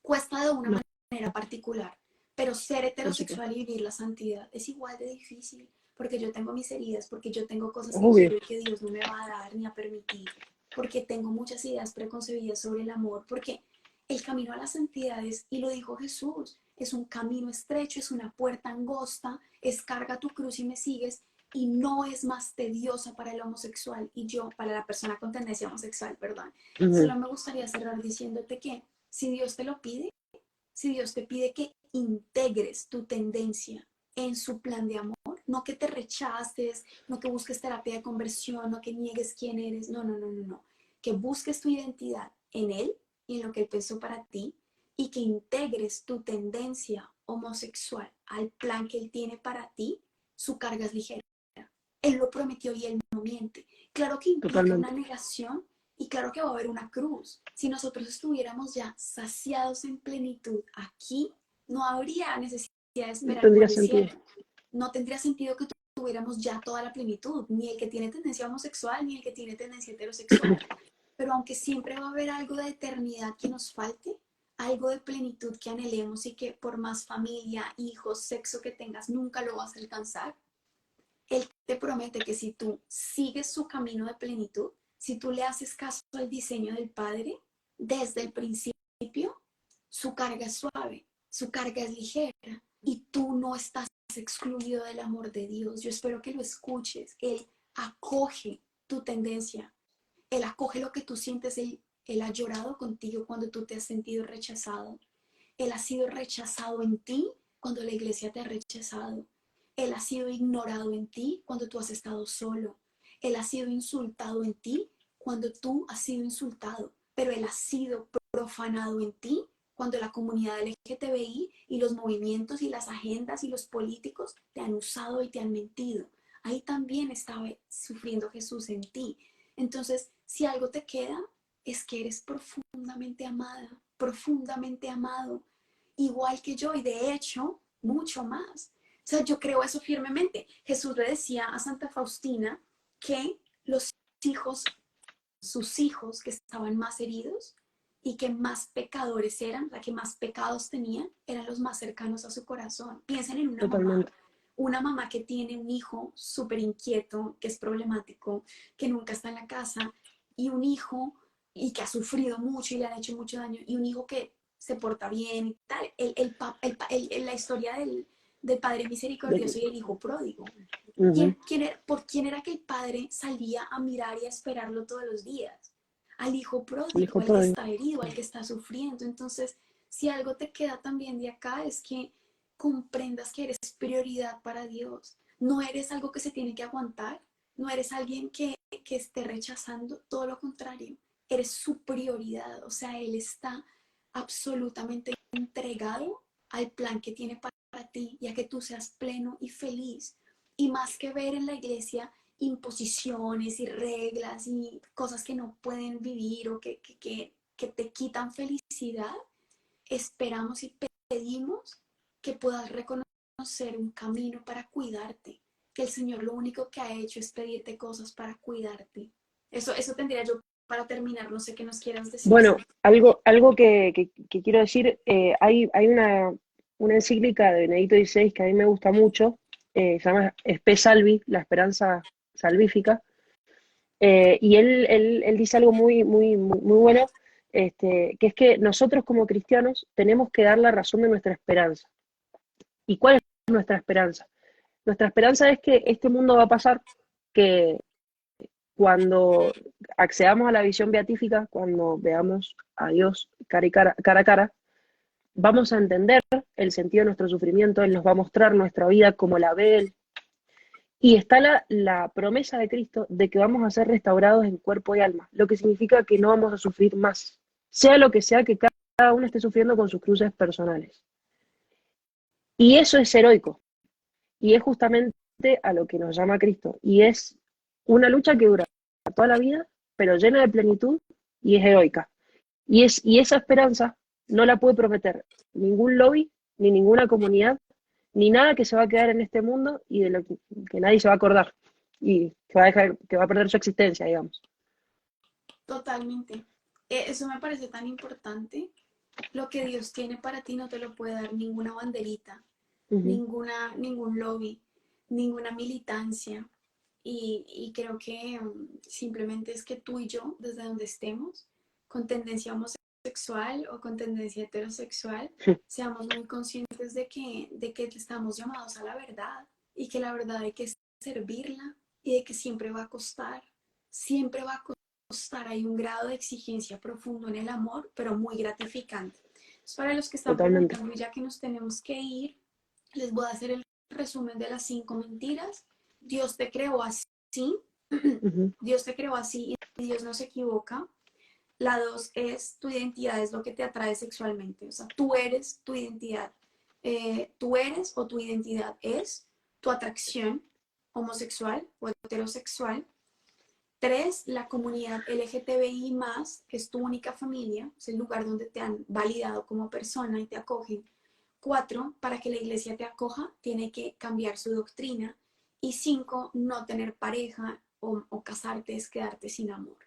cuesta de una No, manera particular, pero ser por supuesto. heterosexual y vivir la santidad es igual de difícil, porque yo tengo mis heridas, porque yo tengo cosas que Obvio, quiero y que Dios no me va a dar ni a permitir, porque tengo muchas ideas preconcebidas sobre el amor, porque el camino a la santidad es, y lo dijo Jesús, es un camino estrecho, es una puerta angosta, es carga tu cruz y me sigues, y no es más tediosa para el homosexual y yo, para la persona con tendencia homosexual, perdón. ujú, Solo me gustaría cerrar diciéndote que si Dios te lo pide, si Dios te pide que integres tu tendencia en su plan de amor, no que te rechaces, no que busques terapia de conversión, no que niegues quién eres, no, no, no, no, no, que busques tu identidad en Él y en lo que Él pensó para ti y que integres tu tendencia homosexual al plan que Él tiene para ti, su carga es ligera. Él lo prometió y Él no miente. Claro que implica una totalmente. negación y claro que va a haber una cruz. Si nosotros estuviéramos ya saciados en plenitud aquí, no habría necesidad de No esperar por tendría el sentido. cielo. No tendría sentido que tuviéramos ya toda la plenitud, ni el que tiene tendencia homosexual, ni el que tiene tendencia heterosexual. Pero aunque siempre va a haber algo de eternidad que nos falte, algo de plenitud que anhelemos y que por más familia, hijos, sexo que tengas, nunca lo vas a alcanzar, Él te promete que si tú sigues su camino de plenitud, si tú le haces caso al diseño del Padre, desde el principio, su carga es suave, su carga es ligera y tú no estás excluido del amor de Dios. Yo espero que lo escuches. Él acoge tu tendencia, Él acoge lo que tú sientes, Él ha llorado contigo cuando tú te has sentido rechazado. Él ha sido rechazado en ti cuando la iglesia te ha rechazado. Él ha sido ignorado en ti cuando tú has estado solo. Él ha sido insultado en ti cuando tú has sido insultado. Pero Él ha sido profanado en ti cuando la comunidad LGTBI y los movimientos y las agendas y los políticos te han usado y te han mentido. Ahí también estaba sufriendo Jesús en ti. Entonces, si algo te queda, es que eres profundamente amada, profundamente amado, igual que yo y de hecho, mucho más. O sea, yo creo eso firmemente. Jesús le decía a Santa Faustina que los hijos, sus hijos que estaban más heridos y que más pecadores eran, la que más pecados tenían, eran los más cercanos a su corazón. Piensen en Totalmente. una mamá que tiene un hijo súper inquieto, que es problemático, que nunca está en la casa, y un hijo y que ha sufrido mucho y le han hecho mucho daño, y un hijo que se porta bien y tal. La historia del padre misericordioso y el hijo pródigo. Ujú, ¿Por quién era que el padre salía a mirar y a esperarlo todos los días? Al hijo el pródigo, hijo al que pródigo. está herido, al que está sufriendo. Entonces, si algo te queda también de acá es que comprendas que eres prioridad para Dios. No eres algo que se tiene que aguantar, no eres alguien que esté rechazando, todo lo contrario, eres su prioridad. O sea, Él está absolutamente entregado al plan que tiene para ti, ya que tú seas pleno y feliz. Y más que ver en la iglesia imposiciones y reglas y cosas que no pueden vivir o que te quitan felicidad, esperamos y pedimos que puedas reconocer un camino para cuidarte, que el Señor lo único que ha hecho es pedirte cosas para cuidarte. Eso tendría yo para terminar, no sé qué nos quieras decir, Bueno, Sam. algo que quiero decir, hay una encíclica de Benedicto XVI que a mí me gusta mucho, se llama Spe Salvi, la esperanza salvífica, y él dice algo muy bueno, que es que nosotros como cristianos tenemos que dar la razón de nuestra esperanza. ¿Y cuál es nuestra esperanza? Nuestra esperanza es que este mundo va a pasar, que cuando accedamos a la visión beatífica, cuando veamos a Dios cara a cara, vamos a entender el sentido de nuestro sufrimiento, Él nos va a mostrar nuestra vida como la ve Él. Y está la promesa de Cristo de que vamos a ser restaurados en cuerpo y alma, lo que significa que no vamos a sufrir más, sea lo que sea que cada uno esté sufriendo con sus cruces personales. Y eso es heroico, y es justamente a lo que nos llama Cristo, y es una lucha que dura toda la vida, pero llena de plenitud y es heroica. Y esa esperanza no la puede prometer ningún lobby, ni ninguna comunidad, ni nada que se va a quedar en este mundo y de lo que nadie se va a acordar y que va a perder su existencia, digamos. Totalmente, Eso me parece tan importante. Lo que Dios tiene para ti no te lo puede dar ninguna banderita, Ujú, ningún lobby, ninguna militancia. Y creo que simplemente es que tú y yo, desde donde estemos, con tendencia homosexual o con tendencia heterosexual, seamos muy conscientes de que estamos llamados a la verdad y que la verdad hay que servirla y de que siempre va a costar, siempre va a costar. Hay un grado de exigencia profundo en el amor, pero muy gratificante. Entonces, para los que están totalmente. preguntando, ya que nos tenemos que ir, les voy a hacer el resumen de las 5 mentiras. Dios te creó así, Ujú, Dios te creó así y Dios no se equivoca. La 2 es tu identidad es lo que te atrae sexualmente, o sea, tú eres tu identidad. Tú eres o tu identidad es tu atracción homosexual o heterosexual. 3, la comunidad LGTBI más es tu única familia, es el lugar donde te han validado como persona y te acogen. 4, para que la iglesia te acoja, tiene que cambiar su doctrina. Y 5, no tener pareja o casarte es quedarte sin amor.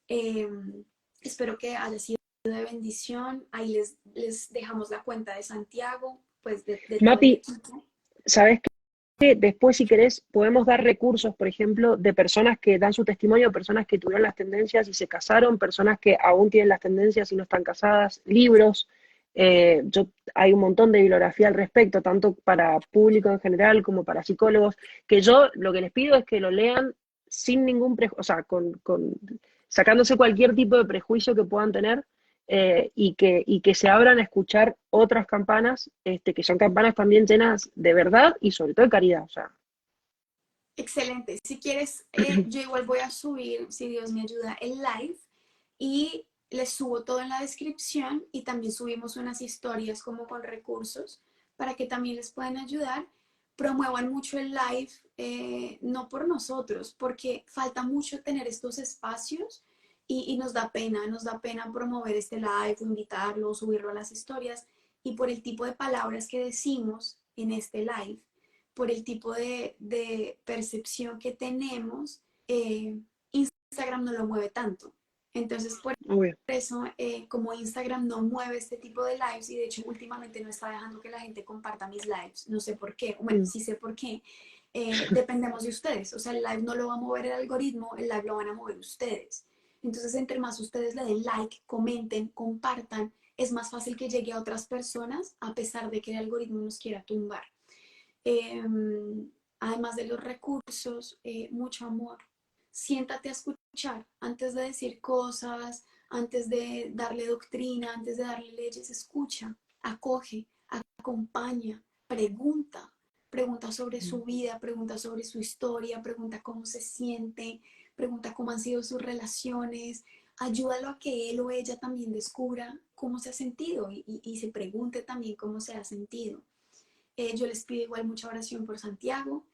Eh, Espero que haya sido de bendición. Ahí les dejamos la cuenta de Santiago, pues de todo el Mapi, equipo. ¿sabes qué? Después, si querés, podemos dar recursos, por ejemplo, de personas que dan su testimonio, personas que tuvieron las tendencias y se casaron, personas que aún tienen las tendencias y no están casadas, libros. Hay un montón de bibliografía al respecto, tanto para público en general como para psicólogos, que yo lo que les pido es que lo lean sin ningún prejuicio, o sea, sacándose cualquier tipo de prejuicio que puedan tener, y que se abran a escuchar otras campanas, que son campanas también llenas de verdad y sobre todo de caridad. O sea. Excelente. Si quieres, yo igual voy a subir, si Dios me ayuda, el live y les subo todo en la descripción y también subimos unas historias como con recursos para que también les puedan ayudar. Promuevan mucho el live, no por nosotros, porque falta mucho tener estos espacios y nos da pena promover este live, invitarlo, subirlo a las historias y por el tipo de palabras que decimos en este live, por el tipo de percepción que tenemos, Instagram no lo mueve tanto. Entonces, por Obvio. eso, como Instagram no mueve este tipo de lives y de hecho últimamente no está dejando que la gente comparta mis lives, no sé por qué, bueno, Mm. sí sé por qué, dependemos de ustedes, o sea, el live no lo va a mover el algoritmo, el live lo van a mover ustedes. Entonces, entre más ustedes le den like, comenten, compartan, es más fácil que llegue a otras personas a pesar de que el algoritmo nos quiera tumbar. Eh, Además de los recursos, mucho amor. Siéntate a escuchar antes de decir cosas, antes de darle doctrina, antes de darle leyes, escucha, acoge, acompaña, pregunta. Pregunta sobre su vida, pregunta sobre su historia, pregunta cómo se siente, pregunta cómo han sido sus relaciones, ayúdalo a que él o ella también descubra cómo se ha sentido y se pregunte también cómo se ha sentido. Yo les pido igual mucha oración por Santiago,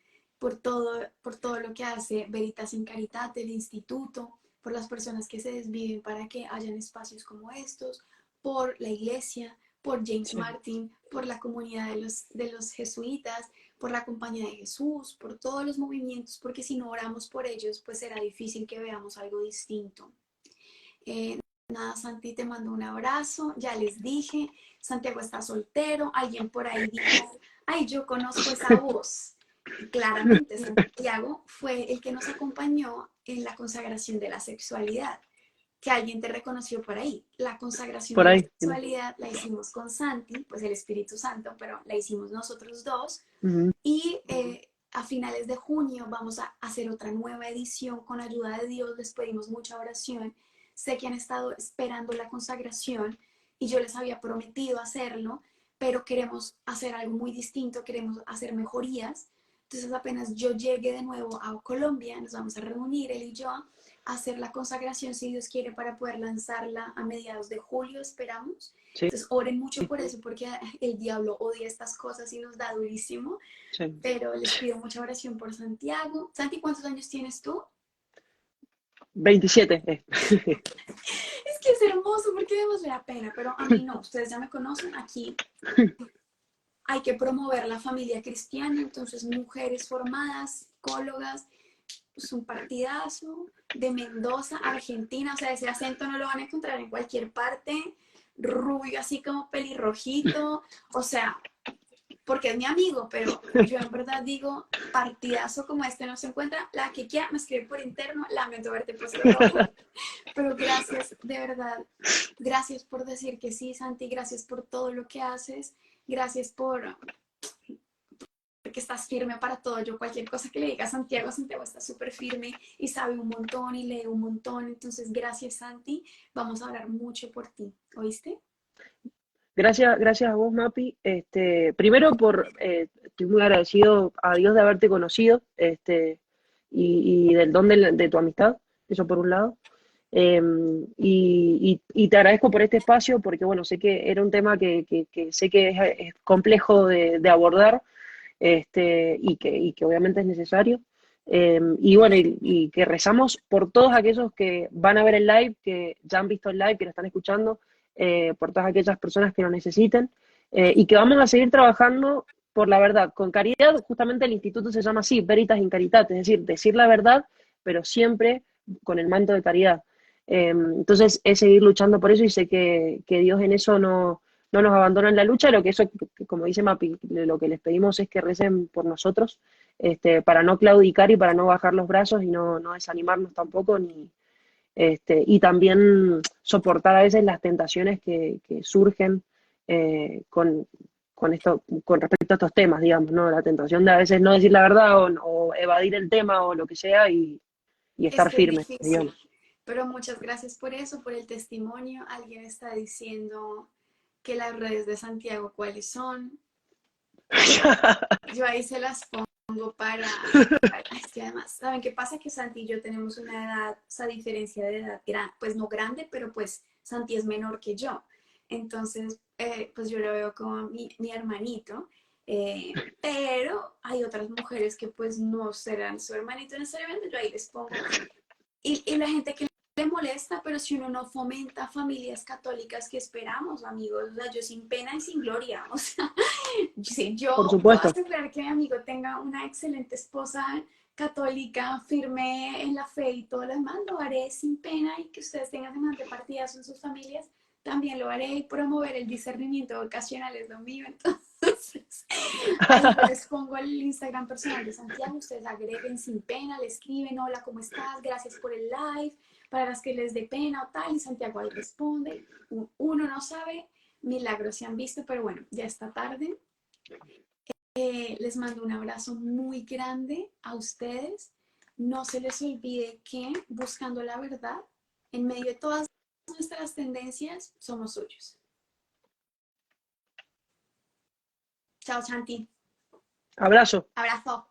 por todo lo que hace Veritas in Caritate, el instituto, por las personas que se desviven para que hayan espacios como estos, por la iglesia, por James Sí. Martin, por la comunidad de los jesuitas, por la compañía de Jesús, por todos los movimientos, porque si no oramos por ellos, pues será difícil que veamos algo distinto. Eh, Nada, Santi, te mando un abrazo. Ya les dije, Santiago está soltero. Alguien por ahí dijo, ay, yo conozco esa voz. Y claramente Santiago fue el que nos acompañó en la consagración de la sexualidad, que alguien te reconoció por ahí. La consagración Por de la ahí. sexualidad la hicimos con Santi, pues el Espíritu Santo, pero la hicimos nosotros dos. Ujú. Y a finales de junio vamos a hacer otra nueva edición con ayuda de Dios. Les pedimos mucha oración. Sé que han estado esperando la consagración y yo les había prometido hacerlo, pero queremos hacer algo muy distinto, queremos hacer mejorías. Entonces apenas yo llegue de nuevo a Colombia, nos vamos a reunir él y yo a hacer la consagración, si Dios quiere, para poder lanzarla a mediados de julio, esperamos. Sí, Entonces oren mucho por eso, porque el diablo odia estas cosas y nos da durísimo, sí. pero les pido mucha oración por Santiago. Santi, ¿cuántos años tienes tú? 27. Es que es hermoso porque además me da pena, pero a mí no, ustedes ya me conocen, aquí hay que promover la familia cristiana, entonces mujeres formadas, psicólogas, es un partidazo de Mendoza, Argentina, o sea, ese acento no lo van a encontrar en cualquier parte, rubio, así como pelirrojito, o sea, porque es mi amigo, pero yo en verdad digo, partidazo como este no se encuentra, la que quiera me escribe por interno, lamento verte puesto rojo, pero gracias, de verdad, gracias por decir que sí, Santi, gracias por todo lo que haces, gracias por que estás firme para todo. Yo cualquier cosa que le diga a Santiago, Santiago está súper firme y sabe un montón y lee un montón. Entonces, gracias Santi, vamos a hablar mucho por ti, ¿oíste? Gracias a vos, Mapi. Primero estoy muy agradecido a Dios de haberte conocido, y del don de tu amistad, eso por un lado. Eh, y te agradezco por este espacio porque, bueno, sé que era un tema que sé que es complejo de abordar, y que obviamente es necesario. Y bueno, y que rezamos por todos aquellos que van a ver el live, que ya han visto el live, que lo están escuchando, por todas aquellas personas que lo necesiten, y que vamos a seguir trabajando por la verdad, con caridad. Justamente el instituto se llama así, Veritas in Caritate, es decir la verdad, pero siempre con el manto de caridad. Entonces es seguir luchando por eso, y sé que Dios en eso no nos abandona en la lucha. Lo que eso, como dice Mapi, lo que les pedimos es que recen por nosotros, para no claudicar y para no bajar los brazos y no desanimarnos tampoco, y también soportar a veces las tentaciones que surgen, con esto, con respecto a estos temas, digamos, ¿no? La tentación de a veces no decir la verdad, o evadir el tema o lo que sea, y Es estar que es firmes, difícil, digamos. pero muchas gracias por eso, por el testimonio. Alguien está diciendo que las redes de Santiago, ¿cuáles son? Yo ahí se las pongo es que además, ¿saben qué pasa? Que Santi y yo tenemos una edad, esa diferencia de edad, pues no grande, pero pues Santi es menor que yo. Entonces, pues yo lo veo como mi hermanito, pero hay otras mujeres que pues no serán su hermanito necesariamente, yo ahí les pongo y la gente que le molesta, pero si uno no fomenta familias católicas, ¿qué esperamos, amigos? O sea, yo sin pena y sin gloria. O sea, sí, Por yo puedo supuesto. asegurar que mi amigo tenga una excelente esposa católica, firme en la fe y todo lo demás, lo haré sin pena, y que ustedes tengan semejante partidas en sus familias, también lo haré, y promover el discernimiento vocacional es lo mío. Entonces, ahí yo les pongo el Instagram personal de Santiago, ustedes agreguen sin pena, le escriben, hola, ¿cómo estás? Gracias por el live, para las que les dé pena o tal, y Santiago ahí responde. Uno no sabe, milagros se han visto, pero bueno, ya está tarde. Les mando un abrazo muy grande a ustedes. No se les olvide que buscando la verdad, en medio de todas nuestras tendencias, somos suyos. Chao, Santi. Abrazo. Abrazo.